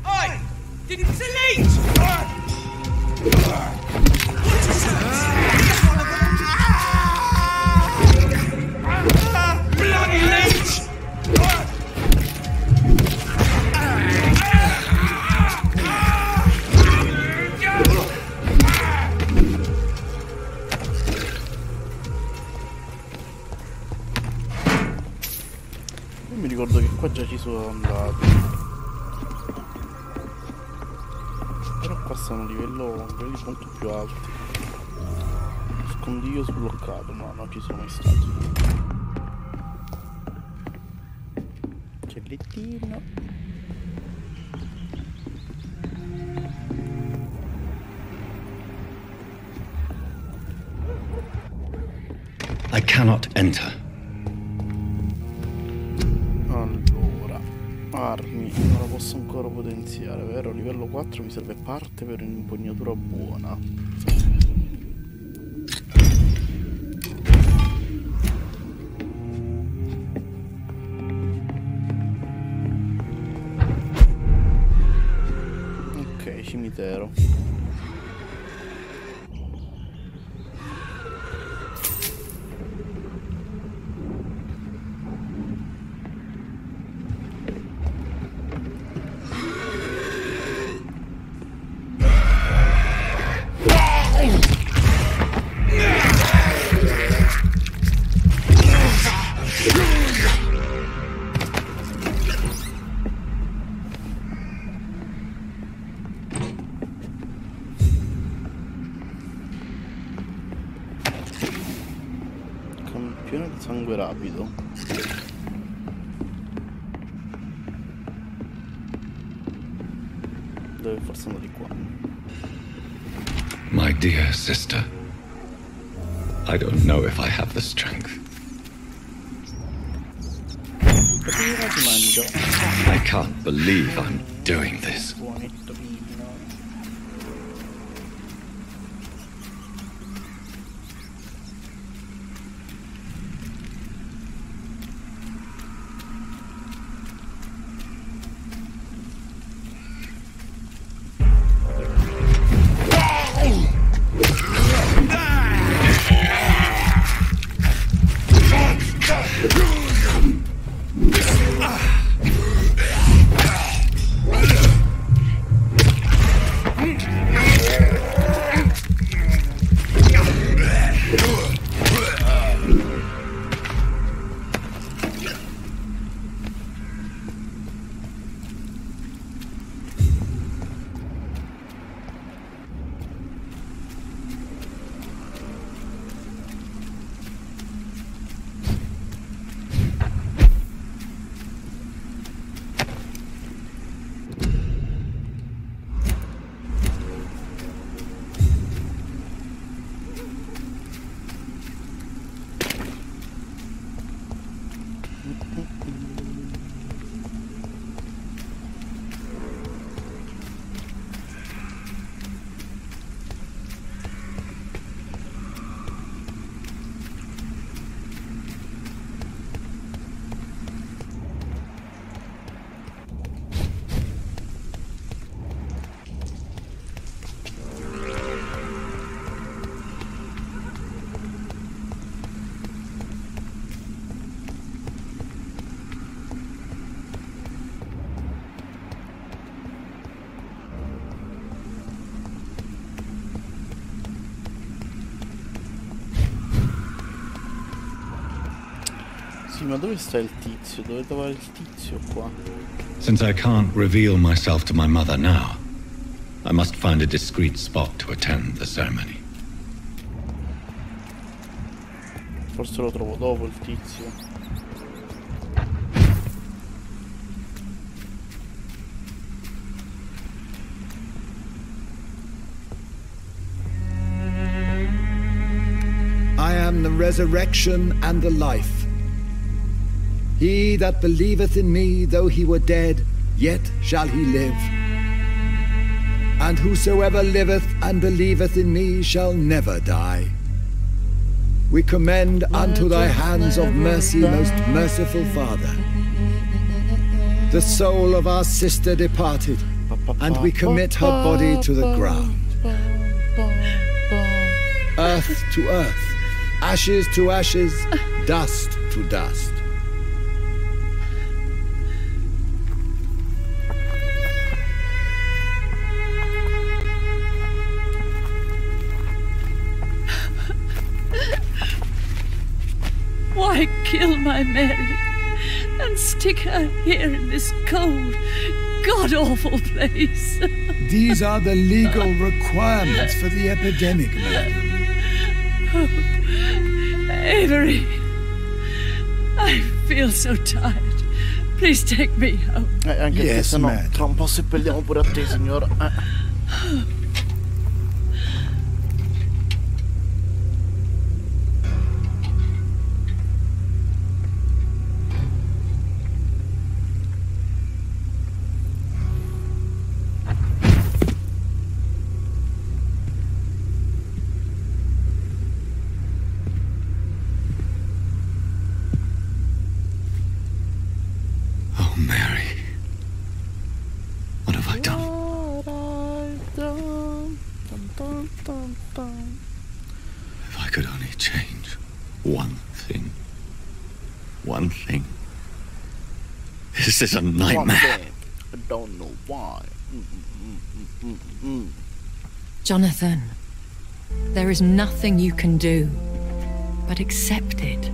[SPEAKER 1] Oi! Did it delete? Bloody leech!
[SPEAKER 8] Io mi ricordo che qua già ci sono andato. Però qua sono livelli molto più alti. Scondiglio sbloccato, no, non ci sono mai stato. Cellettino.
[SPEAKER 2] I cannot enter.
[SPEAKER 8] Allora, armi, non la posso ancora potenziare, vero? Livello 4 mi serve parte per un'impugnatura buona. Ok, cimitero. pieno di sangue rapido. Dove forse andare di qua.
[SPEAKER 2] My dear sister, I don't know if I have the strength. I can't believe I'm doing this.
[SPEAKER 8] Sì, ma dove sta il tizio? Dove trovare il tizio qua?
[SPEAKER 2] Since I can't reveal myself to my mother now, I must find a discreet spot to attend the ceremony.
[SPEAKER 8] Forse lo trovo dopo il tizio.
[SPEAKER 9] I am the resurrection and the life. He that believeth in me, though he were dead, yet shall he live. And whosoever liveth and believeth in me shall never die. We commend unto thy hands of mercy, most merciful Father, the soul of our sister departed, and we commit her body to the ground. Earth to earth, ashes to ashes, dust to dust.
[SPEAKER 7] Why kill my Mary and stick her here in this cold, god-awful place?
[SPEAKER 9] These are the legal requirements for the epidemic, madam.
[SPEAKER 7] Oh, Avery, I feel so tired. Please take me home.
[SPEAKER 8] Anche perché sennò tra un po' seppelliamo pure a te, signora.
[SPEAKER 2] If I could only change one thing. One thing. This is a nightmare.
[SPEAKER 8] I don't know why.
[SPEAKER 11] Jonathan, there is nothing you can do but accept it.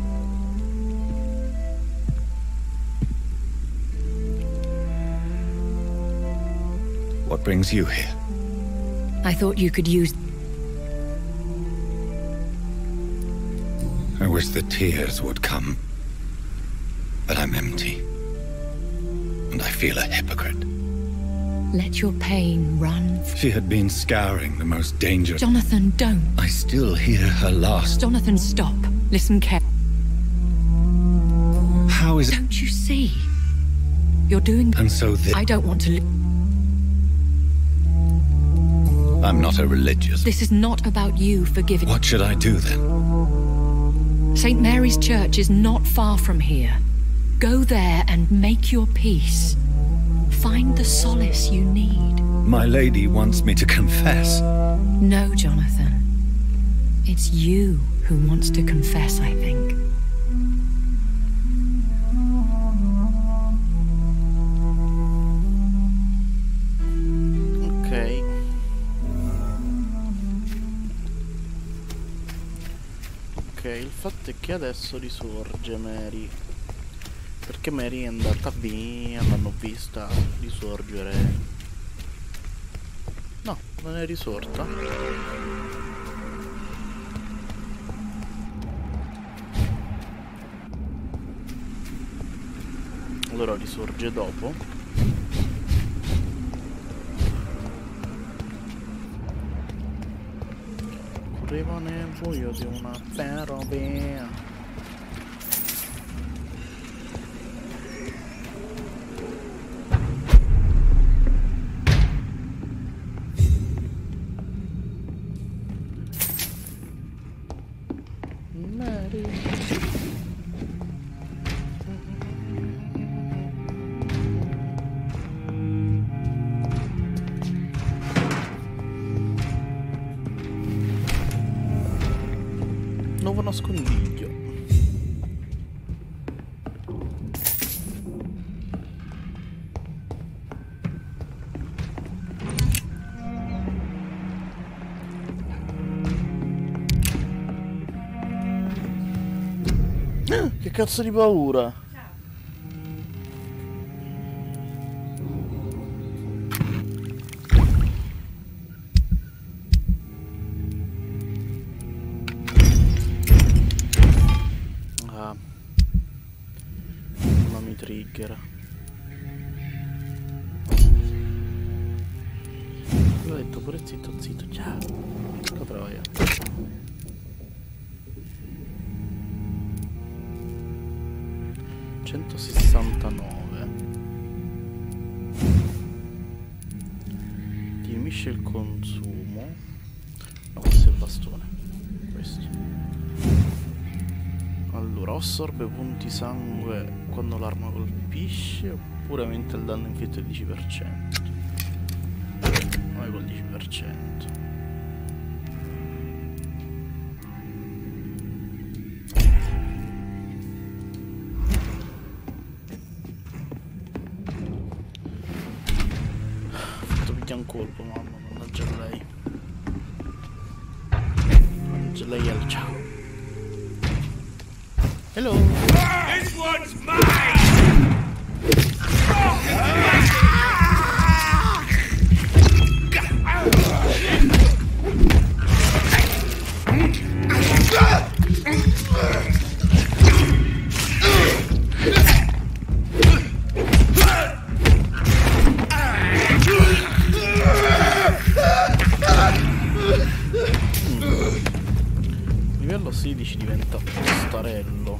[SPEAKER 2] What brings you here?
[SPEAKER 11] I thought you could use...
[SPEAKER 2] I wish the tears would come. But I'm empty. And I feel a hypocrite.
[SPEAKER 11] Let your pain run.
[SPEAKER 2] She had been scouring the most dangerous...
[SPEAKER 11] Jonathan, don't.
[SPEAKER 2] I still hear her last...
[SPEAKER 11] Jonathan, stop. Listen carefully.
[SPEAKER 2] How is it...
[SPEAKER 11] Don't you see? You're doing...
[SPEAKER 2] And so this...
[SPEAKER 11] I don't want to...
[SPEAKER 2] I'm not a religious...
[SPEAKER 11] This is not about you forgiving...
[SPEAKER 2] What should I do then?
[SPEAKER 11] St. Mary's Church is not far from here. Go there and make your peace. Find the solace you need.
[SPEAKER 2] My lady wants me to confess.
[SPEAKER 11] No, Jonathan. It's you who wants to confess, I think.
[SPEAKER 8] Ok. Ok, il fatto è che adesso risorge Mary. Perché Mary è andata via, l'hanno vista risorgere. No, non è risorta. Allora risorge dopo. Correva nel buio di una ferrovia. Nuovo nascondiglio. Che cazzo di paura? Trigger. L'ho detto pure zitto zitto, ciao. La troia. $169. Diminuisce il consumo. No, questo è il bastone. Questo. Allora, assorbe punti sangue quando l'arma colpisce oppure aumenta il danno inflitto del 10%. Vai col 10%. Ho fatto picchiare un colpo, mamma, mannaggia lei. Mannaggia lei al ciao. Hello.
[SPEAKER 1] This one's mine!
[SPEAKER 8] Livello 16 diventa starello.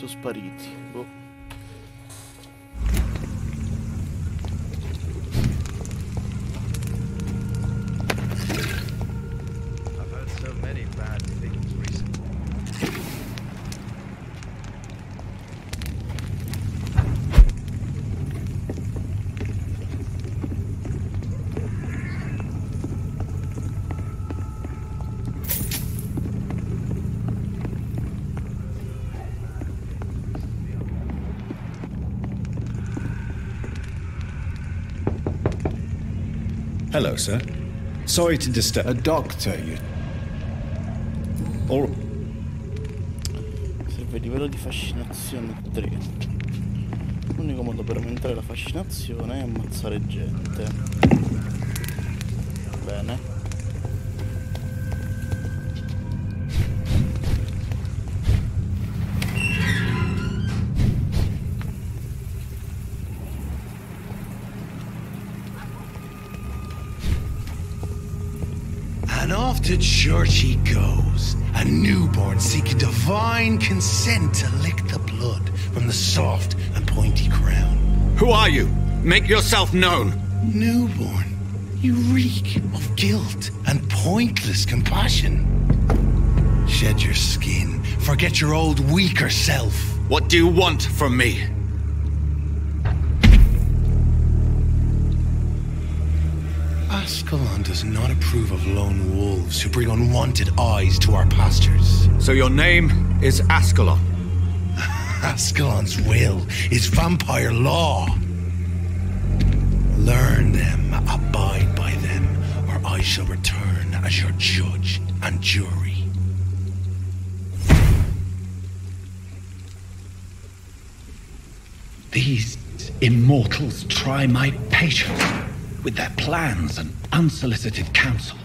[SPEAKER 8] Sono spariti. Boh.
[SPEAKER 12] I've heard so many bad things recently.
[SPEAKER 22] Hello, sir. Sorry to disturb. A doctor, you. Or.
[SPEAKER 8] Serve livello di fascinazione 3. L'unico modo per aumentare la fascinazione è ammazzare gente. Bene.
[SPEAKER 1] And off to church he goes, a newborn seeking divine consent to lick the blood from the soft and pointy crown.
[SPEAKER 2] Who are you? Make yourself known.
[SPEAKER 1] Newborn, you reek of guilt and pointless compassion. Shed your skin, forget your old weaker self.
[SPEAKER 2] What do you want from me?
[SPEAKER 1] Ascalon does not approve of lone wolves who bring unwanted eyes to our pastures.
[SPEAKER 2] So your name is Ascalon?
[SPEAKER 1] Ascalon's will is vampire law. Learn them, abide by them, or I shall return as your judge and jury.
[SPEAKER 2] These immortals try my patience with their plans and unsolicited counsel.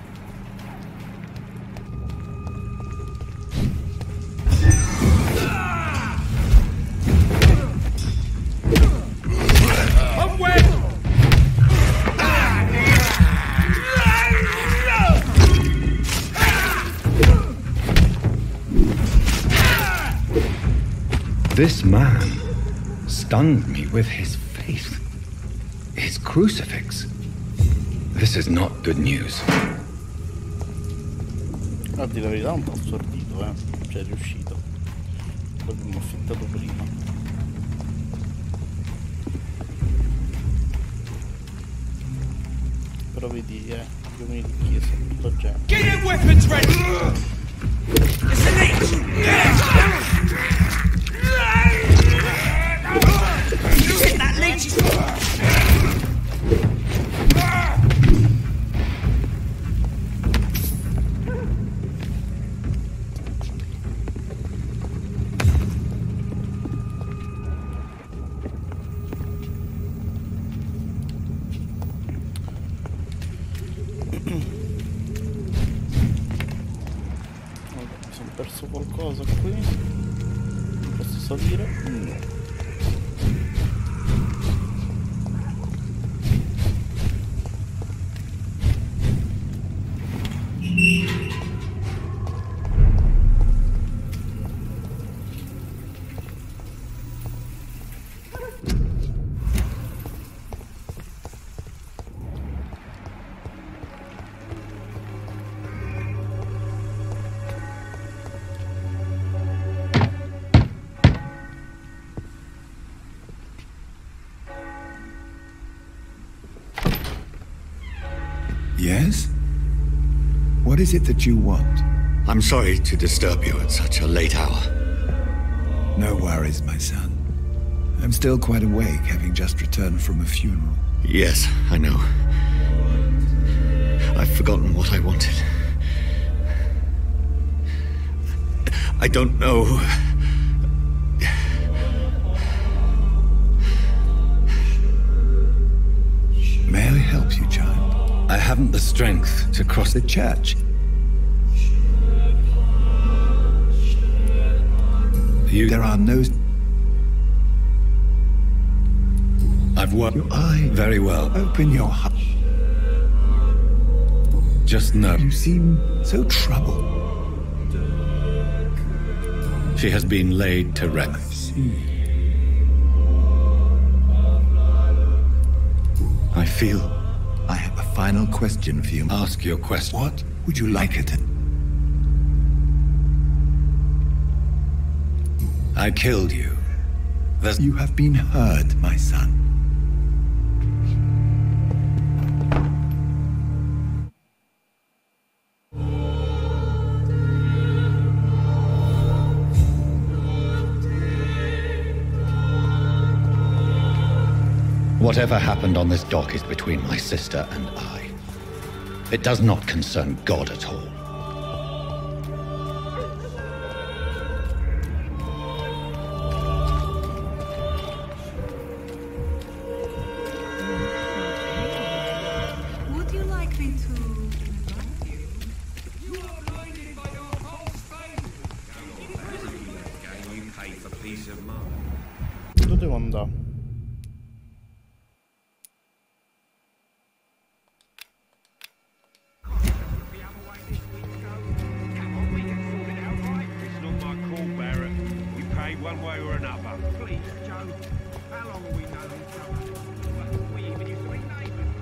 [SPEAKER 2] This man stunned me with his faith, his crucifix. This is not good news.
[SPEAKER 8] A dire la verità, un po' stordito, Cioè, è riuscito. L'abbiamo affittato prima. Però vedi, gli uomini di chiesa, tutta gente.
[SPEAKER 1] Get your weapons ready! It's an H! Sit that leech!
[SPEAKER 8] Perso qualcosa qui? Posso salire? No.
[SPEAKER 9] Yes? What is it that you want?
[SPEAKER 2] I'm sorry to disturb you at such a late hour.
[SPEAKER 9] No worries, my son. I'm still quite awake, having just returned from a funeral.
[SPEAKER 2] Yes, I know. I've forgotten what I wanted. I don't know.
[SPEAKER 9] May I help you, child?
[SPEAKER 2] I haven't the strength to cross
[SPEAKER 9] the church. There are no...
[SPEAKER 2] I've worked
[SPEAKER 9] your eye
[SPEAKER 2] very well.
[SPEAKER 9] Open your heart.
[SPEAKER 2] Just know.
[SPEAKER 9] You seem so troubled.
[SPEAKER 2] She has been laid to rest.
[SPEAKER 14] I feel I have a final question for you.
[SPEAKER 2] Ask your question.
[SPEAKER 14] What would you like it?
[SPEAKER 2] I killed you.
[SPEAKER 14] You have been heard, my son.
[SPEAKER 2] Whatever happened on this dock is between my sister and I. It does not concern God at all.
[SPEAKER 15] Would you like me to invite you?
[SPEAKER 4] You are blinded by your false faith.
[SPEAKER 21] You pay for peace of mind.
[SPEAKER 8] Dove devo andare?
[SPEAKER 4] It's not my call, Barrett. We pay one way or another.
[SPEAKER 21] Please, Joe. How long have we known each other? We even used to be neighbours.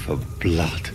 [SPEAKER 2] for blood.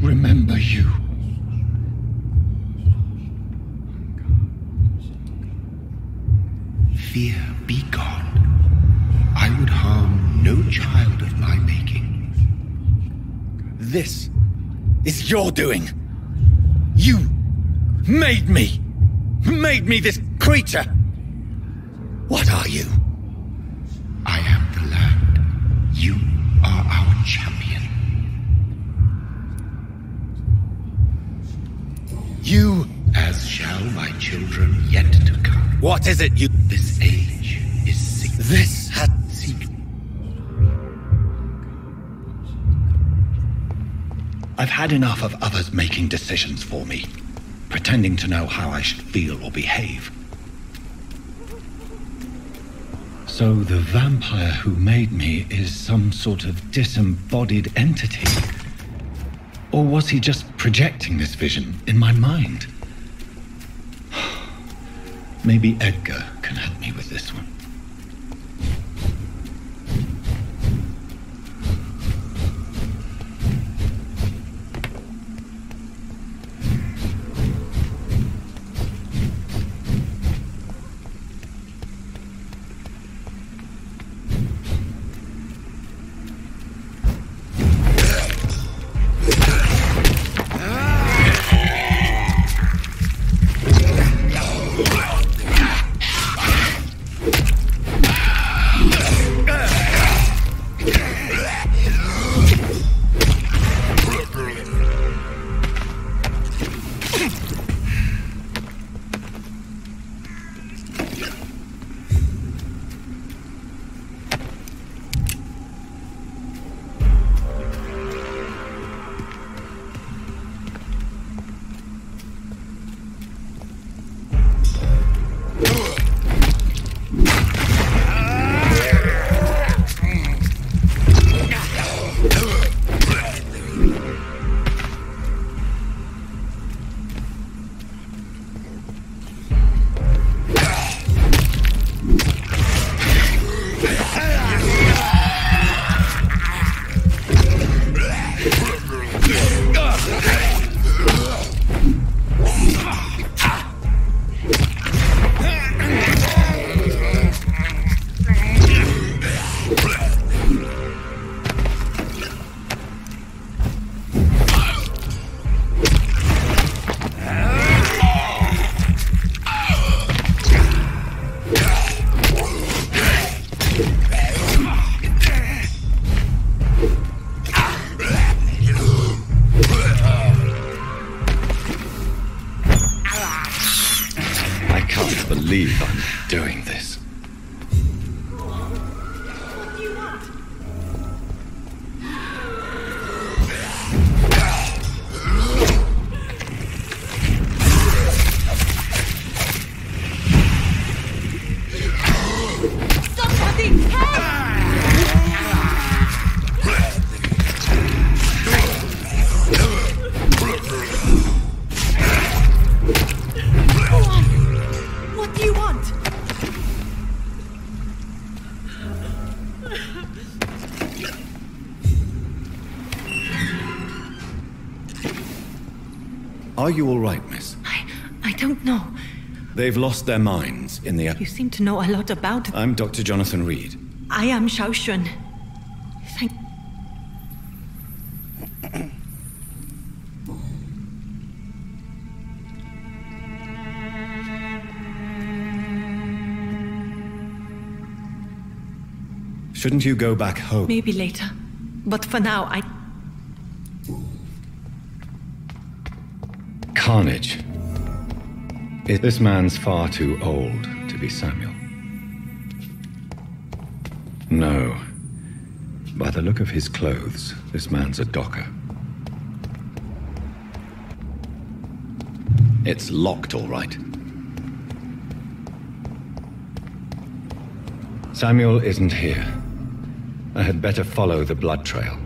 [SPEAKER 2] Remember you.
[SPEAKER 1] Fear be gone. I would harm no child of my making.
[SPEAKER 2] This is your doing. You made me this creature. What are you?
[SPEAKER 1] I am the land. You are our champion.
[SPEAKER 2] You,
[SPEAKER 1] as shall my children yet to come.
[SPEAKER 2] What is it you...
[SPEAKER 1] This age is sick.
[SPEAKER 2] This has... I've had enough of others making decisions for me, pretending to know how I should feel or behave. So the vampire who made me is some sort of disembodied entity? Or was he just projecting this vision in my mind? Maybe Edgar can help me with this one. believe I'm doing this.
[SPEAKER 7] Somebody help!
[SPEAKER 2] Are you all right, miss?
[SPEAKER 7] I don't know.
[SPEAKER 2] They've lost their minds in the...
[SPEAKER 7] You seem to know a lot about it.
[SPEAKER 2] I'm Dr. Jonathan Reed.
[SPEAKER 7] I am Shaoshun. Thank...
[SPEAKER 2] Shouldn't you go back home?
[SPEAKER 7] Maybe later. But for now, I...
[SPEAKER 2] Carnage. This man's far too old to be Samuel. No. By the look of his clothes, this man's a docker. It's locked, all right. Samuel isn't here. I had better follow the blood trail.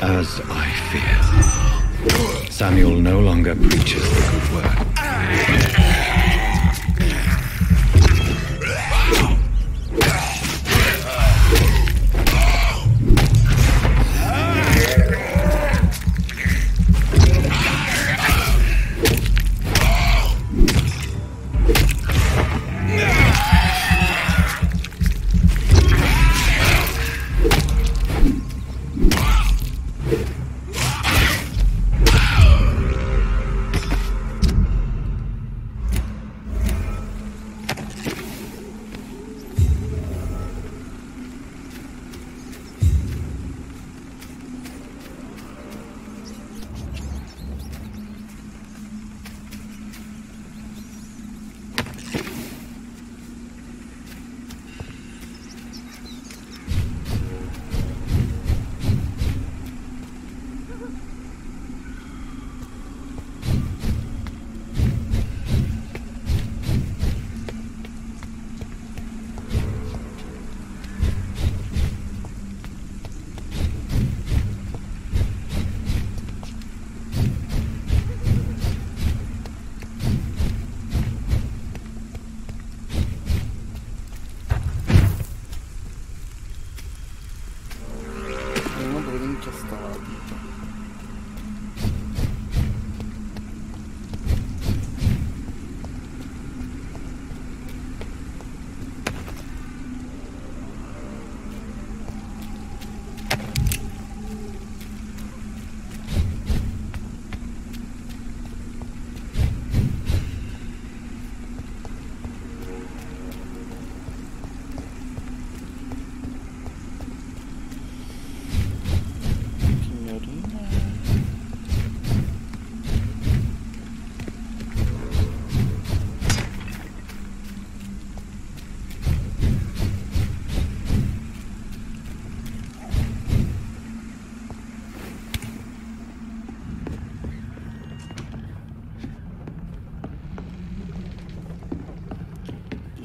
[SPEAKER 2] As I fear, Samuel no longer preaches the good word.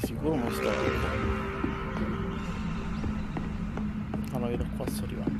[SPEAKER 8] sicuro non sto. Ah no, io da qua sto arrivando.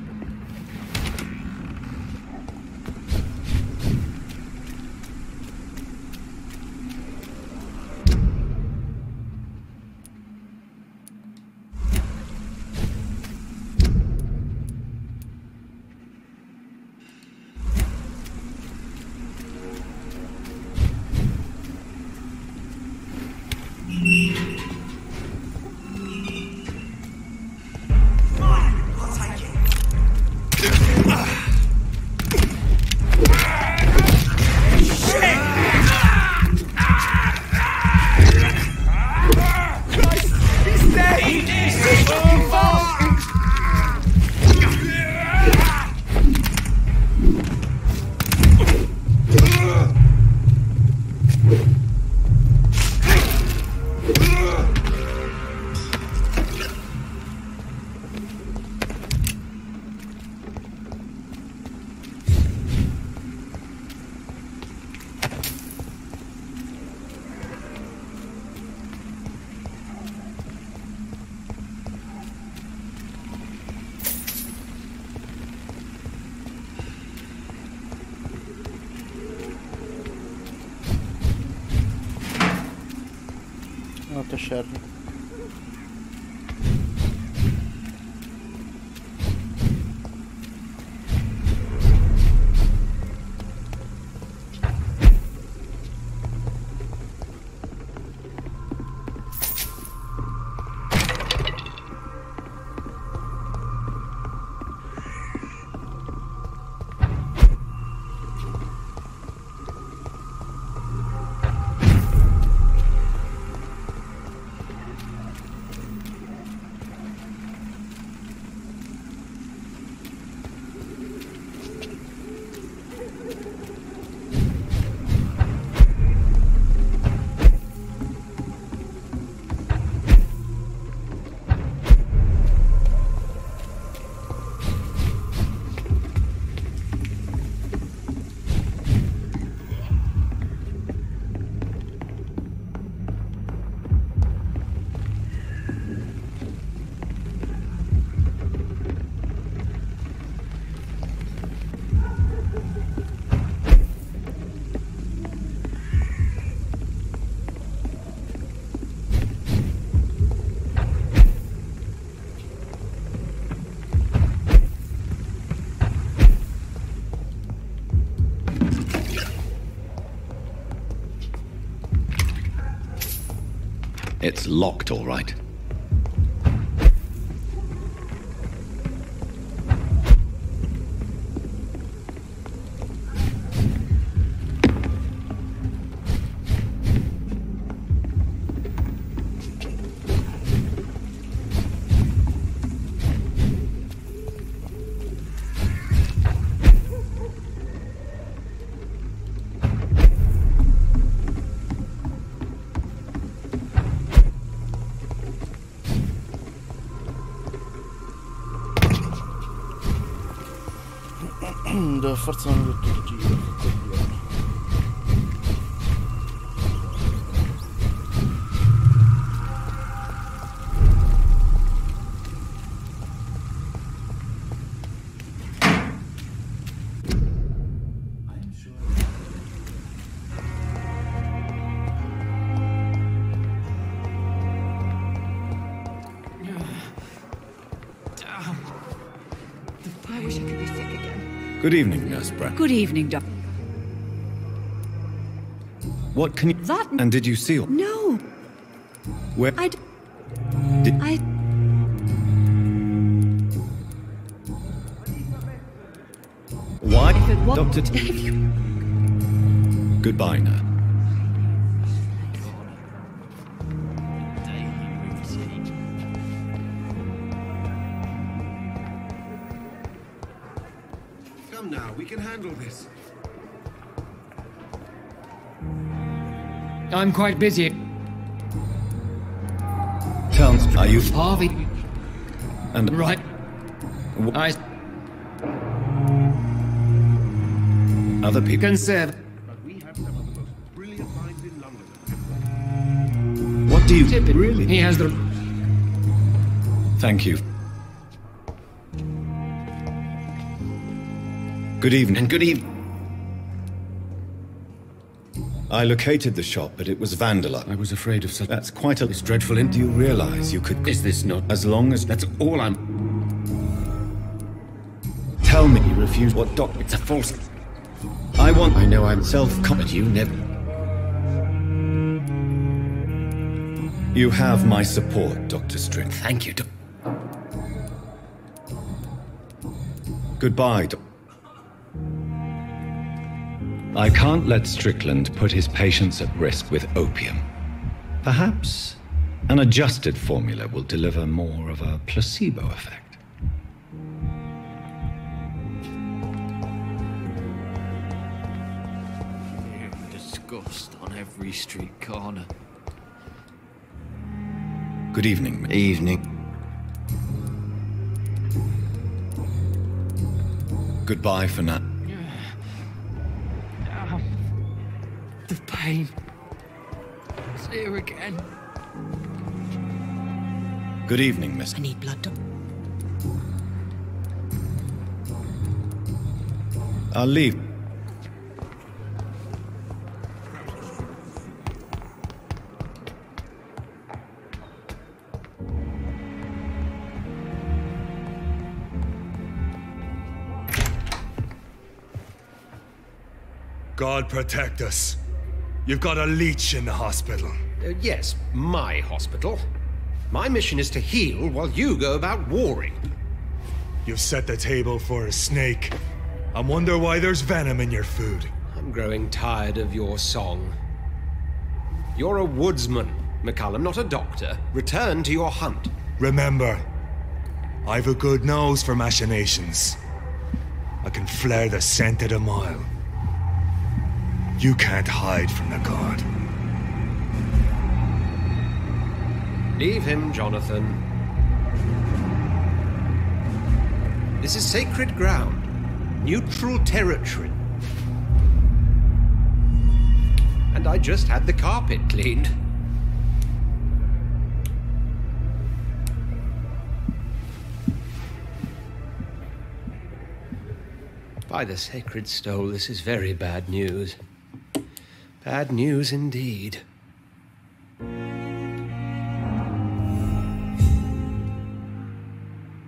[SPEAKER 8] Buonanotte, Sherry.
[SPEAKER 2] It's locked, all right.
[SPEAKER 8] Dove forza non ho tutto il giro.
[SPEAKER 7] I wish I could be sick again.
[SPEAKER 2] Good evening, Nurse Brown.
[SPEAKER 7] Good evening, Doc.
[SPEAKER 2] What can you...
[SPEAKER 7] That...
[SPEAKER 2] And did you see...
[SPEAKER 7] No.
[SPEAKER 2] Where...
[SPEAKER 7] Did...
[SPEAKER 2] Why,
[SPEAKER 7] If it was...
[SPEAKER 2] Doctor... Goodbye, Nurse.
[SPEAKER 4] Come now, we can handle this.
[SPEAKER 16] I'm quite busy.
[SPEAKER 2] Towns, are you...
[SPEAKER 16] Harvey.
[SPEAKER 2] And...
[SPEAKER 16] Right. I...
[SPEAKER 2] Other people...
[SPEAKER 16] Can serve.
[SPEAKER 4] But we have some of the most brilliant minds in London.
[SPEAKER 2] What do you...
[SPEAKER 16] Really? He has the...
[SPEAKER 2] Thank you. Good evening.
[SPEAKER 16] And good evening.
[SPEAKER 2] I located the shop, but it was vandalized.
[SPEAKER 18] I was afraid of such...
[SPEAKER 2] That's quite a...
[SPEAKER 18] It's dreadful.
[SPEAKER 2] Do you realize you could...
[SPEAKER 18] Is this not...
[SPEAKER 2] As long as...
[SPEAKER 18] That's all I'm...
[SPEAKER 2] Tell me.
[SPEAKER 18] He refused...
[SPEAKER 2] What doc...
[SPEAKER 18] It's a false...
[SPEAKER 2] I want...
[SPEAKER 18] I know I'm...
[SPEAKER 2] Self-confident.
[SPEAKER 18] You never...
[SPEAKER 2] You have my support, Dr. Strick.
[SPEAKER 18] Thank you,
[SPEAKER 2] Goodbye, Doc. I can't let Strickland put his patients at risk with opium. Perhaps an adjusted formula will deliver more of a placebo effect.
[SPEAKER 17] Disgust on every street corner.
[SPEAKER 2] Good evening.
[SPEAKER 17] Evening.
[SPEAKER 2] Goodbye for now.
[SPEAKER 17] The pain. It's here again.
[SPEAKER 2] Good evening, Miss.
[SPEAKER 19] I need blood.
[SPEAKER 2] I'll leave.
[SPEAKER 1] God protect us. You've got a leech in the hospital.
[SPEAKER 13] Yes, my hospital. My mission is to heal while you go about warring.
[SPEAKER 1] You've set the table for a snake. I wonder why there's venom in your food.
[SPEAKER 13] I'm growing tired of your song. You're a woodsman, McCullum, not a doctor. Return to your hunt.
[SPEAKER 1] Remember, I've a good nose for machinations. I can flare the scent at a mile. You can't hide from the god.
[SPEAKER 13] Leave him, Jonathan. This is sacred ground. Neutral territory. And I just had the carpet cleaned. By the sacred stole, this is very bad news. Bad news indeed.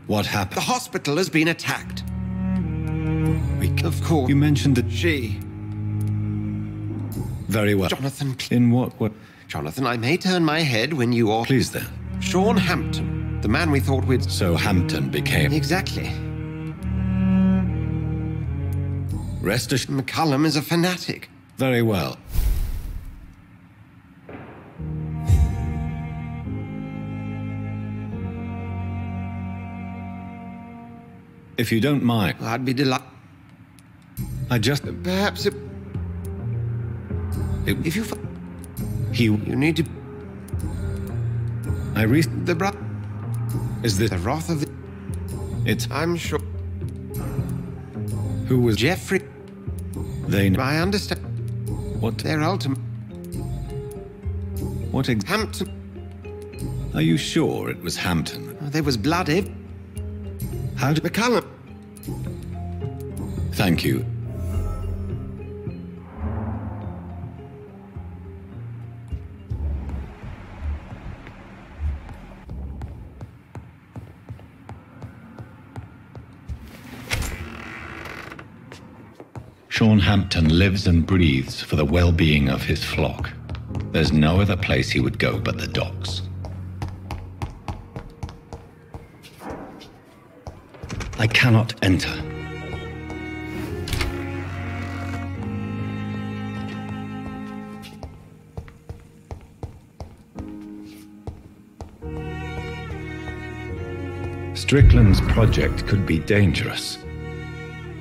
[SPEAKER 2] What happened?
[SPEAKER 13] The hospital has been attacked. Of course.
[SPEAKER 2] You mentioned that
[SPEAKER 13] she...
[SPEAKER 2] Very well.
[SPEAKER 13] Jonathan...
[SPEAKER 2] In what way?
[SPEAKER 13] Jonathan, I may turn my head when you are...
[SPEAKER 2] Please then.
[SPEAKER 13] Sean Hampton, the man we thought we'd...
[SPEAKER 2] So Hampton became...
[SPEAKER 13] Exactly.
[SPEAKER 2] Rest assured...
[SPEAKER 13] McCullum is a fanatic.
[SPEAKER 2] Very well. If you don't mind...
[SPEAKER 13] I'd be delighted.
[SPEAKER 2] I just...
[SPEAKER 13] Perhaps if you...
[SPEAKER 2] You
[SPEAKER 13] need to... The brother...
[SPEAKER 2] Is this...
[SPEAKER 13] The wrath of the...
[SPEAKER 2] It's...
[SPEAKER 13] I'm sure...
[SPEAKER 2] Who was...
[SPEAKER 13] Jeffrey...
[SPEAKER 2] They...
[SPEAKER 13] I understand...
[SPEAKER 2] What...
[SPEAKER 13] Their ultimate...
[SPEAKER 2] What
[SPEAKER 13] Hampton...
[SPEAKER 2] Are you sure it was Hampton?
[SPEAKER 13] There was blood in...
[SPEAKER 2] How did...
[SPEAKER 13] McCullum...
[SPEAKER 2] Thank you. Sean Hampton lives and breathes for the well-being of his flock. There's no other place he would go but the docks. I cannot enter. Strickland's project could be dangerous.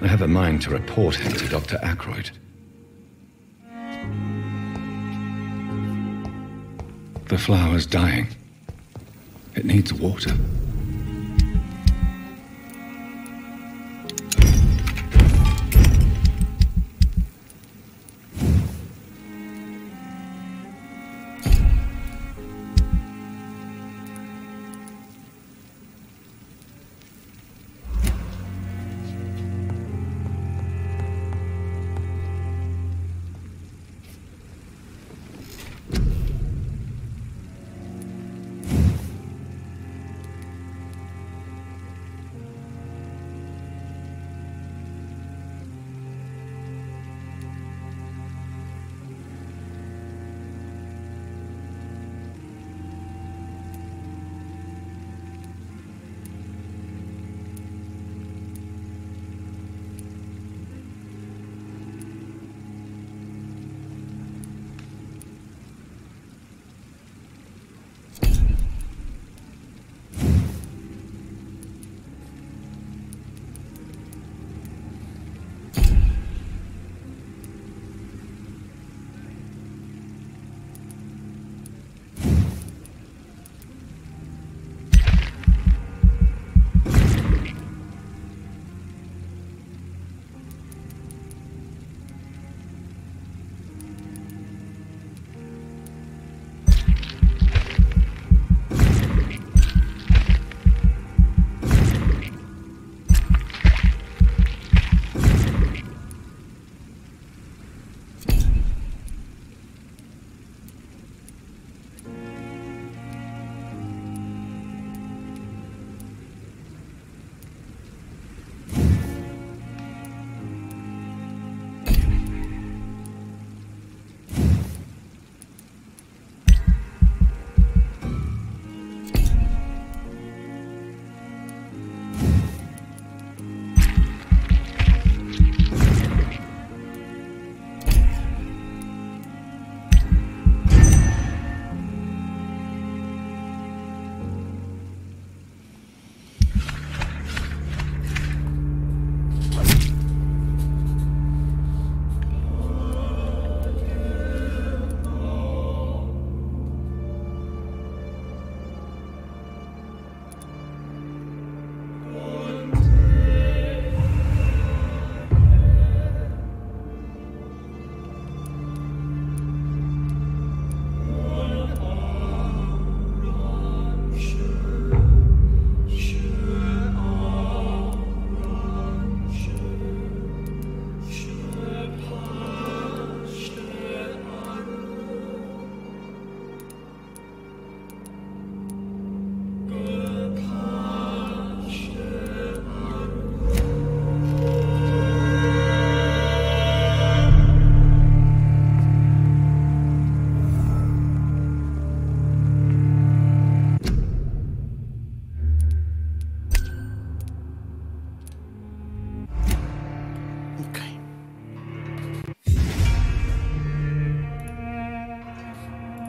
[SPEAKER 2] I have a mind to report him to Dr. Aykroyd. The flower's dying. It needs water.